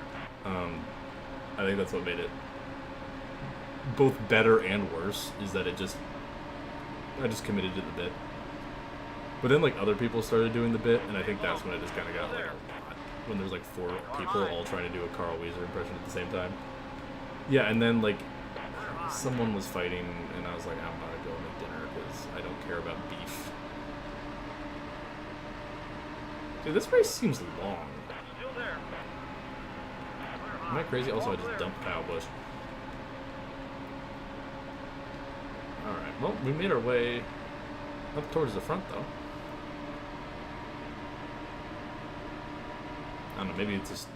Speaker 1: I think that's what made it both better and worse. Is that I just committed to the bit. But then like other people started doing the bit, and I think that's when it just kind of got like a lot. When there's like 4 people all trying to do a Carl Weezer impression at the same time. Yeah, and then like someone was fighting, and I was like, I'm not going to dinner because I don't care about beef. Dude, this race seems long.
Speaker 2: Still there.
Speaker 1: Am I crazy? Also, I just dumped Kyle Busch. Well, we made our way up towards the front, though. I don't know, maybe it's just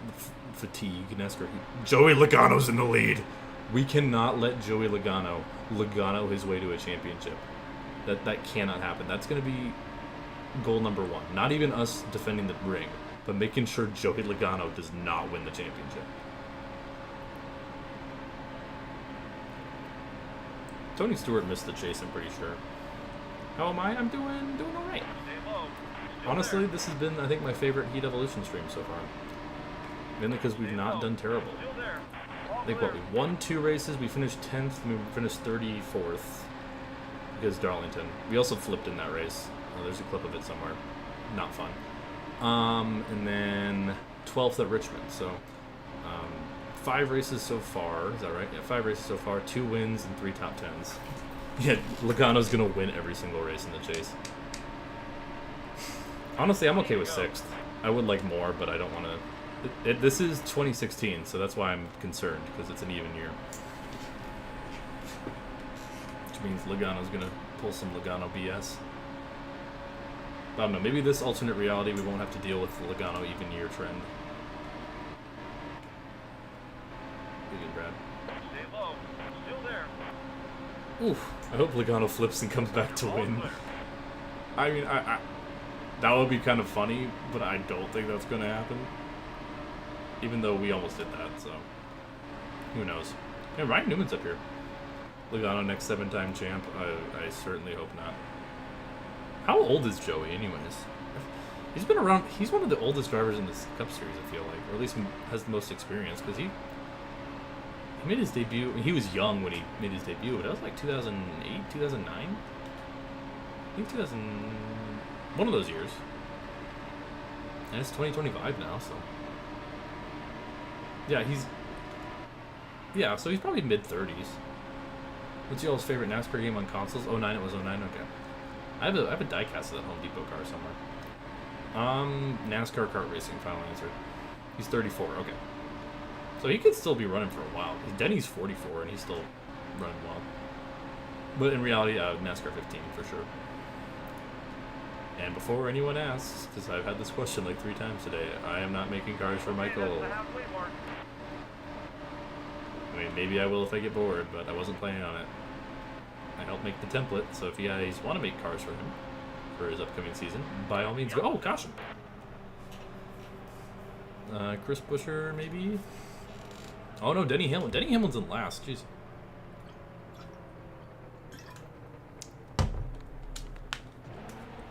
Speaker 1: fatigue, NASCAR. Joey Logano's in the lead. We cannot let Joey Logano his way to a championship. That cannot happen. That's going to be goal number one. Not even us defending the ring, but making sure Joey Logano does not win the championship. Tony Stewart missed the chase, I'm pretty sure. How am I? I'm doing all right. Honestly, this has been, I think, my favorite Heat Evolution stream so far. Mainly because we've not done terrible. I think, what, we won 2 races, we finished 10th, and we finished 34th because Darlington. We also flipped in that race. Oh, there's a clip of it somewhere. Not fun. And then 12th at Richmond. So, 5 races so far. Is that right? Yeah, 5 races so far. 2 wins and 3 top 10s. Yeah, Logano's going to win every single race in the chase. Honestly, I'm okay with 6th. I would like more, but I don't want to... This is 2016, so that's why I'm concerned, because it's an even year. Which means Logano's going to pull some Logano BS. I don't know, maybe this alternate reality we won't have to deal with the Logano even year trend. Be good, Brad.
Speaker 2: Stay low. Still there.
Speaker 1: Oof. I hope Logano flips and comes back to win. I mean, I that would be kind of funny, but I don't think that's going to happen. Even though we almost did that, so who knows. Yeah, Ryan Newman's up here. Logano next 7-time champ. I certainly hope not. How old is Joey, anyways? He's been around. He's one of the oldest drivers in this Cup Series, I feel like, or at least has the most experience, because he made his debut. He was young when he made his debut, but that was like 2008, 2009. I think 2000. One of those years. And it's 2025 now, so. Yeah, so he's probably mid-30s. What's y'all's favorite NASCAR game on consoles? 09, it was 09, okay. I have a diecast of that Home Depot car somewhere. NASCAR kart racing, final answer. He's 34, okay. So he could still be running for a while. Denny's 44 and he's still running well. But in reality, NASCAR 15 for sure. And before anyone asks, because I've had this question like 3 times today, I am not making cars for Michael. I mean, maybe I will if I get bored, but I wasn't planning on it. I helped make the template, so if you guys want to make cars for him for his upcoming season, by all means go. Oh, caution! Chris Buescher, maybe? Oh no, Denny Hamlin. Denny Hamlin's in last, jeez.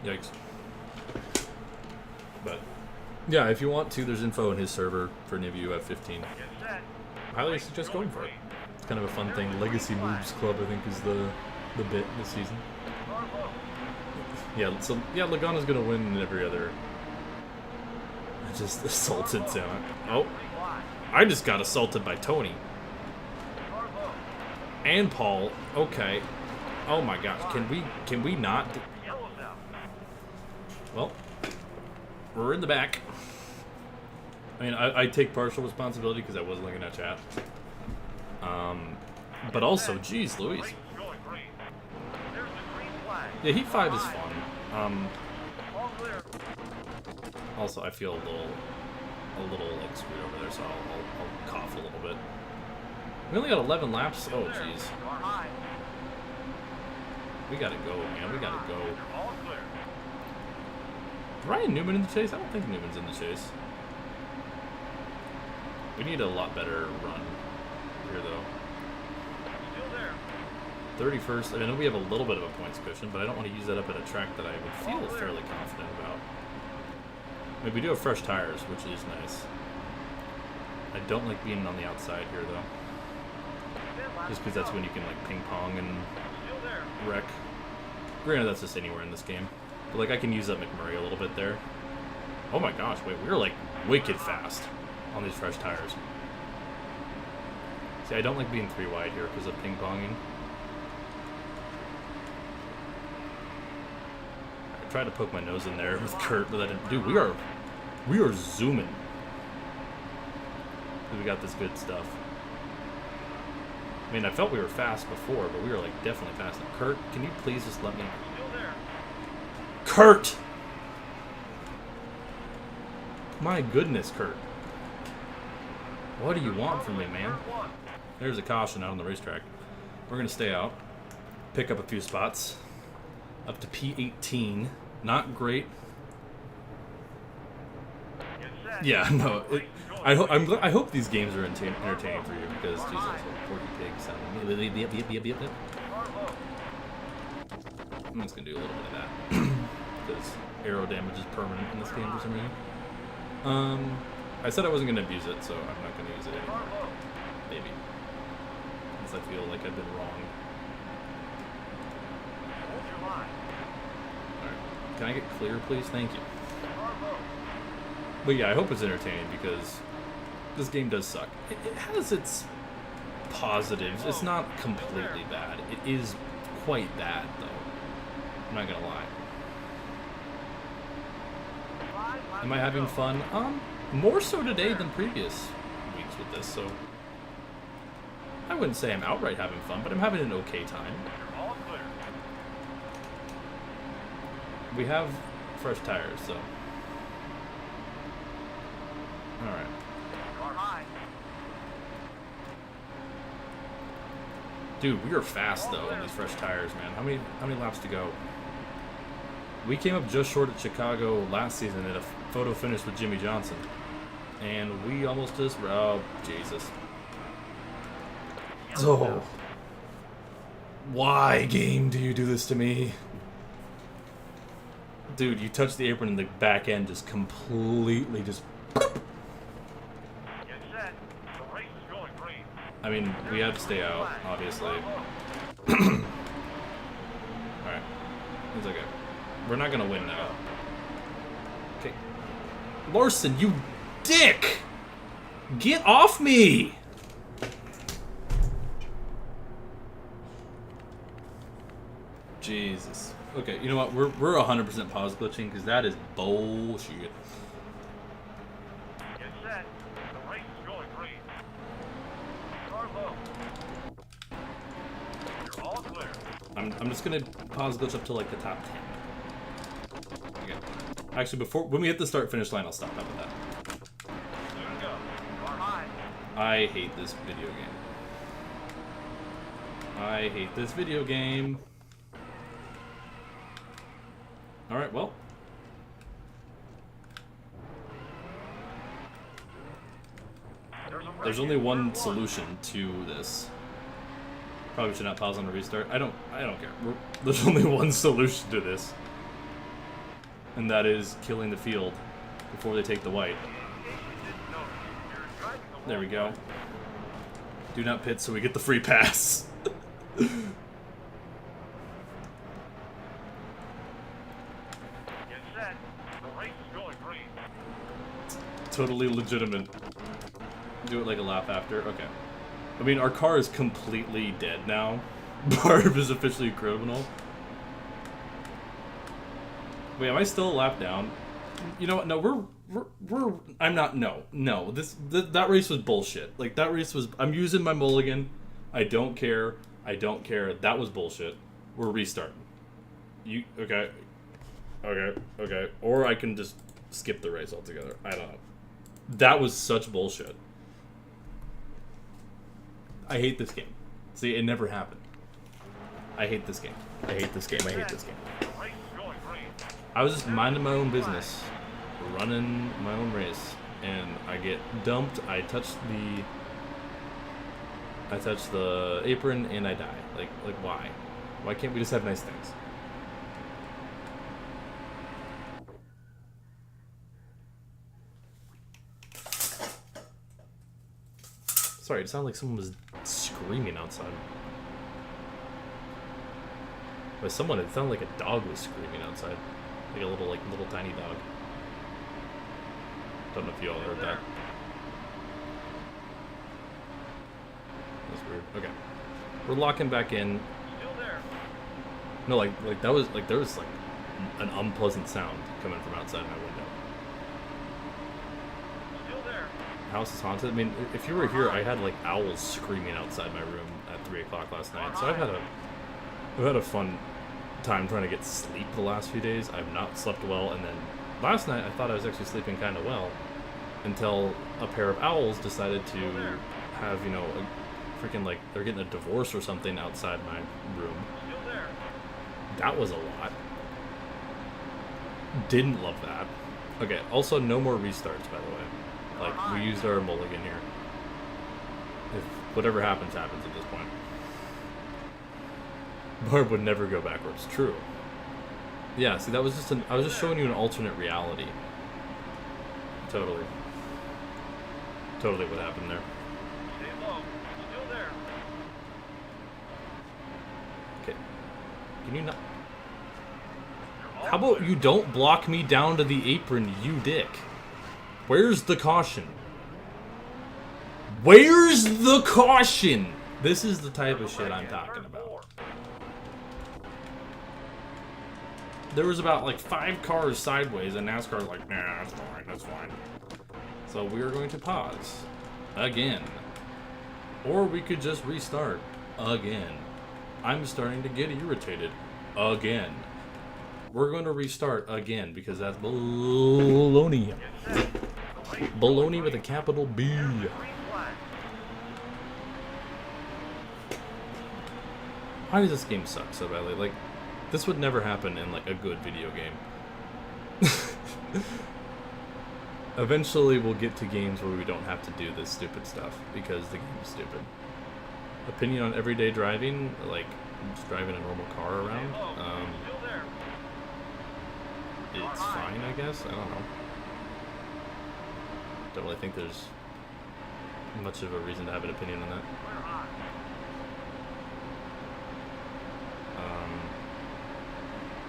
Speaker 1: Yikes. But, yeah, if you want to, there's info in his server for any of you who have 15. Highly suggest going for it. It's kind of a fun thing. Legacy Moves Club, I think, is the bit this season. Yeah, so, yeah, Logano's going to win in every other... I just assaulted Santa. Oh. I just got assaulted by Tony. And Paul. Okay. Oh my gosh. Can we not... Well, we're in the back. I mean, I take partial responsibility because I was looking at chat. But also, geez, Louise. Yeah, Heat 5 is fun. Also, I feel a little like screwed over there, so I'll cough a little bit. We only got 11 laps. Oh, jeez. We gotta go, man. We gotta go. Ryan Newman in the chase? I don't think Newman's in the chase. We need a lot better run here, though. 31st. I know we have a little bit of a points cushion, but I don't want to use that up at a track that I would feel fairly confident about. I mean, we do have fresh tires, which is nice. I don't like being on the outside here, though. Just because that's when you can, like, ping-pong and wreck. Granted, that's just anywhere in this game. But, like, I can use up McMurray a little bit there. Oh my gosh, wait, we're, like, wicked fast on these fresh tires. See, I don't like being 3 wide here because of ping-ponging. I tried to poke my nose in there with Kurt, but I didn't. Dude, we are zooming. We got this good stuff. I mean, I felt we were fast before, but we were like definitely fast. Kurt, can you please just let me?
Speaker 2: Still there.
Speaker 1: Kurt! My goodness, Kurt. What do you want from me, man?
Speaker 2: Turn 1.
Speaker 1: There's a caution out on the racetrack. We're gonna stay out, pick up a few spots, up to P18. Not great.
Speaker 2: Get set.
Speaker 1: Yeah, no. I hope these games are entertaining for you because Jesus, Porky Pig sounding. Yep.
Speaker 2: Car low.
Speaker 1: I'm just gonna do a little bit of that because arrow damage is permanent in this game for some reason. I said I wasn't gonna abuse it, so I'm not gonna use it
Speaker 2: Car
Speaker 1: anymore.
Speaker 2: low.
Speaker 1: Maybe, because I feel like I've been wrong.
Speaker 2: Hold your line.
Speaker 1: All right, can I get clear, please? Thank you.
Speaker 2: Car low.
Speaker 1: But yeah, I hope it's entertaining because this game does suck. It has its positives. It's not completely bad. It is quite bad, though. I'm not gonna lie.
Speaker 2: 5 laps
Speaker 1: Am I
Speaker 2: to
Speaker 1: having
Speaker 2: go.
Speaker 1: fun? More so today than previous weeks with this, so I wouldn't say I'm outright having fun, but I'm having an okay time.
Speaker 2: You're all clear.
Speaker 1: We have fresh tires, so. Alright.
Speaker 2: Car high.
Speaker 1: Dude, we are fast though on these fresh tires, man. How many laps to go? We came up just short at Chicago last season at a photo finish with Jimmy Johnson. And we almost just oh Jesus. Oh. Why, game, do you do this to me? Dude, you touched the apron and the back end just completely just
Speaker 2: Get set. The race is going green.
Speaker 1: I mean, we had to stay out, obviously.
Speaker 2: Car low.
Speaker 1: Alright. It's okay. We're not gonna win now. Okay. Larson, you dick! Get off me! Jesus. Okay, you know what? We're 100% pause glitching because that is bullshit.
Speaker 2: Get set. The race is going green. Car low. You're all clear.
Speaker 1: I'm just gonna pause glitch up to like the top 10. Okay. Actually, when we hit the start finish line, I'll stop after that.
Speaker 2: Soon go. Car high.
Speaker 1: I hate this video game. I hate this video game. Alright, well. There's only one solution to this. Probably should not pause on a restart. I don't care. There's only one solution to this. And that is killing the field before they take the white. There we go. Do not pit so we get the free pass.
Speaker 2: Get set. The race is going green.
Speaker 1: Totally legitimate. Do it like a lap after. Okay. I mean, our car is completely dead now. Barb is officially a criminal. Wait, am I still a lap down? You know what? No, I'm not. No. That race was bullshit. Like, that race was. I'm using my mulligan. I don't care. That was bullshit. We're restarting. Okay. Or I can just skip the race altogether. I don't know. That was such bullshit. I hate this game. See, it never happened. I hate this game. I hate this game.
Speaker 2: The race is going green.
Speaker 1: I was just minding my own business, running my own race, and I get dumped. I touch the apron and I die. Like why? Why can't we just have nice things? Sorry, it sounded like someone was screaming outside. By someone, it sounded like a dog was screaming outside. Like a little tiny dog. Don't know if you all heard that. That's weird. Okay. We're locking back in.
Speaker 2: Still there.
Speaker 1: No, like that was like there was like an unpleasant sound coming from outside my window.
Speaker 2: Still there.
Speaker 1: house is haunted. I mean, if you were here, I had like owls screaming outside my room at 3 o'clock last night. So I've had a fun time trying to get sleep the last few days. I've not slept well, and then last night I thought I was actually sleeping kind of well until a pair of owls decided to have, you know, a freaking, like, they're getting a divorce or something outside my room. That was a lot. Didn't love that. Okay, also no more restarts, by the way. Like, we used our mulligan here. If whatever happens, happens at this point. Barb would never go backwards. True. Yeah, see, that was just I was just showing you an alternate reality. Totally. Totally what happened there.
Speaker 2: Stay low. Still there.
Speaker 1: Okay. Can you not... How about you don't block me down to the apron, you dick? Where's the caution? Where's the caution? This is the type of shit I'm talking about. There was about like 5 cars sideways, and NASCAR's like, nah, that's fine, that's fine. So we're going to pause. Again. Or we could just restart. Again. I'm starting to get irritated. Again. We're going to restart again, because that's baloney. Baloney with a capital B. Why does this game suck so badly? Like, this would never happen in, like, a good video game. Eventually, we'll get to games where we don't have to do this stupid stuff, because the game is stupid. Opinion on everyday driving? Like, just driving a normal car around? It's fine, I guess? I don't know. Don't really think there's much of a reason to have an opinion on that.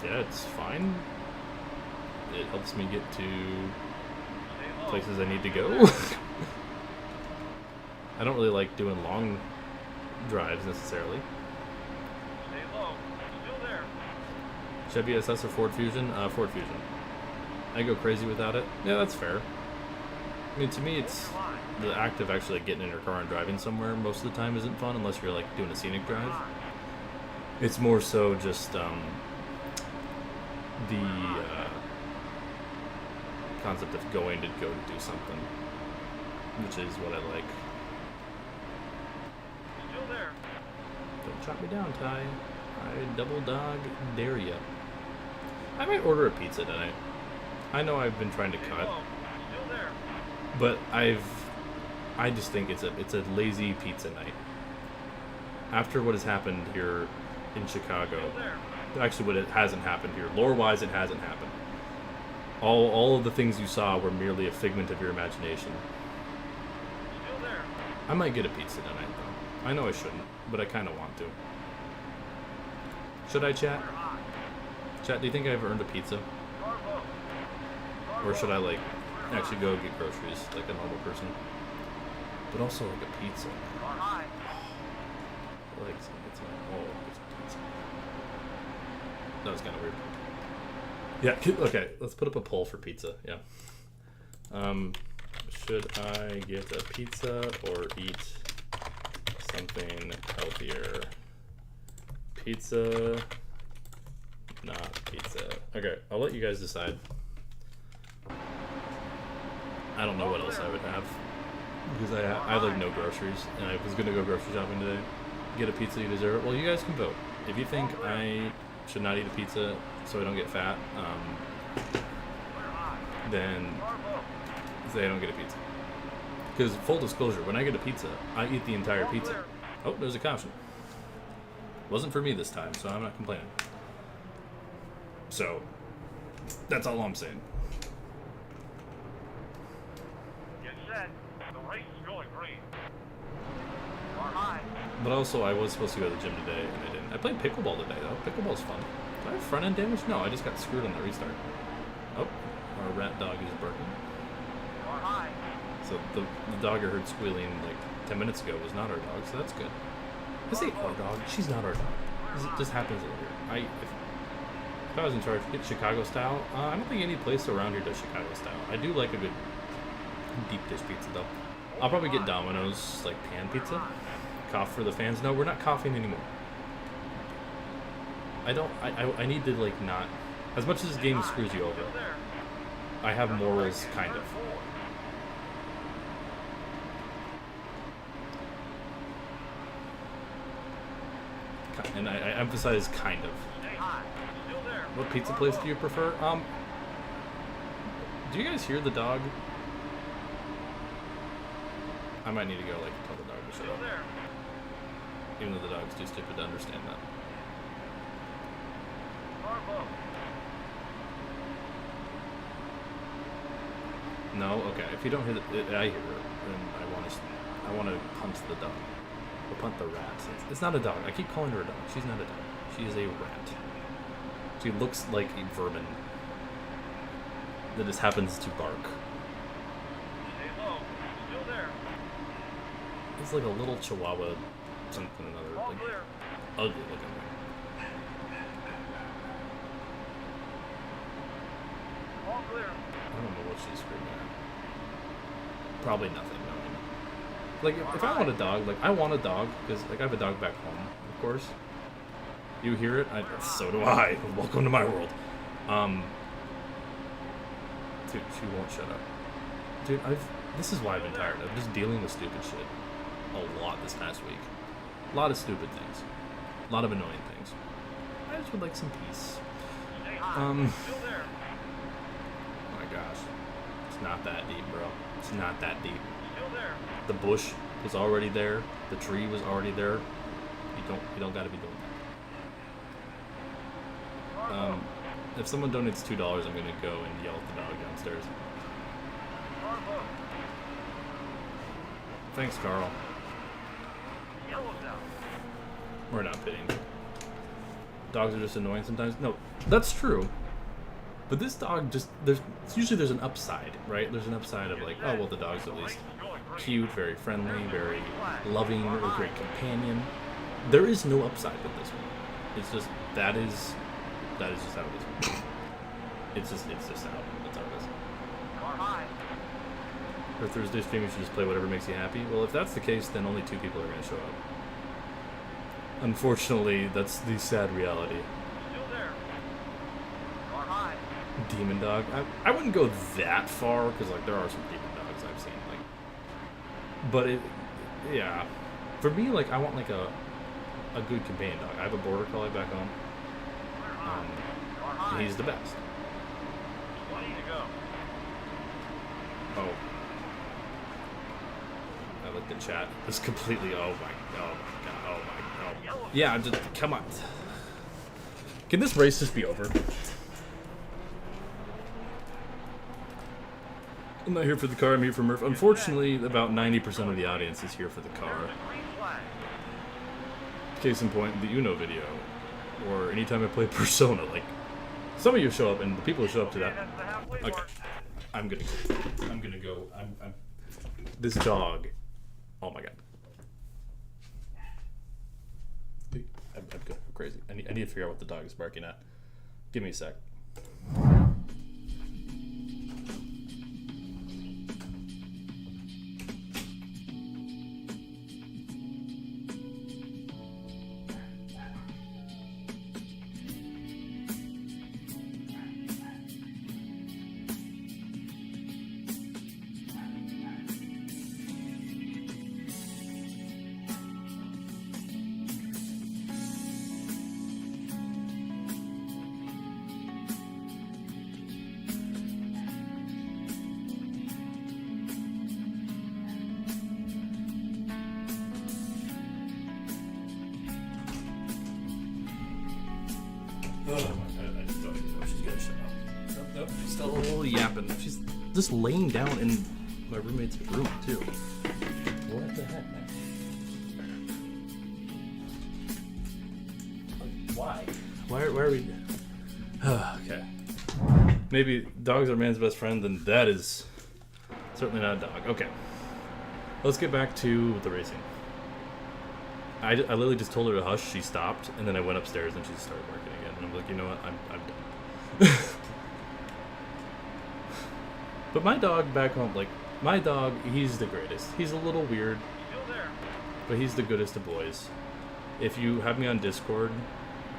Speaker 1: Yeah, it's fine. It helps me get to places I need to go. I don't really like doing long drives necessarily. Chevy SS or Ford Fusion? Ford Fusion. I go crazy without it. Yeah, that's fair. I mean, to me, it's the act of actually getting in your car and driving somewhere most of the time isn't fun unless you're like doing a scenic drive. It's more so just the concept of going to go to do something, which is what I like.
Speaker 2: Still there.
Speaker 1: Don't chop me down, Ty. I double dog dare ya. I might order a pizza tonight. I know I've been trying to cut,
Speaker 2: Still there.
Speaker 1: but I just think it's a lazy pizza night. After what has happened here in Chicago, actually what it hasn't happened here, lore-wise it hasn't happened. All of the things you saw were merely a figment of your imagination.
Speaker 2: Still there.
Speaker 1: I might get a pizza tonight though. I know I shouldn't, but I kind of want to. Should I, chat? Chat, do you think I've earned a pizza? Or should I, like, actually go get groceries like a normal person? But also, like, a pizza. Like, it's pizza. That was kind of weird. Yeah, okay, let's put up a poll for pizza, yeah. Should I get a pizza or eat something healthier? Pizza, not pizza. Okay, I'll let you guys decide. I don't know what else I would have, because I like no groceries, and I was gonna go grocery shopping today. Get a pizza, you deserve it. Well, you guys can vote. If you think I should not eat a pizza so I don't get fat, then say I don't get a pizza. Because full disclosure, when I get a pizza, I eat the entire pizza. Oh, there's a caution. Wasn't for me this time, so I'm not complaining. So, that's all I'm saying.
Speaker 2: Get set. The race is going green.
Speaker 1: But also, I was supposed to go to the gym today, and I didn't. I played pickleball today, though. Pickleball's fun. Did I have front-end damage? No, I just got screwed on the restart. Oh, our rat dog is barking. So the dog I heard squealing like 10 minutes ago was not our dog, so that's good. I say our dog. She's not our dog. It just happens over here. If I was in charge, get Chicago style. I don't think any place around here does Chicago style. I do like a good deep dish pizza though. I'll probably get Domino's, like, pan pizza. Cough for the fans. No, we're not coughing anymore. I need to, like, not... As much as this game screws you over, I have morals, kind of. And I emphasize kind of. What pizza place do you prefer? Do you guys hear the dog? I might need to go, like, tell the dog to shut up. Even though the dog's too stupid to understand that. No? Okay. If you don't hear it, I hear it, then I want to punch the dog. Or punt the rat. It's not a dog. I keep calling her a dog. She's not a dog. She is a rat. She looks like a vermin that just happens to bark.
Speaker 2: Stay low. Still there.
Speaker 1: It's like a little chihuahua, something or another.
Speaker 2: All
Speaker 1: Like,
Speaker 2: clear.
Speaker 1: ugly looking thing.
Speaker 2: All clear.
Speaker 1: I don't know what she's screaming at. Probably nothing. No. Like, if I want a dog, like, I want a dog, because, like, I have a dog back home, of course. You hear it? So do I. Welcome to my world. Dude, she won't shut up. Dude, this is why I've been tired. I'm just dealing with stupid shit a lot this past week. A lot of stupid things. A lot of annoying things. I just would like some peace.
Speaker 2: Stay high. Still there.
Speaker 1: Oh my gosh. It's not that deep, bro. It's not that deep.
Speaker 2: Still there.
Speaker 1: The bush was already there. The tree was already there. You don't gotta be doing that. If someone donates $2, I'm gonna go and yell at the dog downstairs. Thanks, Carl.
Speaker 2: Yellow's out.
Speaker 1: We're not pitting. Dogs are just annoying sometimes. No, that's true. But this dog just usually there's an upside, right? There's an upside of like, oh well, the dog's at least cute, very friendly, very loving, a great companion. There is no upside with this one. It's just that is just how it is. It's just how it is.
Speaker 2: Car high.
Speaker 1: Her Thursday stream, you should just play whatever makes you happy. Well, if that's the case, then only 2 people are going to show up. Unfortunately, that's the sad reality.
Speaker 2: Still there. Car high.
Speaker 1: Demon dog. I wouldn't go that far because like there are some demon dogs I've seen. Like, but yeah. For me, like I want like a good companion dog. I have a border collie back home. And he's the best.
Speaker 2: 20 to go.
Speaker 1: Oh. I looked at chat. It's completely. Oh my god. Yeah, just come on. Can this race just be over? I'm not here for the car, I'm here for Murph. Unfortunately, about 90% of the audience is here for the car.
Speaker 2: Green flag.
Speaker 1: Case in point, the Uno video. Or anytime I play Persona. Like, some of you show up, and the people who show up to that...
Speaker 2: That's the halfway
Speaker 1: Okay.
Speaker 2: mark.
Speaker 1: I'm gonna go. This dog. Oh my god. I'm good. I'm crazy. I need to figure out what the dog is barking at. Give me a sec. Oh my god, I just don't even know if she's gonna shut up. Nope, she's still a little yapping. She's just laying down in my roommate's room, too. What the heck, man? Why? Why are we... Okay. Maybe dogs are man's best friend, then that is certainly not a dog. Okay. Let's get back to the racing. I literally just told her to hush, she stopped, and then I went upstairs and she started barking again. And I'm like, you know what, I'm done. But my dog back home, like, My dog, he's the greatest. He's a little weird,
Speaker 2: Still there.
Speaker 1: but he's the goodest of boys. If you have me on Discord,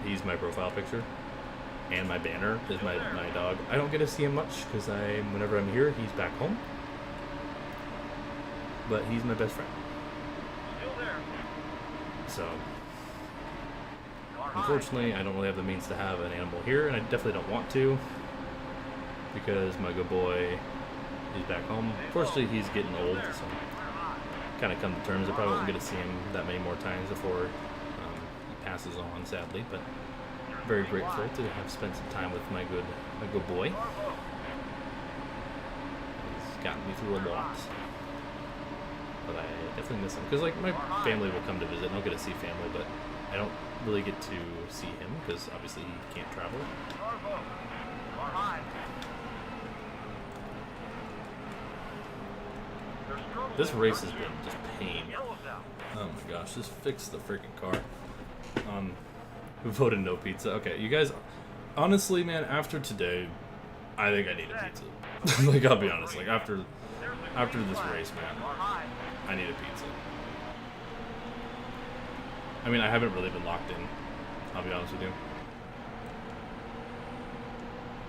Speaker 1: he's my profile picture. And my banner is my dog. I don't get to see him much because whenever I'm here, he's back home. But he's my best friend.
Speaker 2: Still there.
Speaker 1: So,
Speaker 2: Car high.
Speaker 1: unfortunately, I don't really have the means to have an animal here, and I definitely don't want to. Because my good boy is back home. Fortunately, he's getting old, so kind of come to terms. I probably won't get to see him that many more times before he passes on, sadly. But very grateful to have spent some time with my good boy. He's gotten me through a lot. But I definitely miss him. Because, like, my family will come to visit, and I'll get to see family, but I don't really get to see him, because obviously he can't travel.
Speaker 2: Car high. They're struggling.
Speaker 1: This race has been just pain.
Speaker 2: Yellow's out.
Speaker 1: Oh my gosh, just fix the freaking car. Who voted no pizza? Okay, you guys, honestly, man, after today, I think I need a pizza. Like, I'll be honest, like, after this race, man,
Speaker 2: Car high.
Speaker 1: I need a pizza. I mean, I haven't really been locked in, I'll be honest with you.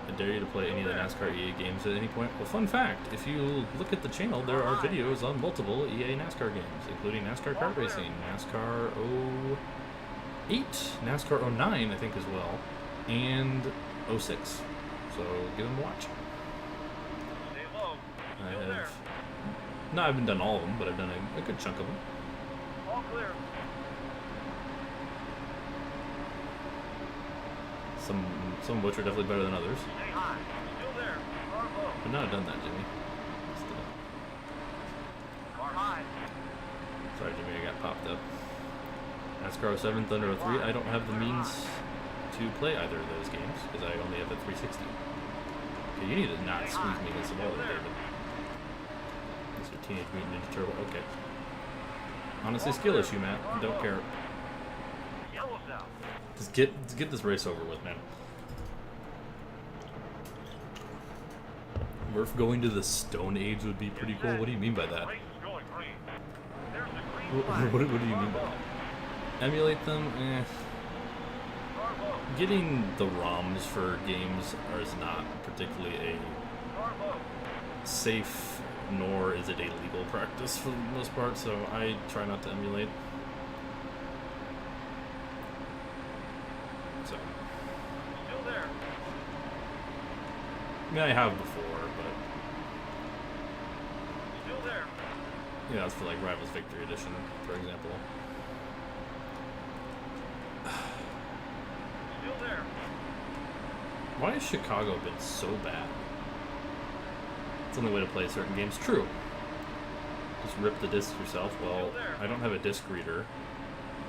Speaker 1: I dare you to play any of the NASCAR EA games at any point. Well, fun fact, if you look at the channel, there are videos on multiple EA NASCAR games, including NASCAR Kart Racing, NASCAR 08, NASCAR 09, I think, as well, and 06. So give them a watch.
Speaker 2: Stay low.
Speaker 1: I
Speaker 2: Still there.
Speaker 1: have, no, I haven't done all of them, but I've done a good chunk of them.
Speaker 2: All clear.
Speaker 1: Some of which are definitely better than others.
Speaker 2: Stay high. Still there. Car low.
Speaker 1: But now I've done that, Jimmy.
Speaker 2: Car high.
Speaker 1: Sorry, Jimmy, I got popped up. NASCAR 07, Thunder 03, I don't have the means to play either of those games because I only have a 360. Okay, you need to not squeeze me against the wall there, David. Mr. Teenage Mutant Ninja Turtle, okay. Honestly, skill issue, Matt. Don't care.
Speaker 2: Yellow's out.
Speaker 1: Just get this race over with, man. Murph going to the Stone Age would be pretty cool. What do you mean by that?
Speaker 2: Race is going green. There's the green
Speaker 1: What
Speaker 2: flag.
Speaker 1: do you mean by that? Emulate them? Eh.
Speaker 2: Car low.
Speaker 1: Getting the ROMs for games is not particularly a
Speaker 2: Car low.
Speaker 1: safe, nor is it a legal practice for the most part, so I try not to emulate. So,
Speaker 2: Still there.
Speaker 1: I mean, I have before, but
Speaker 2: Still there.
Speaker 1: yeah, it's for like Rivals Victory Edition, for example.
Speaker 2: Still there.
Speaker 1: Why has Chicago been so bad? It's the only way to play certain games. True. Just rip the discs yourself. Well, I don't have a disc reader,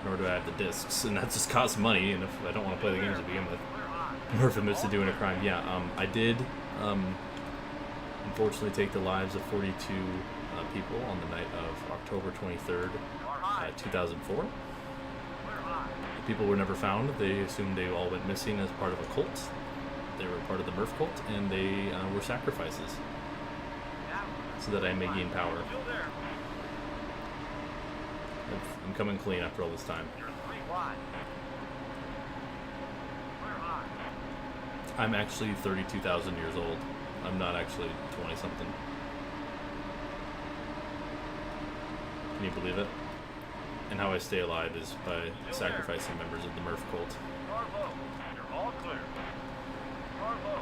Speaker 1: nor do I have the discs, and that just costs money. And if I don't want to play the games to begin with,
Speaker 2: Clear high.
Speaker 1: Murph admits to doing a crime. Yeah, I did, unfortunately, take the lives of 42 people on the night of October 23rd,
Speaker 2: Car high.
Speaker 1: 2004.
Speaker 2: Clear high.
Speaker 1: The people were never found. They assumed they all went missing as part of a cult. They were part of the Murph cult, and they were sacrifices
Speaker 2: Now.
Speaker 1: so that I may gain power.
Speaker 2: Still there.
Speaker 1: I'm coming clean after all this time.
Speaker 2: You're 3 wide. Clear high.
Speaker 1: I'm actually 32,000 years old. I'm not actually 20-something. Can you believe it? And how I stay alive is by sacrificing members of the Murph cult.
Speaker 2: Car low. You're all clear. Car low.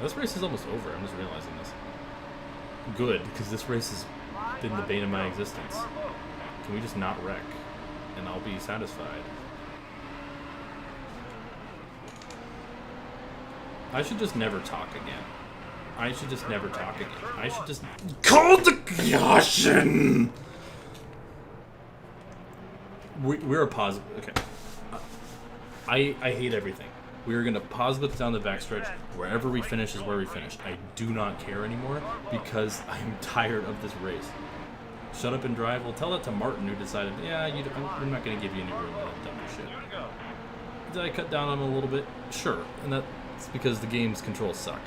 Speaker 1: This race is almost over. I'm just realizing this. Good, because this race has been the bane of my existence.
Speaker 2: Car low.
Speaker 1: Can we just not wreck? And I'll be satisfied. I should just never talk again. I should just never talk again. I should just call the caution. We're a positive. Okay. I hate everything. We're gonna positive down the backstretch. Wherever we finish is where we finish. I do not care anymore because I'm tired of this race. Shut up and drive. Well, tell that to Martin, who decided, yeah, I'm not gonna give you any room to dump your shit.
Speaker 2: Here we go.
Speaker 1: Did I cut down on him a little bit? Sure, and that's because the game's controls suck.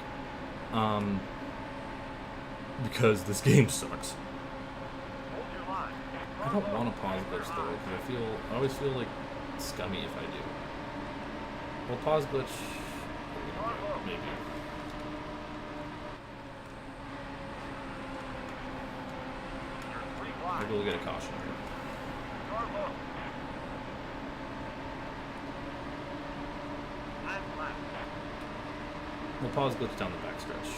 Speaker 1: because this game sucks.
Speaker 2: Hold your line.
Speaker 1: I don't want to pause glitch though, because I always feel like scummy if I do. Well, pause glitch, maybe.
Speaker 2: You're 3 wide.
Speaker 1: Maybe we'll get a caution here.
Speaker 2: Car low. I'm left.
Speaker 1: We'll pause glitch down the backstretch.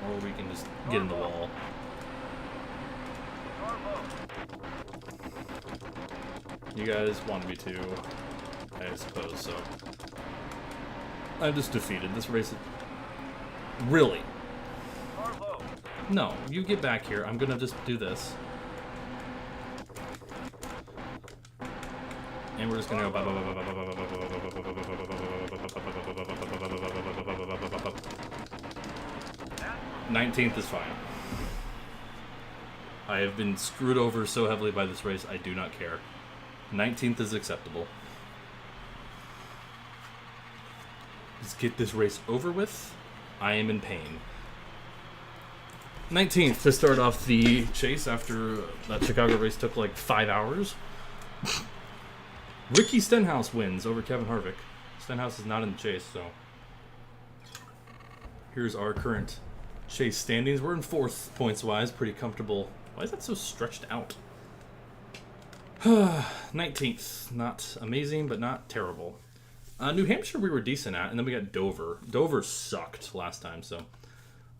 Speaker 1: Or we can just get in the wall.
Speaker 2: Car low.
Speaker 1: You guys wanted me to, I suppose, so. I'm just defeated. This race is... Really?
Speaker 2: Car low.
Speaker 1: No, you get back here. I'm gonna just do this. And we're just gonna go... 19th is fine. I have been screwed over so heavily by this race, I do not care. 19th is acceptable. Let's get this race over with. I am in pain. 19th to start off the chase after that Chicago race took like 5 hours. Ricky Stenhouse wins over Kevin Harvick. Stenhouse is not in the chase, so... Here's our current chase standings. We're in 4th points-wise, pretty comfortable. Why is that so stretched out? 19th. Not amazing, but not terrible. New Hampshire we were decent at, and then we got Dover. Dover sucked last time, so...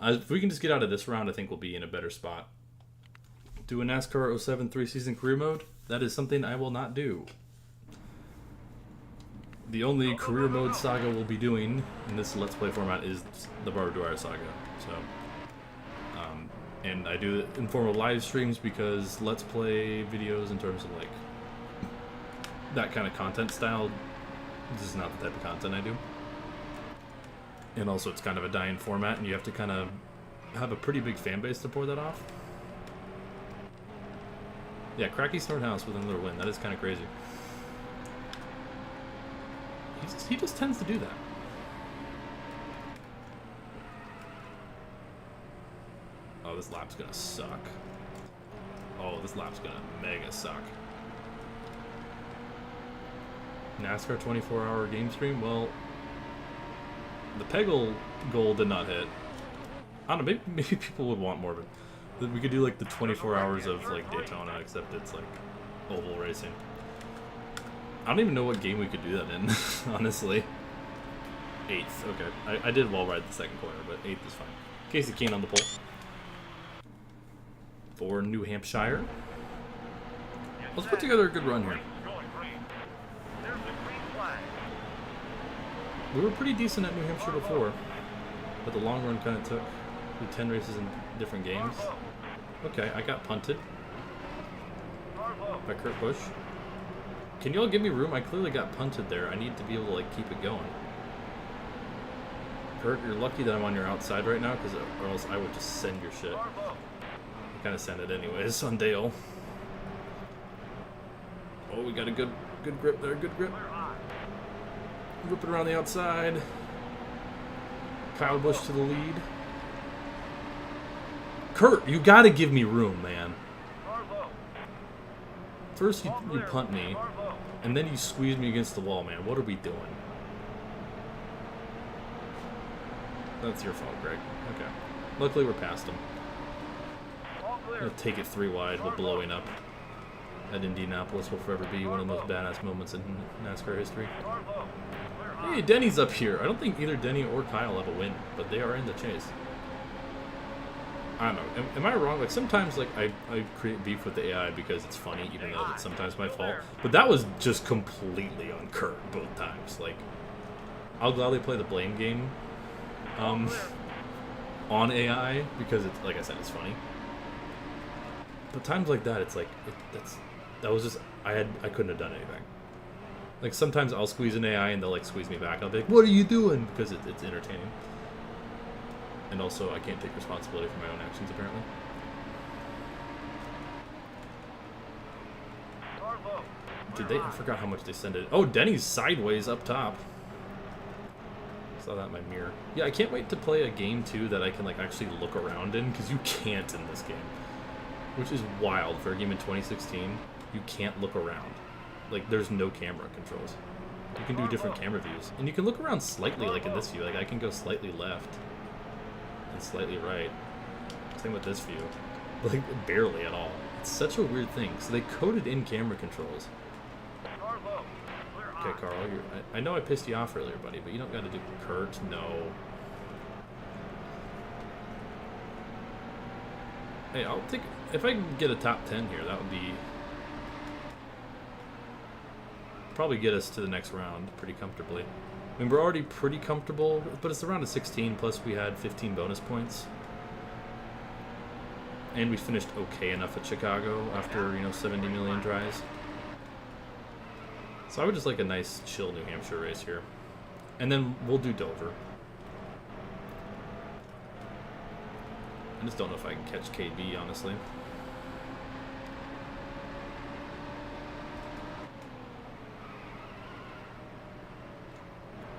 Speaker 1: if we can just get out of this round, I think we'll be in a better spot. Do a NASCAR 07 3-season career mode? That is something I will not do. The only career mode saga we'll be doing in this Let's Play format is the Barb Dwyer saga. So, and I do informal live streams because Let's Play videos in terms of like that kind of content style, this is not the type of content I do. And also it's kind of a dying format and you have to kind of have a pretty big fan base to pour that off. Yeah, Cracky Snorthouse with another win. That is kind of crazy. He just tends to do that. Oh, this lap's gonna suck. Oh, this lap's gonna mega suck. NASCAR 24-hour game stream? Well, the Peggle goal did not hit. I don't know, maybe people would want more of it. We could do like the 24 hours of like Daytona, except it's like oval racing. I don't even know what game we could do that in, honestly. 8th, okay. I did well ride the second corner, but 8th is fine. Casey Keane on the pole. For New Hampshire. Let's put together a good run here.
Speaker 2: Going green. There's the green flag.
Speaker 1: We were pretty decent at New Hampshire before, but the long run kind of took 10 races in different games. Okay, I got punted by Kurt Busch. Can y'all give me room? I clearly got punted there. I need to be able to like keep it going. Kurt, you're lucky that I'm on your outside right now, because or else I would just send your shit. I kind of send it anyways on Dale. Oh, we got a good grip there. Good grip. Whip it around the outside. Kyle Busch to the lead. Kurt, you got to give me room, man. First you punt me, and then you squeeze me against the wall, man. What are we doing? That's your fault, Greg. Okay. Luckily we're past him. We'll take it 3 wide. We're blowing up. At Indianapolis will forever be one of the most badass moments in NASCAR history. Hey, Denny's up here. I don't think either Denny or Kyle have a win, but they are in the chase. I don't know. Am I wrong? Like, sometimes, like, I create beef with the AI because it's funny, even though it's sometimes my fault. But that was just completely on Kurt both times. Like, I'll gladly play the blame game on AI because, it's like I said, it's funny. But times like that, it's like, that was just, I couldn't have done anything. Like, sometimes I'll squeeze an AI and they'll, like, squeeze me back. I'll be like, what are you doing? Because it's entertaining. And also, I can't take responsibility for my own actions, apparently. Did they? I forgot how much they sent it. Oh, Denny's sideways up top. Saw that in my mirror. Yeah, I can't wait to play a game too that I can like actually look around in, because you can't in this game, which is wild for a game in 2016. You can't look around. Like, there's no camera controls. You can do different camera views, and you can look around slightly, like in this view. Like I can go slightly left and slightly right. Same with this view, like barely at all. It's such a weird thing. So they coded in camera controls. Okay, Carl, I know I pissed you off earlier, buddy, but you don't got to do Kurt. No. Hey, I'll take, if I can get a top 10 here, that would be probably get us to the next round pretty comfortably. I mean, we're already pretty comfortable, but it's the round of 16, plus we had 15 bonus points. And we finished okay enough at Chicago after, 70 million tries. So I would just like a nice, chill New Hampshire race here. And then we'll do Dover. I just don't know if I can catch KB, honestly.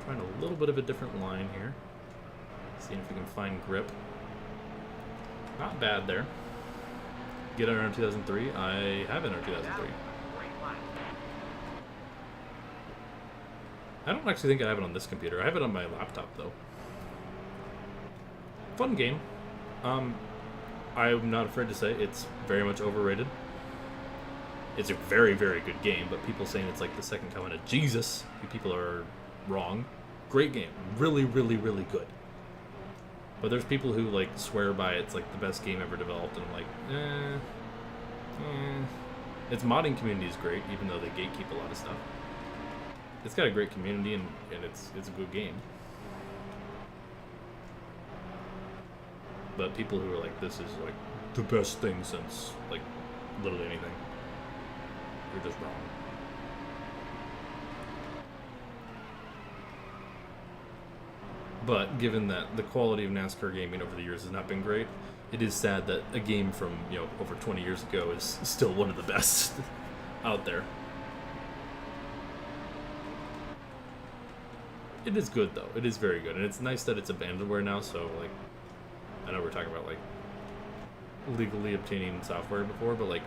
Speaker 1: Trying a little bit of a different line here. Seeing if we can find grip. Not bad there. Get under 2003. I have entered 2003. I don't actually think I have it on this computer. I have it on my laptop, though. Fun game. I'm not afraid to say it's very much overrated. It's a very, very good game, but people saying it's like the second coming of Jesus, you people are wrong. Great game. Really, really, really good. But there's people who, like, swear by it's, like, the best game ever developed, and I'm like, Its modding community is great, even though they gatekeep a lot of stuff. It's got a great community, and it's a good game. But people who are like, this is like the best thing since like literally anything, you're just wrong. But given that the quality of NASCAR gaming over the years has not been great, it is sad that a game from over 20 years ago is still one of the best out there. It is good, though. It is very good. And it's nice that it's abandonware now, so, like, I know we're talking about, like, legally obtaining software before, but, like,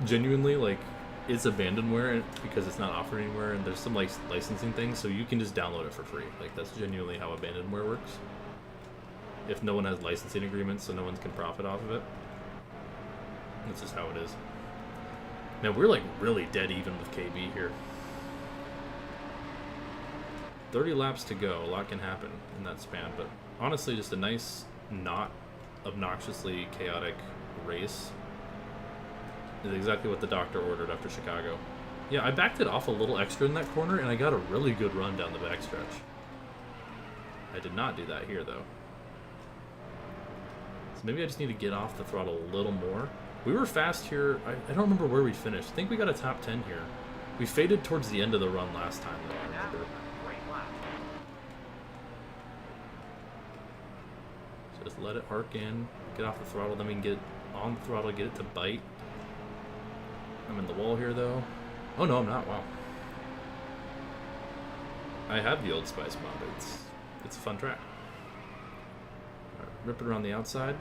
Speaker 1: genuinely, like, it's abandonware because it's not offered anywhere, and there's some, like, licensing things, so you can just download it for free. Like, that's genuinely how abandonware works. If no one has licensing agreements, so no one can profit off of it. That's just how it is. Now, we're, like, really dead even with KB here. 30 laps to go. A lot can happen in that span, but honestly, just a nice, not obnoxiously chaotic race is exactly what the doctor ordered after Chicago. Yeah, I backed it off a little extra in that corner, and I got a really good run down the backstretch. I did not do that here, though. So maybe I just need to get off the throttle a little more. We were fast here. I don't remember where we finished. I think we got a top 10 here. We faded towards the end of the run last time, though, I remember. Just let it arc in, get off the throttle, then we can get on the throttle, get it to bite. I'm in the wall here, though. Oh, no, I'm not. Wow. I have the Old Spice mod. It's a fun track. Right, rip it around the outside.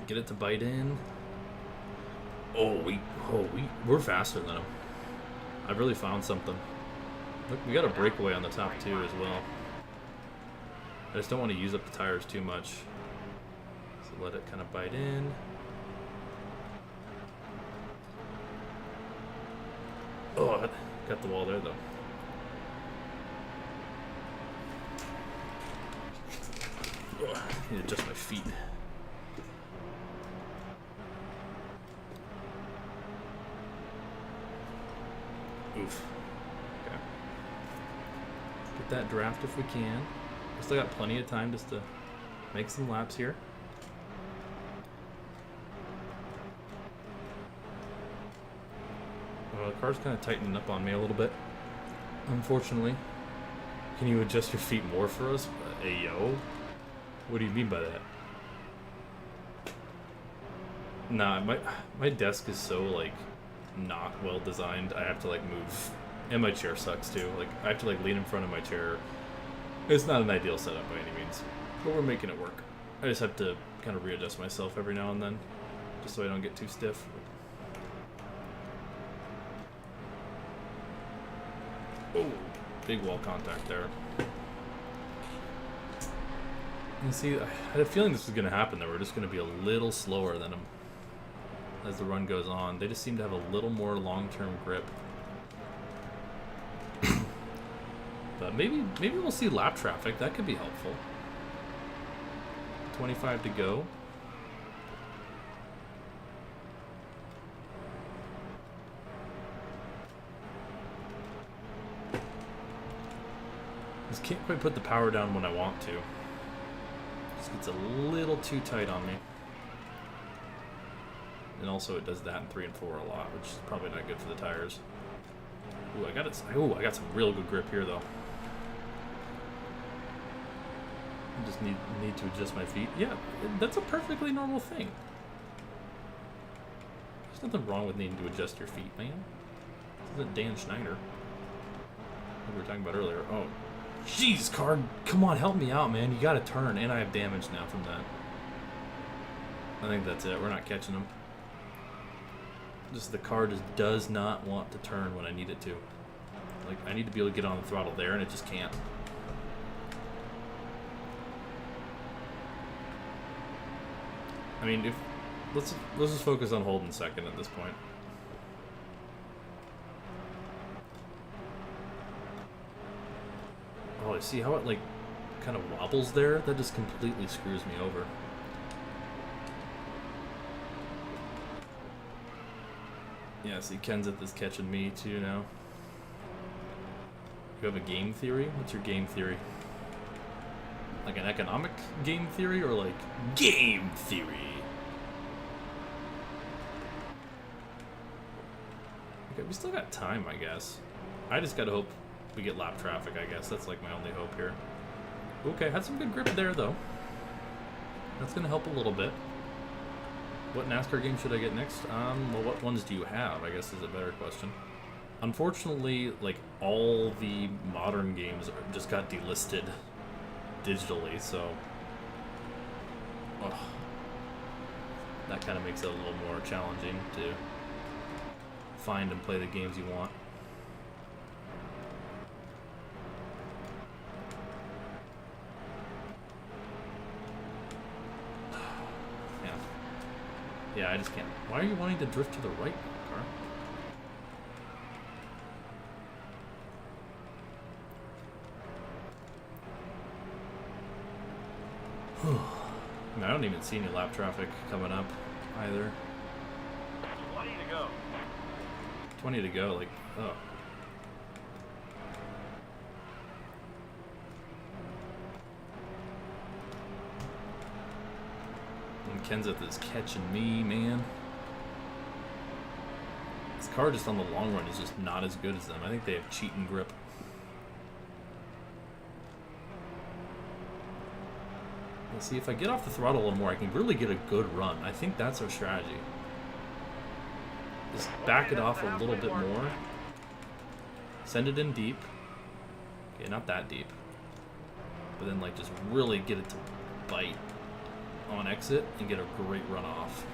Speaker 1: Get it to bite in. We're faster than him. I've really found something. Look, we got a breakaway on the top two as well. I just don't want to use up the tires too much. So let it kind of bite in. Oh, I got the wall there, though. Oh, I need to adjust my feet. Oof. Okay. Get that draft if we can. We still got plenty of time just to make some laps here. Well, the car's kind of tightening up on me a little bit, unfortunately. Can you adjust your feet more for us? Ayo? What do you mean by that? Nah, my desk is so, like, not well designed. I have to, like, move. And my chair sucks, too. Like, I have to, like, lean in front of my chair It's not an ideal setup by any means, but we're making it work. I just have to kind of readjust myself every now and then, just so I don't get too stiff. Oh, big wall contact there. You see, I had a feeling this was going to happen, that we're just going to be a little slower than them as the run goes on. They just seem to have a little more long-term grip. But maybe we'll see lap traffic. That could be helpful. 25 to go. Just can't quite put the power down when I want to. Just gets a little too tight on me. And also it does that in 3 and 4 a lot, which is probably not good for the tires. Ooh, I got it. Ooh, I got some real good grip here though. I just need to adjust my feet. Yeah, that's a perfectly normal thing. There's nothing wrong with needing to adjust your feet, man. This isn't Dan Schneider, like we were talking about earlier. Oh, jeez, car, come on, help me out, man. You gotta turn, and I have damage now from that. I think that's it. We're not catching him. Just the car just does not want to turn when I need it to. Like, I need to be able to get on the throttle there, and it just can't. I mean, let's just focus on holding second at this point. Oh, I see how it like kind of wobbles there? That just completely screws me over. Yeah, see, Kenseth is catching me too now. You have a game theory? What's your game theory? Like an economic game theory or like game theory? Okay, we still got time, I guess. I just gotta hope we get lap traffic, I guess. That's like my only hope here. Okay, had some good grip there though. That's gonna help a little bit. What NASCAR game should I get next? Well, what ones do you have, I guess is a better question. Unfortunately, like, all the modern games just got delisted digitally, so... Oh, that kind of makes it a little more challenging to find and play the games you want. Yeah, I just can't. Why are you wanting to drift to the right, car? I mean, I don't even see any lap traffic coming up either.
Speaker 2: 20 to go.
Speaker 1: 20 to go, like, oh. Kenseth is catching me, man. This car just on the long run is just not as good as them. I think they have cheating grip. Let's see, if I get off the throttle a little more, I can really get a good run. I think that's our strategy. Just back it off a little bit more. Send it in deep. Okay, not that deep. But then, like, just really get it to bite on exit and get a great run off.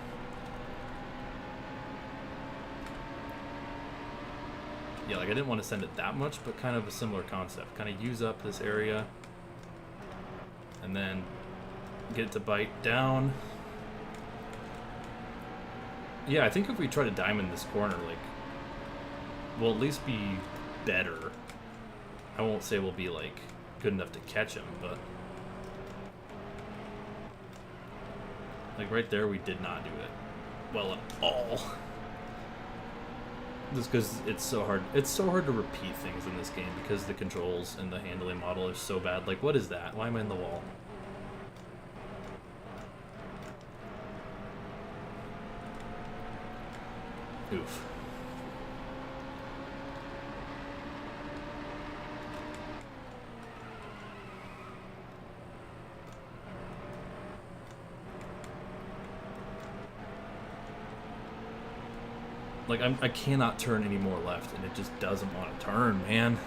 Speaker 1: Yeah, like I didn't want to send it that much, but kind of a similar concept. Kind of use up this area and then get it to bite down. Yeah, I think if we try to diamond this corner, like, we'll at least be better. I won't say we'll be like good enough to catch him, but like right there, we did not do it well at all. Just because it's so hard. It's so hard to repeat things in this game because the controls and the handling model are so bad. Like, what is that? Why am I in the wall? Oof. Like, I cannot turn any more left, and it just doesn't want to turn, man.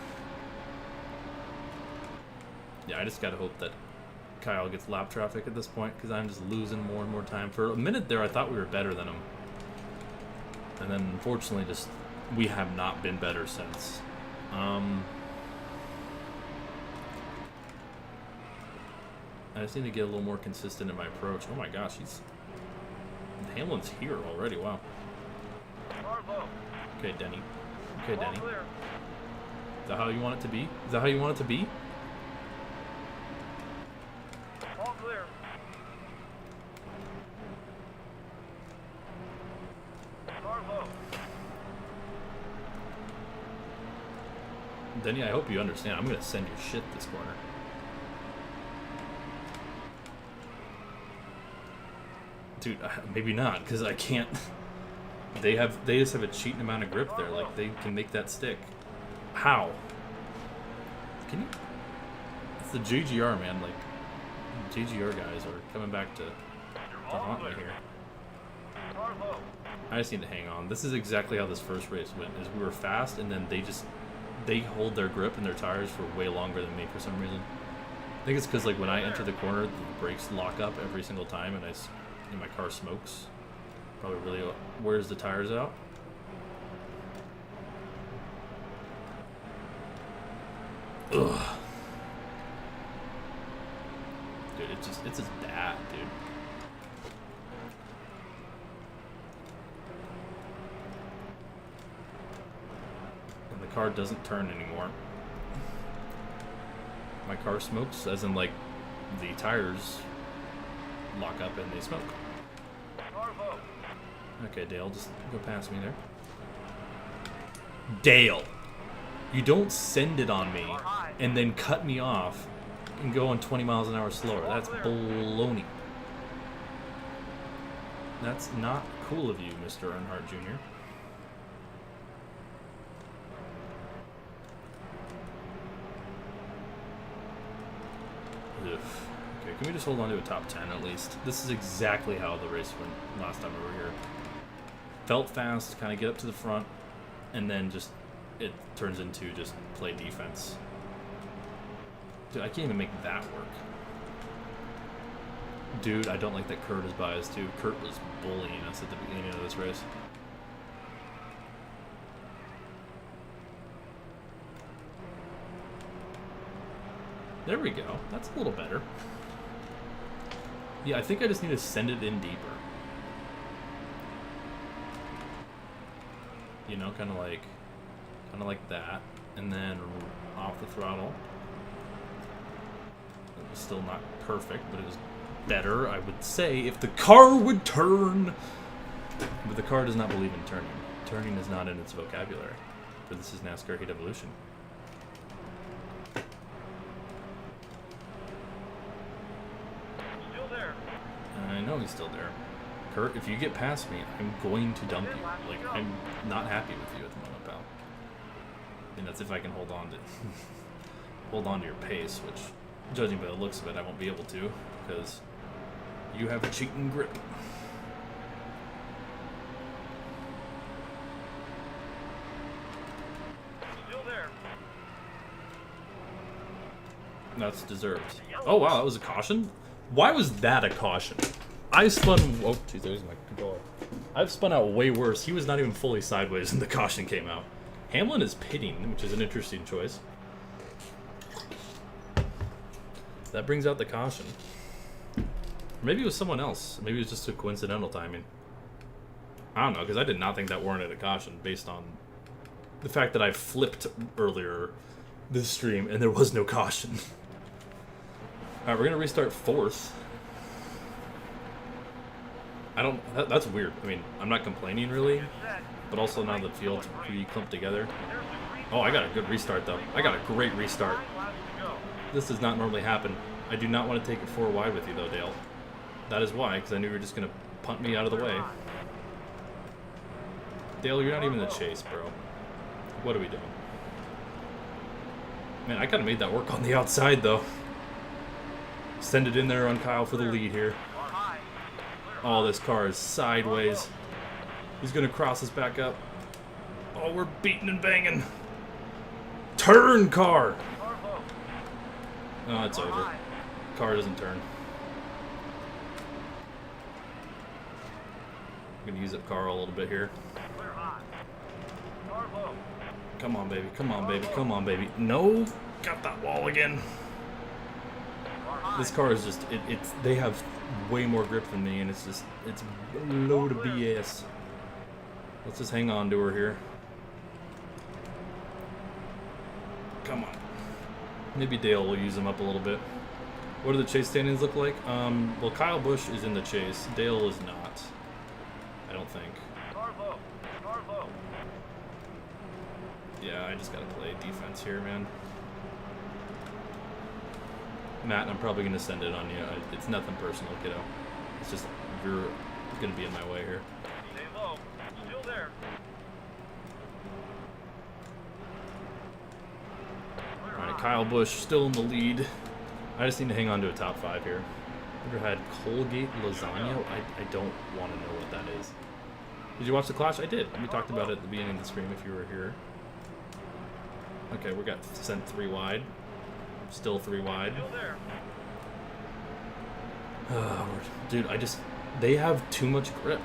Speaker 1: Yeah, I just gotta hope that Kyle gets lap traffic at this point, because I'm just losing more and more time. For a minute there, I thought we were better than him. And then, unfortunately, just we have not been better since. I just need to get a little more consistent in my approach. Oh my gosh, Hamlin's here already, wow. Okay, Denny. Okay, Denny. Is that how you want it to be? Is that how you want it to be?
Speaker 2: All clear. Car low.
Speaker 1: Denny, I hope you understand. I'm gonna send your shit this corner. Dude, maybe not, because I can't. They just have a cheating amount of grip there. Like, they can make that stick. How? Can you? It's the JGR, man. Like, JGR guys are coming back to haunt me here. I just need to hang on. This is exactly how this first race went. Is we were fast, and then they hold their grip and their tires for way longer than me for some reason. I think it's because, like, when I enter the corner, the brakes lock up every single time, and my car smokes. Probably really wears the tires out. Ugh. Dude, it's just bad, dude. And the car doesn't turn anymore. My car smokes, as in, like, the tires lock up and they smoke. Okay, Dale, just go past me there. Dale! You don't send it on me and then cut me off and go on 20 miles an hour slower. That's baloney. That's not cool of you, Mr. Earnhardt Jr. Ugh. Okay, can we just hold on to a top 10 at least? This is exactly how the race went last time we were here. Felt fast, kind of get up to the front, and then just it turns into just play defense. Dude, I can't even make that work. Dude, I don't like that Kurt is biased too. Kurt was bullying us at the beginning of this race. There we go. That's a little better. Yeah, I think I just need to send it in deeper. You know, kind of like that, and then off the throttle. It was still not perfect, but it was better, I would say, if the car would turn. But the car does not believe in turning. Turning is not in its vocabulary. But this is NASCAR Heat Evolution.
Speaker 2: Still there.
Speaker 1: I know he's still there. Kurt, if you get past me, I'm going to dump you. Like, I'm not happy with you at the moment, pal. And that's if I can hold on to your pace, which, judging by the looks of it, I won't be able to, because you have a cheating grip.
Speaker 2: Still there.
Speaker 1: That's deserved. Oh wow, that was a caution? Why was that a caution? I spun. Oh, geez, there's my controller. I've spun out way worse. He was not even fully sideways when the caution came out. Hamlin is pitting, which is an interesting choice. That brings out the caution. Maybe it was someone else. Maybe it was just a coincidental timing. I don't know, because I did not think that warranted a caution based on the fact that I flipped earlier this stream and there was no caution. Alright, we're going to restart fourth. That's weird. I mean, I'm not complaining really, but also now the field's pretty clumped together. Oh, I got a good restart though. I got a great restart. This does not normally happen. I do not want to take it 4 wide with you though, Dale. That is why, because I knew you were just going to punt me out of the way. Dale, you're not even in the chase, bro. What are we doing? Man, I kind of made that work on the outside though. Send it in there on Kyle for the lead here. Oh, this car is sideways. He's going to cross us back up. Oh, we're beating and banging. Turn, car! Oh, it's over. Car doesn't turn. I'm gonna use up car a little bit here. Come on, baby. Come on, baby. Come on, baby. No! Got that wall again. This car is just, it's, they have way more grip than me, and it's just, it's a load of BS. Let's just hang on to her here. Come on. Maybe Dale will use them up a little bit. What do the chase standings look like? Well, Kyle Busch is in the chase. Dale is not. I don't think. Yeah, I just gotta play defense here, man. Matt, I'm probably gonna send it on you. It's nothing personal, kiddo. It's just you're gonna be in my way here.
Speaker 2: Stay low. Still there.
Speaker 1: Alright, Kyle Busch still in the lead. I just need to hang on to a top 5 here. Ever had Colgate lasagna? I don't want to know what that is. Did you watch the Clash? I did. We talked about it at the beginning of the stream if you were here. Okay, we got sent 3 wide. Still 3 wide. Dude, they have too much grip.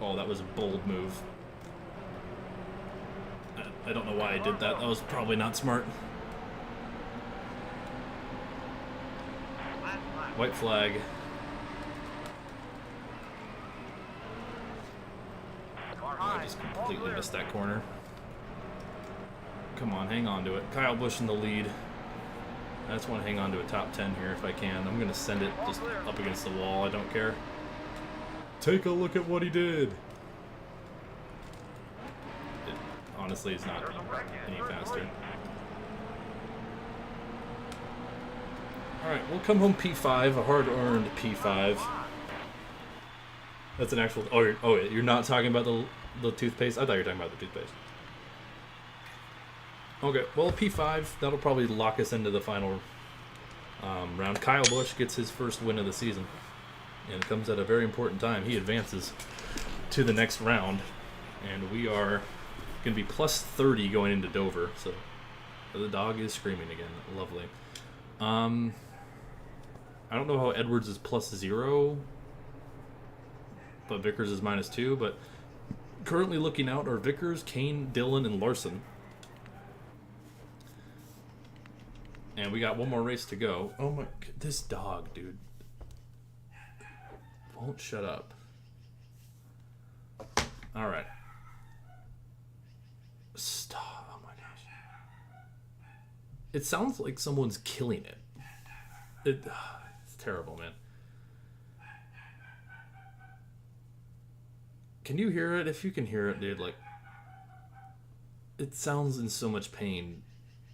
Speaker 1: Oh, that was a bold move. I don't know why I did that. That was probably not smart. White flag. I just completely missed that corner. Come on, hang on to it. Kyle Busch in the lead. I just want to hang on to a top 10 here if I can. I'm going to send it just up against the wall. I don't care. Take a look at what he did. Honestly, it's not any faster. Alright, we'll come home P5, a hard-earned P5. That's an actual... Oh, you're not talking about the toothpaste? I thought you were talking about the toothpaste. Okay, well, P5, that'll probably lock us into the final round. Kyle Busch gets his first win of the season. And it comes at a very important time. He advances to the next round. And we are going to be plus 30 going into Dover. So the dog is screaming again. Lovely. I don't know how Edwards is plus 0, but Vickers is minus 2. But currently looking out are Vickers, Kane, Dillon, and Larson. And we got one more race to go. Oh my, this dog, dude. Won't shut up. All right. Stop. Oh my gosh. It sounds like someone's killing it. It's terrible, man. Can you hear it? If you can hear it, dude, like, it sounds in so much pain,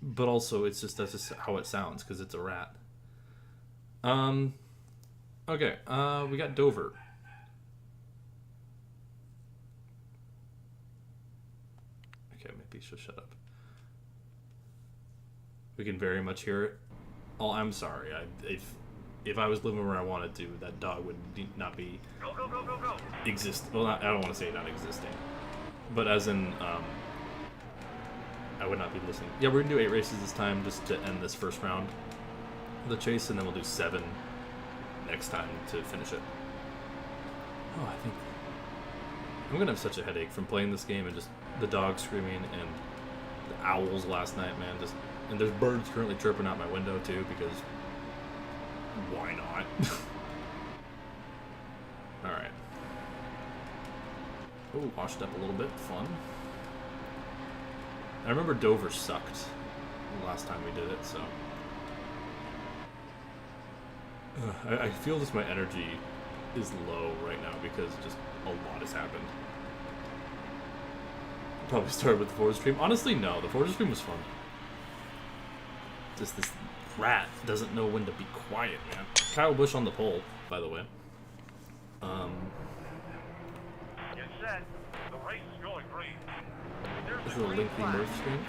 Speaker 1: but also it's just, that's just how it sounds because it's a rat. Okay, we got Dover. Okay, maybe she'll shut up. We can very much hear it. Oh, I'm sorry. If I was living where I wanted to, that dog would not be Well, I don't want to say not existing, but as in I would not be listening. Yeah, we're gonna do 8 races this time just to end this first round of the chase, and then we'll do 7 next time to finish it. Oh, I think I'm gonna have such a headache from playing this game and just the dog screaming and the owls last night, man. And there's birds currently chirping out my window too, because why not? All right. Oh, washed up a little bit. Fun. I remember Dover sucked the last time we did it, so I feel just my energy is low right now because just a lot has happened. Probably started with the Forza stream. Honestly, no. The Forza stream was fun. Just this rat doesn't know when to be quiet, man. Kyle Busch on the pole, by the way.
Speaker 2: Get set. The race is going green.
Speaker 1: This is a lengthy merge stream.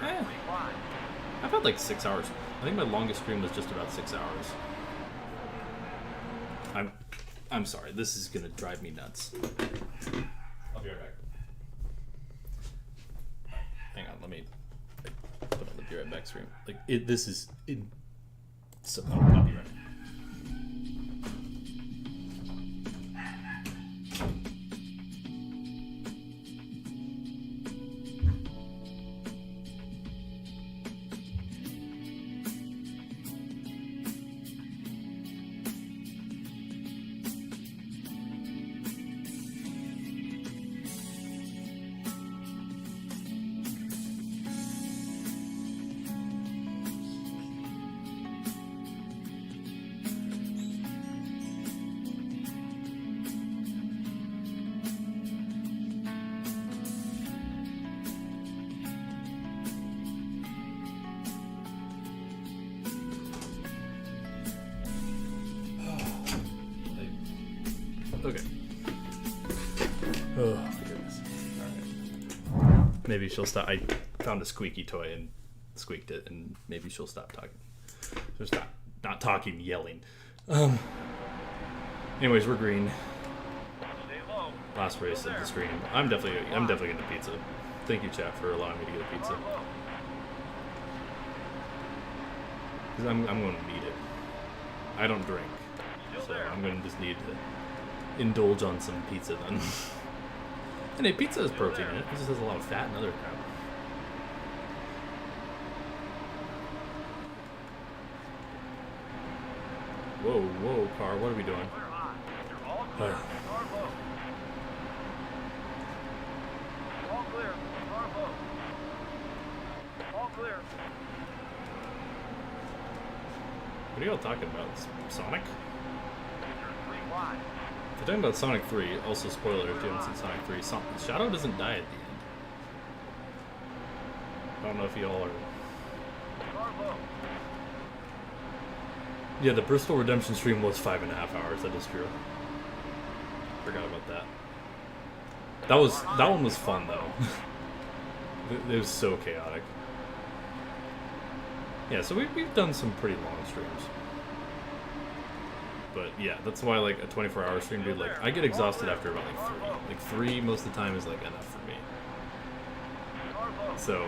Speaker 1: I've had like 6 hours. I think my longest stream was just about 6 hours. I'm sorry. This is gonna drive me nuts. I'll be right back. Hang on. Let me tech stream. Like this is so copyrighted. Okay. Oh my goodness. Alright. Maybe she'll stop. I found a squeaky toy and squeaked it, and maybe she'll stop talking. So stop. Not talking, yelling. Anyways, we're green. Last race of the stream. I'm definitely getting a pizza. Thank you, chat, for allowing me to get a pizza. Because I'm going to need it. I don't drink, so I'm going to just need to indulge on some pizza then. And hey, pizza has protein in it. It just has a lot of fat and other crap. Whoa, whoa, car, what are we doing? What are y'all talking about? Sonic? If you're talking about Sonic 3, also spoiler if you haven't seen Sonic 3, Shadow doesn't die at the end. I don't know if y'all are... Yeah, the Bristol Redemption stream was 5.5 hours, that is true. Forgot about that. That one was fun though. It was so chaotic. Yeah, so we've done some pretty long streams. But yeah, that's why like a 24-hour stream, dude, like I get exhausted after about like 3. Like 3 most of the time is like enough for me. So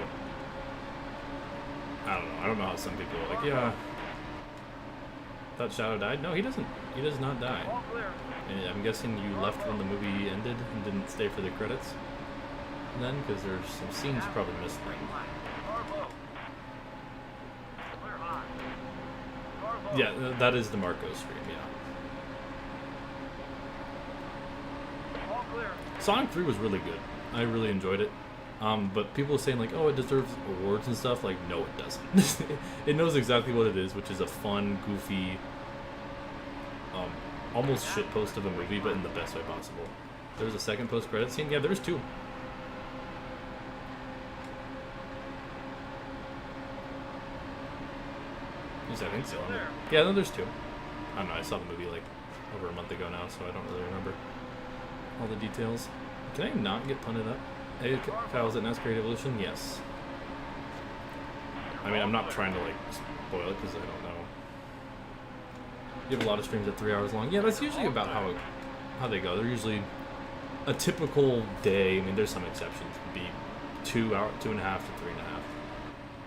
Speaker 1: I don't know. I don't know how some people are like, yeah, thought Shadow died. No, he doesn't. He does not die. And I'm guessing you left when the movie ended and didn't stay for the credits then, because there's some scenes you probably missed. Yeah, that is the Marco stream, yeah. Sonic 3 was really good. I really enjoyed it. But people are saying like, oh, it deserves awards and stuff. Like, no, it doesn't. It knows exactly what it is, which is a fun, goofy, almost shitpost of a movie, but in the best way possible. There's a second post-credit scene? Yeah, there's 2. I think so. Yeah, no, there's 2. I don't know, I saw the movie like over a month ago now, so I don't really remember all the details. Can I not get punted up? Hey, Kyle's at NASCAR Evolution? Yes. I mean, I'm not trying to like spoil it because I don't know. You have a lot of streams at 3 hours long. Yeah, that's usually about how they go. They're usually a typical day. I mean, there's some exceptions. Would be 2 hours, 2.5 to 3.5.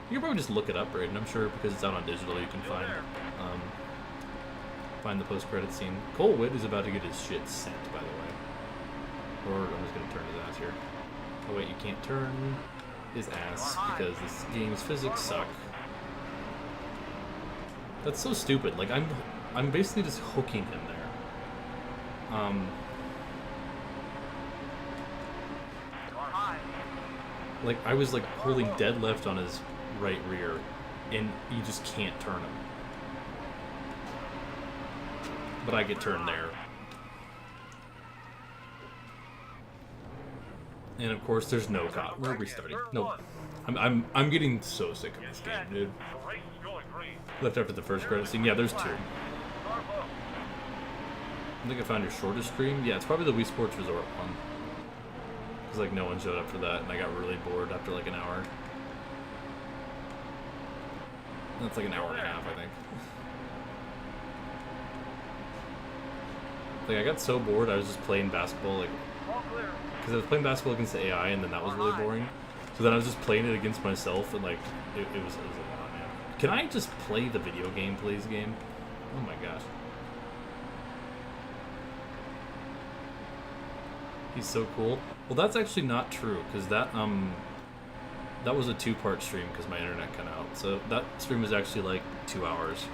Speaker 1: You can probably just look it up, right? And I'm sure because it's out on digital, you can find the post-credit scene. Cole Witt is about to get his shit sent, by the way. Or I'm just gonna turn his ass here. Oh wait, you can't turn his ass because this game's physics suck. That's so stupid. Like I'm basically just hooking him there. Like I was like holding dead left on his right rear, and you just can't turn him. But I get turned there. And of course, there's no cop. We're restarting. Nope. I'm getting so sick of this game, dude. Left after the first credit scene. Yeah, there's 2. I think I found your shortest stream. Yeah, it's probably the Wii Sports Resort one. Because like no one showed up for that, and I got really bored after like an hour. That's like an hour and a half, I think. Like I got so bored, I was just playing basketball, like, because I was playing basketball against the AI, and then that was really boring. So then I was just playing it against myself, and like, it was like, Can I just play the video game, please, game? Oh my gosh. He's so cool. Well, that's actually not true, because that was a 2-part stream because my internet cut out. So that stream was actually like 2 hours.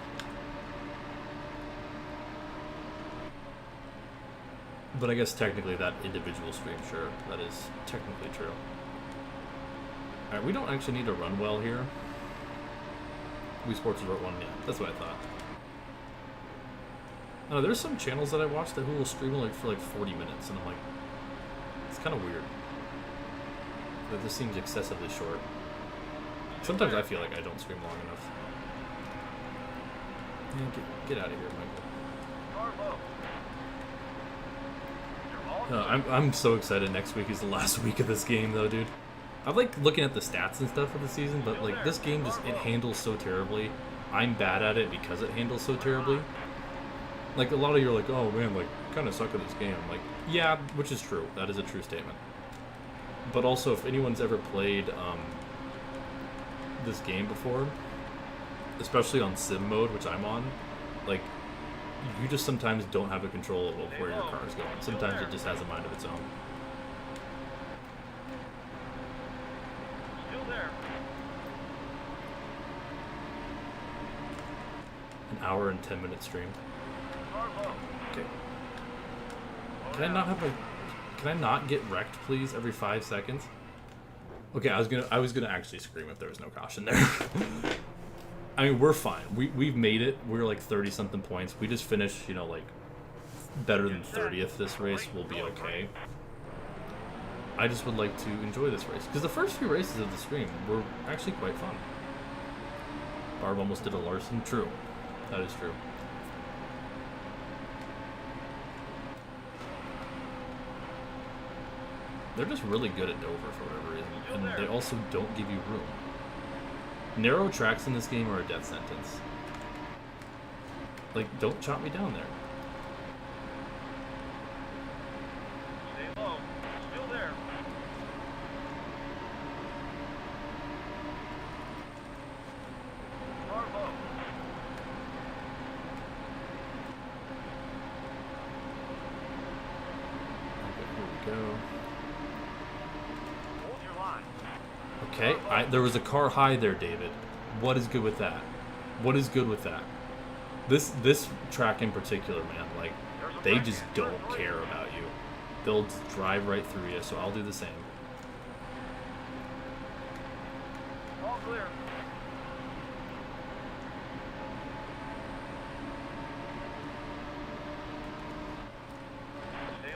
Speaker 1: But I guess technically that individual stream, sure, that is technically true. Alright, we don't actually need to run well here. Wii Sports Resort 1, yeah, that's what I thought. There's some channels that I watch that who will stream like for like 40 minutes, and I'm like, it's kind of weird. That this seems excessively short. Sometimes I feel like I don't stream long enough. Yeah, get out of here, Michael. I'm so excited. Next week is the last week of this game, though, dude. I like looking at the stats and stuff for the season, but like this game just it handles so terribly. I'm bad at it because it handles so terribly. Like a lot of you are like, oh man, like kind of suck at this game. I'm like, yeah, which is true. That is a true statement. But also, if anyone's ever played this game before, especially on sim mode, which I'm on, like you just sometimes don't have a control of where your car is going. Sometimes it just has a mind of its own. An hour and 10-minute stream. Okay. Can I not get wrecked, please, every 5 seconds? Okay, I was gonna actually scream if there was no caution there. I mean, we're fine. We've made it. We're like 30-something points. We just finished, you know, like better than 30th this race. We'll be okay. I just would like to enjoy this race because the first few races of the stream were actually quite fun. Barb almost did a Larson. True. That is true. They're just really good at Dover for whatever reason, and they also don't give you room. Narrow tracks in this game are a death sentence. Like, don't chop me down there.
Speaker 2: Stay low. Still there. Car low.
Speaker 1: Okay, here we go.
Speaker 2: Hold your line.
Speaker 1: Okay, there was a car high there, David. What is good with that? What is good with that? This track in particular, man, like, they just don't care about you. They'll drive right through you, so I'll do the same.
Speaker 2: All clear.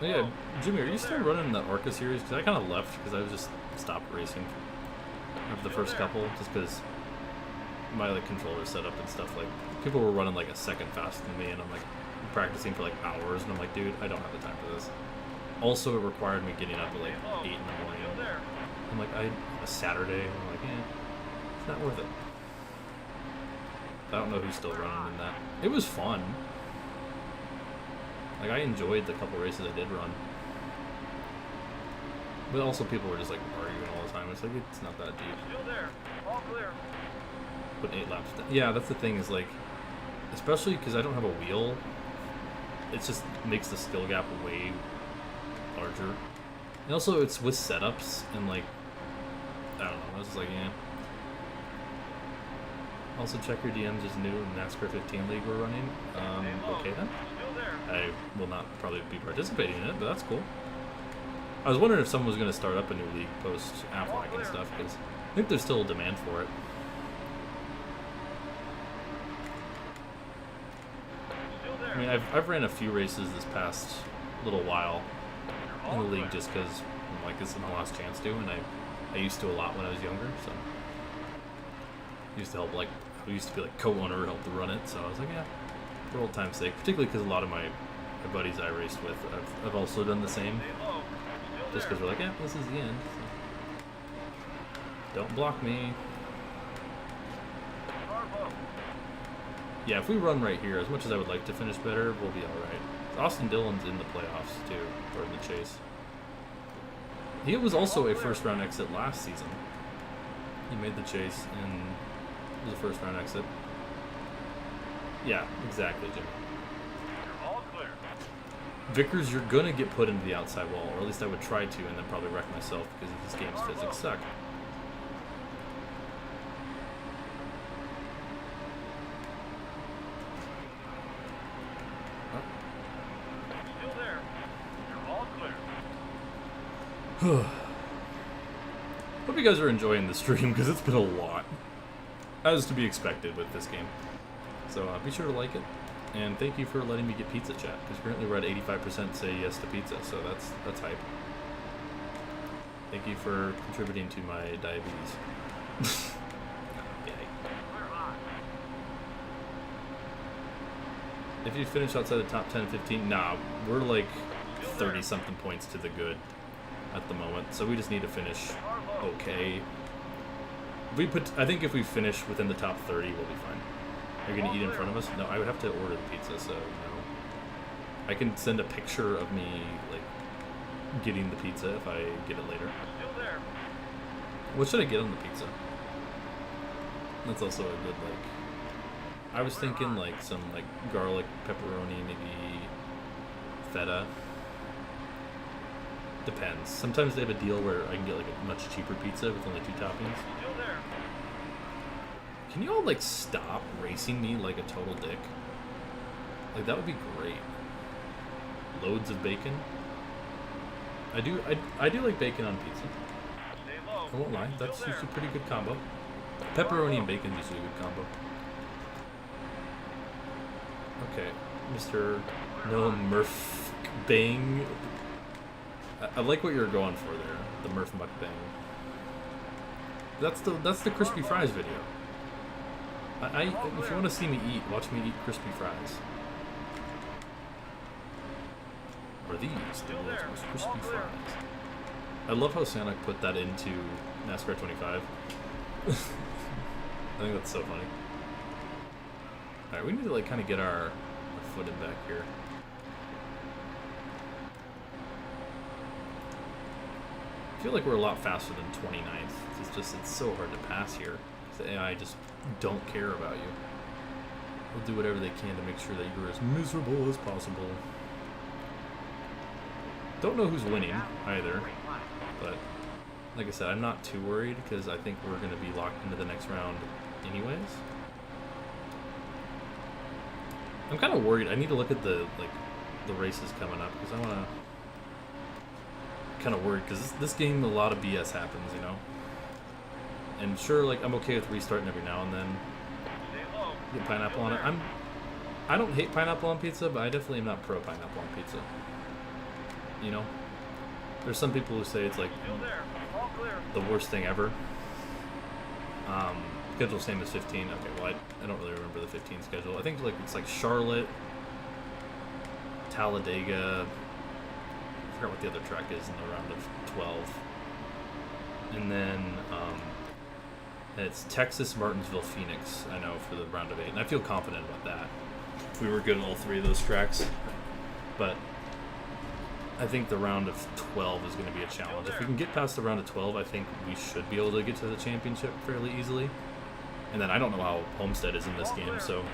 Speaker 1: Oh, yeah, Jimmy, are you still running the Orca series? Because I kind of left because I was just stopped racing after the first couple, just because my like controller setup and stuff. Like people were running like a second faster than me, and I'm like practicing for like hours, and I'm like, dude, I don't have the time for this. Also, it required me getting up at like 8 in the morning. I'm like, a Saturday. I'm like, yeah, it's not worth it. I don't know who's still running in that. It was fun. Like, I enjoyed the couple races I did run. But also people were just, like, arguing all the time. It's like, it's not that deep.
Speaker 2: Still there. All clear.
Speaker 1: Put 8 laps down. Yeah, that's the thing is, like, especially because I don't have a wheel, it just makes the skill gap way larger. And also, it's with setups, and, like, I don't know. I was just like, yeah. Also, check your DMs is new in NASCAR 15 League we're running. Okay then. I will not probably be participating in it, but that's cool. I was wondering if someone was going to start up a new league post Affleck and stuff, because I think there's still a demand for it. I mean, I've ran a few races this past little while in the league just because I'm like, this is my last chance to, and I used to a lot when I was younger, so I used to help, like, I used to be like co-owner, help to run it, so I was like, yeah, for old time's sake, particularly because a lot of my buddies I raced with, I've also done the same, just because we're like, yeah, this is the end, so. Don't block me. Yeah, if we run right here, as much as I would like to finish better, we'll be alright. Austin Dillon's in the playoffs, too, or in the chase. He was also a first-round exit last season. He made the chase in was a first round exit. Yeah, exactly, Jimmy.
Speaker 2: You're all clear.
Speaker 1: Vickers, you're gonna get put into the outside wall, or at least I would try to, and then probably wreck myself because this game's physics suck.
Speaker 2: Still there. You're all clear.
Speaker 1: Hope you guys are enjoying the stream because it's been a lot, as to be expected with this game. So be sure to like it, and thank you for letting me get pizza, chat. Because currently we're at 85% say yes to pizza, so that's hype. Thank you for contributing to my diabetes. Yay.
Speaker 2: Clear high.
Speaker 1: If you finish outside the top 10, 15, nah, we're like 30 something points to the good at the moment, so we just need to finish okay. I think if we finish within the top 30, we'll be fine. Are you gonna eat in front of us? No, I would have to order the pizza, so no. I can send a picture of me like getting the pizza if I get it later.
Speaker 2: Still there.
Speaker 1: What should I get on the pizza? That's also a good like. I was thinking like some like garlic pepperoni, maybe feta. Depends. Sometimes they have a deal where I can get like a much cheaper pizza with only 2 toppings.
Speaker 2: Still there.
Speaker 1: Can you all like stop racing me like a total dick? Like that would be great. Loads of bacon. I do like bacon on pizza.
Speaker 2: Stay low.
Speaker 1: I won't lie, that's
Speaker 2: Still
Speaker 1: usually a
Speaker 2: there.
Speaker 1: pretty good combo. Pepperoni and bacon is usually a good combo. Okay, Mr. No Murph Bang. I like what you're going for there, the Murph Mukbang. That's the crispy fries video. If you want to see me eat, watch me eat crispy fries. Are these the world's most crispy fries? I love how Santa put that into NASCAR 25. I think that's so funny. Alright, we need to like kind of get our foot in back here. I feel like we're a lot faster than 29th. It's so hard to pass here. The AI just don't care about you. They'll do whatever they can to make sure that you're as miserable as possible. Don't know who's winning either, but like I said, I'm not too worried because I think we're going to be locked into the next round anyways. I'm kind of worried. I need to look at the races coming up because I want to. Kind of worried because this game a lot of BS happens, you know. And sure, like I'm okay with restarting every now and then.
Speaker 2: Stay low.
Speaker 1: Get pineapple on it. I don't hate pineapple on pizza, but I definitely am not pro pineapple on pizza. You know, there's some people who say it's like
Speaker 2: Still there. All clear.
Speaker 1: the worst thing ever. Schedule same as 15. Okay, well I don't really remember the 15 schedule. I think like it's like Charlotte, Talladega. I forgot what the other track is in the round of 12. And then it's Texas, Martinsville, Phoenix, I know, for the round of 8. And I feel confident about that. We were good in all 3 of those tracks. But I think the round of 12 is going to be a challenge. If we can get past the round of 12, I think we should be able to get to the championship fairly easily. And then I don't know how Homestead is in this game, so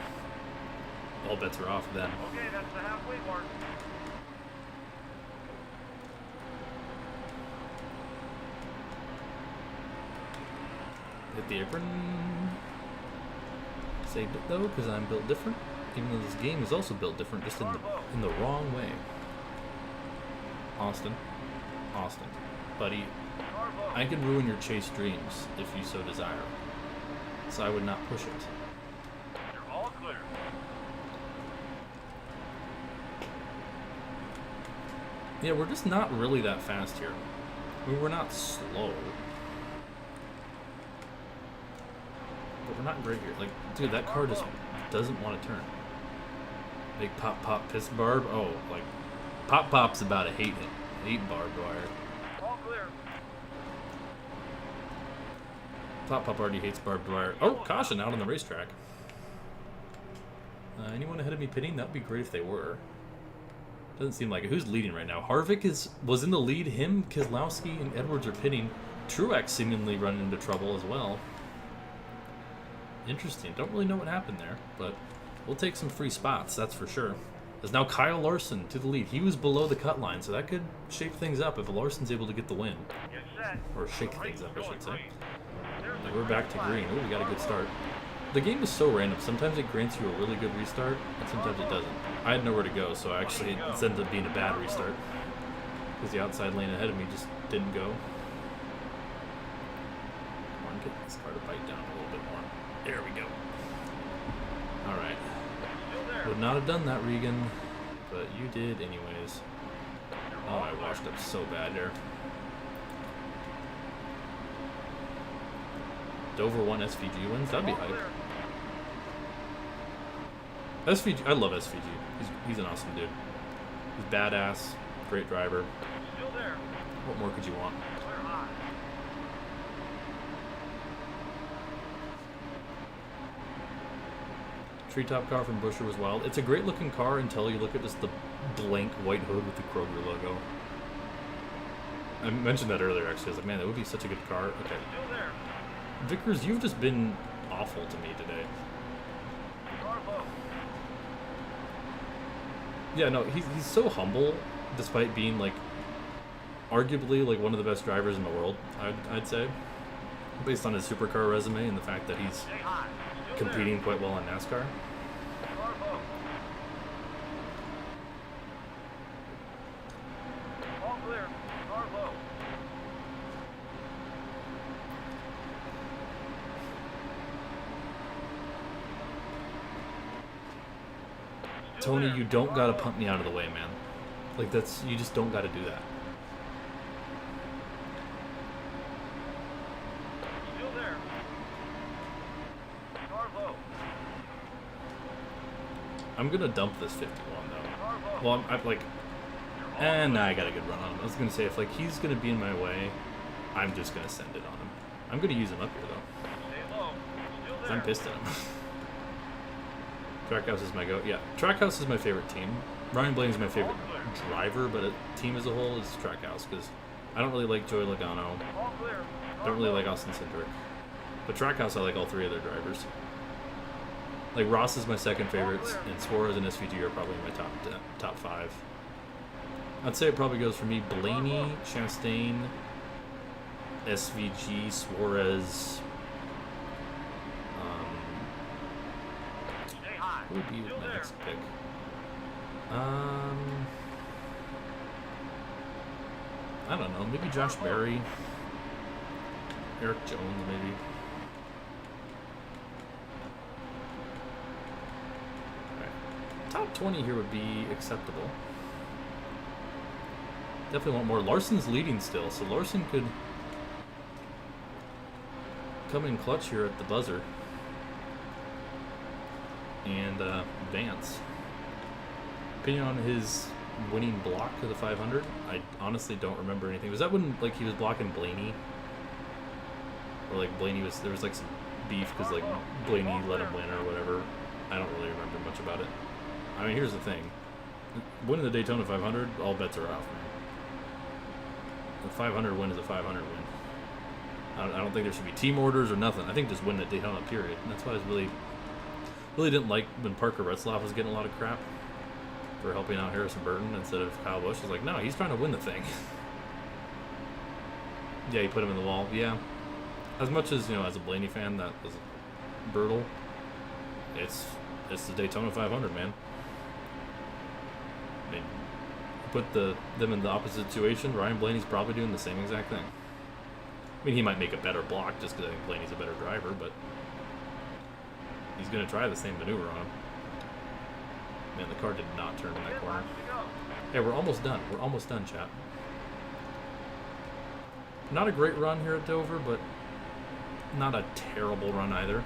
Speaker 1: all bets are off then.
Speaker 2: Okay, that's the halfway mark.
Speaker 1: Hit the apron. Saved it though, because I'm built different. Even though this game is also built different, just in the wrong way. Austin, buddy, I can ruin your chase dreams if you so desire. So I would not push it.
Speaker 2: You're all clear.
Speaker 1: Yeah, we're just not really that fast here. I mean, we're not slow. But we're not great here. Like, dude, that car just doesn't want to turn. Big pop piss Barb. Oh, like, Pop's about to hate him. Hate Barb Dwyer.
Speaker 2: All clear.
Speaker 1: Pop already hates Barb Dwyer. Oh, caution out on the racetrack. Anyone ahead of me pitting? That would be great if they were. Doesn't seem like it. Who's leading right now? Harvick was in the lead. Him, Keselowski, and Edwards are pitting. Truex seemingly running into trouble as well. Interesting. Don't really know what happened there, but we'll take some free spots, that's for sure. There's now Kyle Larson to the lead. He was below the cut line, so that could shape things up if Larson's able to get the win.
Speaker 2: Get set.
Speaker 1: Or shake things up, I should say.
Speaker 2: There's the
Speaker 1: And we're back to green. Oh, we got a good start. The game is so random. Sometimes it grants you a really good restart, and sometimes it doesn't. I had nowhere to go, so actually it ended up being a bad restart. Because the outside lane ahead of me just didn't go. Come on, get this car to bite down a little bit more. There we go. Alright.
Speaker 2: still there.
Speaker 1: Would not have done that, Regan, but you did anyways. Oh, I washed up so bad there. Dover 1 SVG wins? That'd be hype. SVG, I love SVG. He's an awesome dude. He's badass, great driver.
Speaker 2: Still there.
Speaker 1: What more could you want?
Speaker 2: Clear high.
Speaker 1: Treetop car from Busher was wild. It's a great looking car until you look at just the blank white hood with the Kroger logo. I mentioned that earlier actually. I was like, man, that would be such a good car. Okay.
Speaker 2: Still there.
Speaker 1: Vickers, you've just been awful to me today.
Speaker 2: Car low.
Speaker 1: Yeah, no, he's so humble, despite being like arguably like one of the best drivers in the world. I'd say, based on his supercar resume and the fact that he's
Speaker 2: Stay high. Still
Speaker 1: competing quite well in NASCAR.
Speaker 2: there. Car low. All clear. Car low. Still
Speaker 1: Tony,
Speaker 2: there.
Speaker 1: you don't
Speaker 2: Car
Speaker 1: gotta
Speaker 2: low.
Speaker 1: pump me out of the way, man. Like that's you just don't gotta do that.
Speaker 2: Still there. Car low.
Speaker 1: I'm gonna dump this 51 though.
Speaker 2: Car low.
Speaker 1: Well, I'm like, and nah, I got a good run on him. I was gonna say if like he's gonna be in my way, I'm just gonna send it on him. I'm gonna use him up here though.
Speaker 2: Stay low. Still
Speaker 1: 'Cause
Speaker 2: there.
Speaker 1: I'm pissed at him. Trackhouse is my go. Yeah, Trackhouse is my favorite team. Ryan Blaney's my favorite driver, but a team as a whole is Trackhouse because I don't really like Joey Logano.
Speaker 2: All clear. Car
Speaker 1: Don't really
Speaker 2: low.
Speaker 1: like Austin Cindric. But Trackhouse, I like all three of their drivers. Like Ross is my second favorites, and Suarez and SVG are probably my top five. I'd say it probably goes for me: Blaney, Chastain, SVG, Suarez.
Speaker 2: Stay high.
Speaker 1: Who would be
Speaker 2: Still
Speaker 1: my
Speaker 2: there.
Speaker 1: next pick? I don't know. Maybe Josh Berry, Eric Jones, maybe. Top 20 here would be acceptable. Definitely want more. Larson's leading still, so Larson could come in clutch here at the buzzer and advance. Opinion on his winning block to the 500? I honestly don't remember anything. Was that when like he was blocking Blaney? Or like Blaney was, there was like some beef because like Blaney let him win or whatever. I don't really remember much about it. I mean, here's the thing. Winning the Daytona 500, all bets are off, man. The 500 win is a 500 win. I don't think there should be team orders or nothing. I think just win at Daytona, period. And that's why I was really didn't like when Parker Retzlaff was getting a lot of crap for helping out Harrison Burton instead of Kyle Busch. I was like, no, he's trying to win the thing. Yeah, he put him in the wall. Yeah. As much as, as a Blaney fan, that was brutal. It's the Daytona 500, man. I mean, put them in the opposite situation. Ryan Blaney's probably doing the same exact thing. I mean, he might make a better block just because I think Blaney's a better driver, but he's going to try the same maneuver on him. Man, the car did not turn in that
Speaker 2: 10
Speaker 1: corner.
Speaker 2: laps to go.
Speaker 1: Hey, we're almost done. We're almost done, chat. Not a great run here at Dover, but not a terrible run either.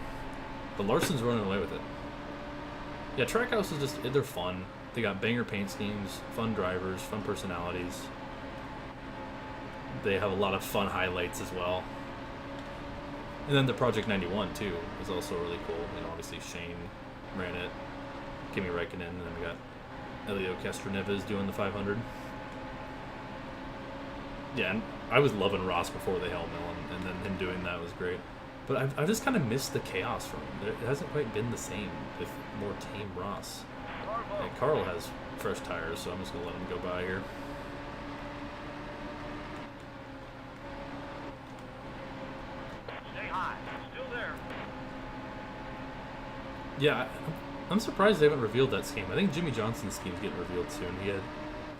Speaker 1: But Larson's running away with it. Yeah, Trackhouse is just, they're fun. They got banger paint schemes, fun drivers, fun personalities. They have a lot of fun highlights as well. And then the Project 91 too is also really cool. Obviously Shane ran it, Kimi Räikkönen, and then we got Elio Castroneves doing the 500. Yeah, and I was loving Ross before the Hell Mill, and then him doing that was great. But I've just kind of missed the chaos from him. It hasn't quite been the same with more tame Ross. And Carl has fresh tires, so I'm just going to let him go by here.
Speaker 2: Stay high. Still there.
Speaker 1: Yeah, I'm surprised they haven't revealed that scheme. I think Jimmy Johnson's scheme's getting revealed soon. He had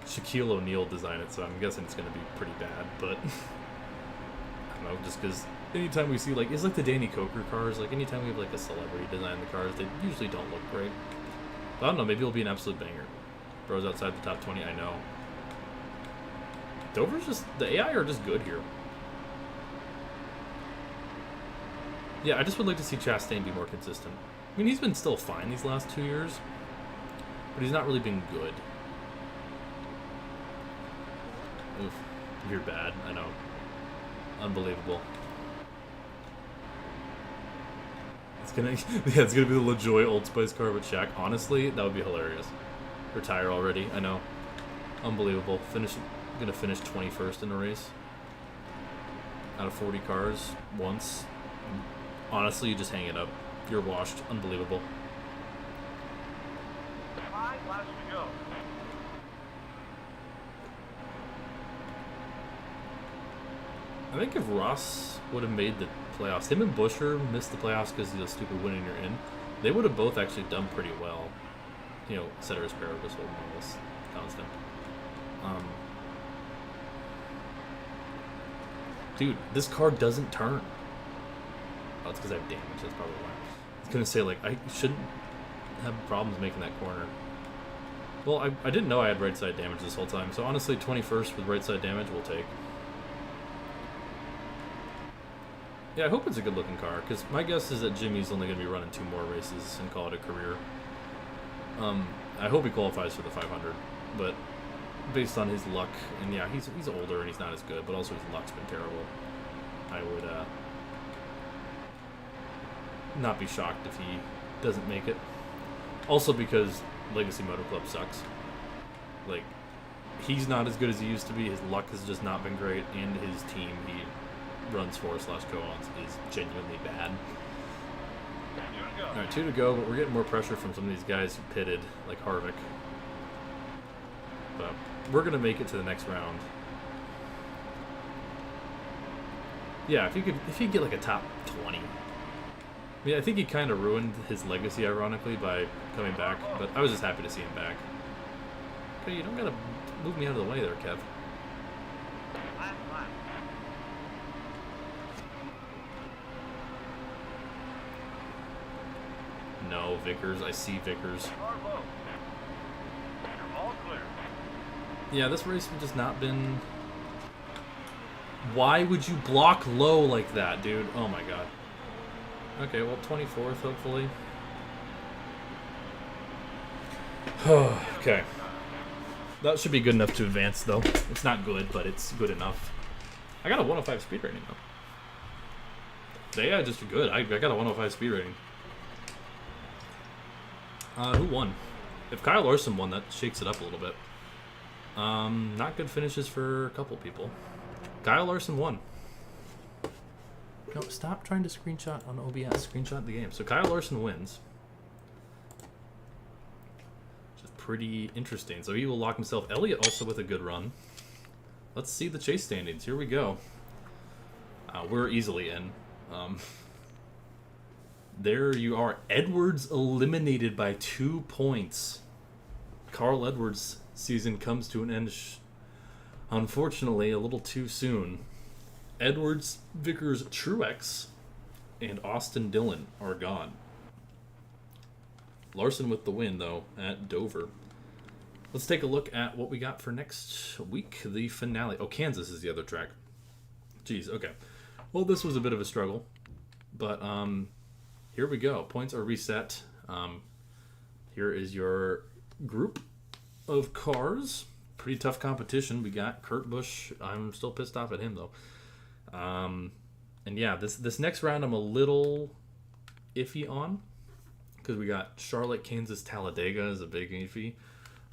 Speaker 1: Shaquille O'Neal design it, so I'm guessing it's going to be pretty bad, but I don't know, just because anytime we see, like, it's like the Danny Coker cars, like, anytime we have, like, a celebrity design the cars, they usually don't look great. But I don't know, maybe it'll be an absolute banger. Bros outside the top 20, I know. Dover's just, the AI are just good here. Yeah, I just would like to see Chastain be more consistent. I mean, he's been still fine these last 2 years, but he's not really been good. Oof, you're bad, I know. Unbelievable. It's gonna, yeah, it's gonna be the LaJoy Old Spice car with Shaq. Honestly, that would be hilarious. Retire already, I know. Unbelievable. Gonna finish 21st in the race. Out of 40 cars, once. Honestly, you just hang it up. You're washed. Unbelievable.
Speaker 2: 5 laps to go.
Speaker 1: I think if Ross would have made the playoffs, him and Busher missed the playoffs because of the stupid winning you're in, they would have both actually done pretty well. You know, ceteris paribus, hold models, constant. Dude, this car doesn't turn. Oh, it's because I have damage, that's probably why. I was going to say, like, I shouldn't have problems making that corner. Well, I didn't know I had right side damage this whole time, so honestly, 21st with right side damage we'll take. Yeah, I hope it's a good looking car, because my guess is that Jimmy's only going to be running 2 more races and call it a career. I hope he qualifies for the 500, but based on his luck, and yeah, he's older and he's not as good, but also his luck's been terrible. I would not be shocked if he doesn't make it. Also because Legacy Motor Club sucks. Like, he's not as good as he used to be, his luck has just not been great, and his team he runs for / co-owns is genuinely bad. Alright, 2 to go, but we're getting more pressure from some of these guys who pitted, like Harvick. But we're going to make it to the next round. Yeah, if he could get like a top 20. I mean, I think he kind of ruined his legacy, ironically, by coming back, but I was just happy to see him back. Okay, you don't got to move me out of the way there, Kev. No, Vickers. I see Vickers. Yeah, this race has just not been... Why would you block low like that, dude? Oh my god. Okay, well, 24th, hopefully. Okay. That should be good enough to advance, though. It's not good, but it's good enough. I got a 105 speed rating, though. Yeah, just good. I got a 105 speed rating. Who won? If Kyle Larson won, that shakes it up a little bit. Not good finishes for a couple people. Kyle Larson won. No, stop trying to screenshot on OBS. Screenshot the game. So Kyle Larson wins. Which is pretty interesting. So he will lock himself. Elliott also with a good run. Let's see the chase standings. Here we go. We're easily in. There you are. Edwards eliminated by 2 points. Carl Edwards' season comes to an end, unfortunately, a little too soon. Edwards, Vickers, Truex, and Austin Dillon are gone. Larson with the win, though, at Dover. Let's take a look at what we got for next week, the finale. Oh, Kansas is the other track. Jeez, okay. Well, this was a bit of a struggle, but here we go. Points are reset. Here is your group of cars. Pretty tough competition. We got Kurt Busch. I'm still pissed off at him, though. And yeah, this next round I'm a little iffy on, because we got Charlotte, Kansas, Talladega is a big iffy.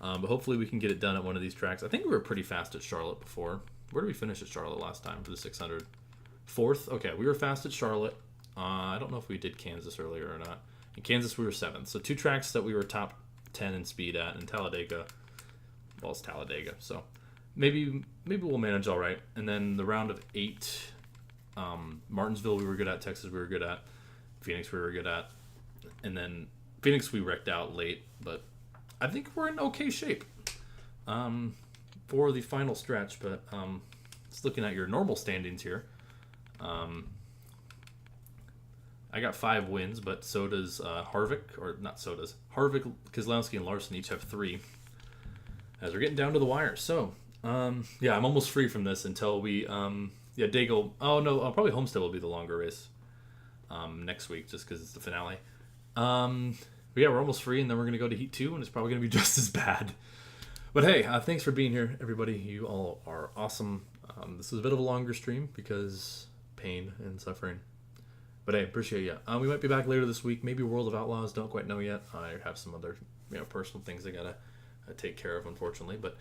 Speaker 1: But hopefully we can get it done at one of these tracks. I think we were pretty fast at Charlotte before. Where did we finish at Charlotte last time for the 600? 4th? Okay, we were fast at Charlotte. I don't know if we did Kansas earlier or not. In Kansas, we were 7th. So 2 tracks that we were top 10 in speed at. In Talladega, well, it's Talladega. So maybe we'll manage all right. And then the round of 8, Martinsville we were good at. Texas we were good at. Phoenix we were good at. And then Phoenix we wrecked out late. But I think we're in okay shape for the final stretch. But just looking at your normal standings here. I got 5 wins, but so does Harvick, or not so does. Harvick, Keselowski, and Larson each have 3. As we're getting down to the wire. So, yeah, I'm almost free from this until we, Daigle. Oh, no, probably Homestead will be the longer race next week just because it's the finale. But yeah, we're almost free, and then we're going to go to Heat 2, and it's probably going to be just as bad. But hey, thanks for being here, everybody. You all are awesome. This was a bit of a longer stream because pain and suffering. But hey, appreciate you. We might be back later this week. Maybe World of Outlaws. Don't quite know yet. I have some other, personal things I gotta take care of, unfortunately. But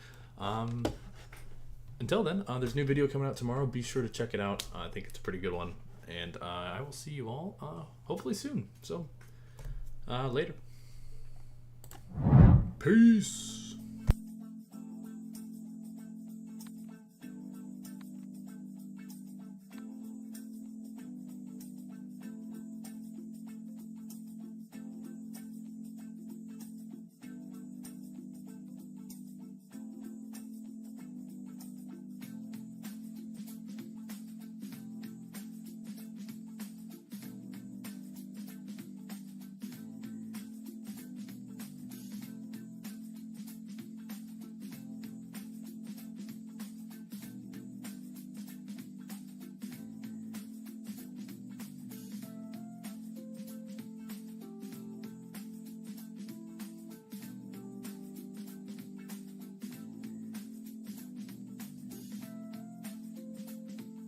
Speaker 1: until then, there's a new video coming out tomorrow. Be sure to check it out. I think it's a pretty good one. And I will see you all hopefully soon. So later. Peace.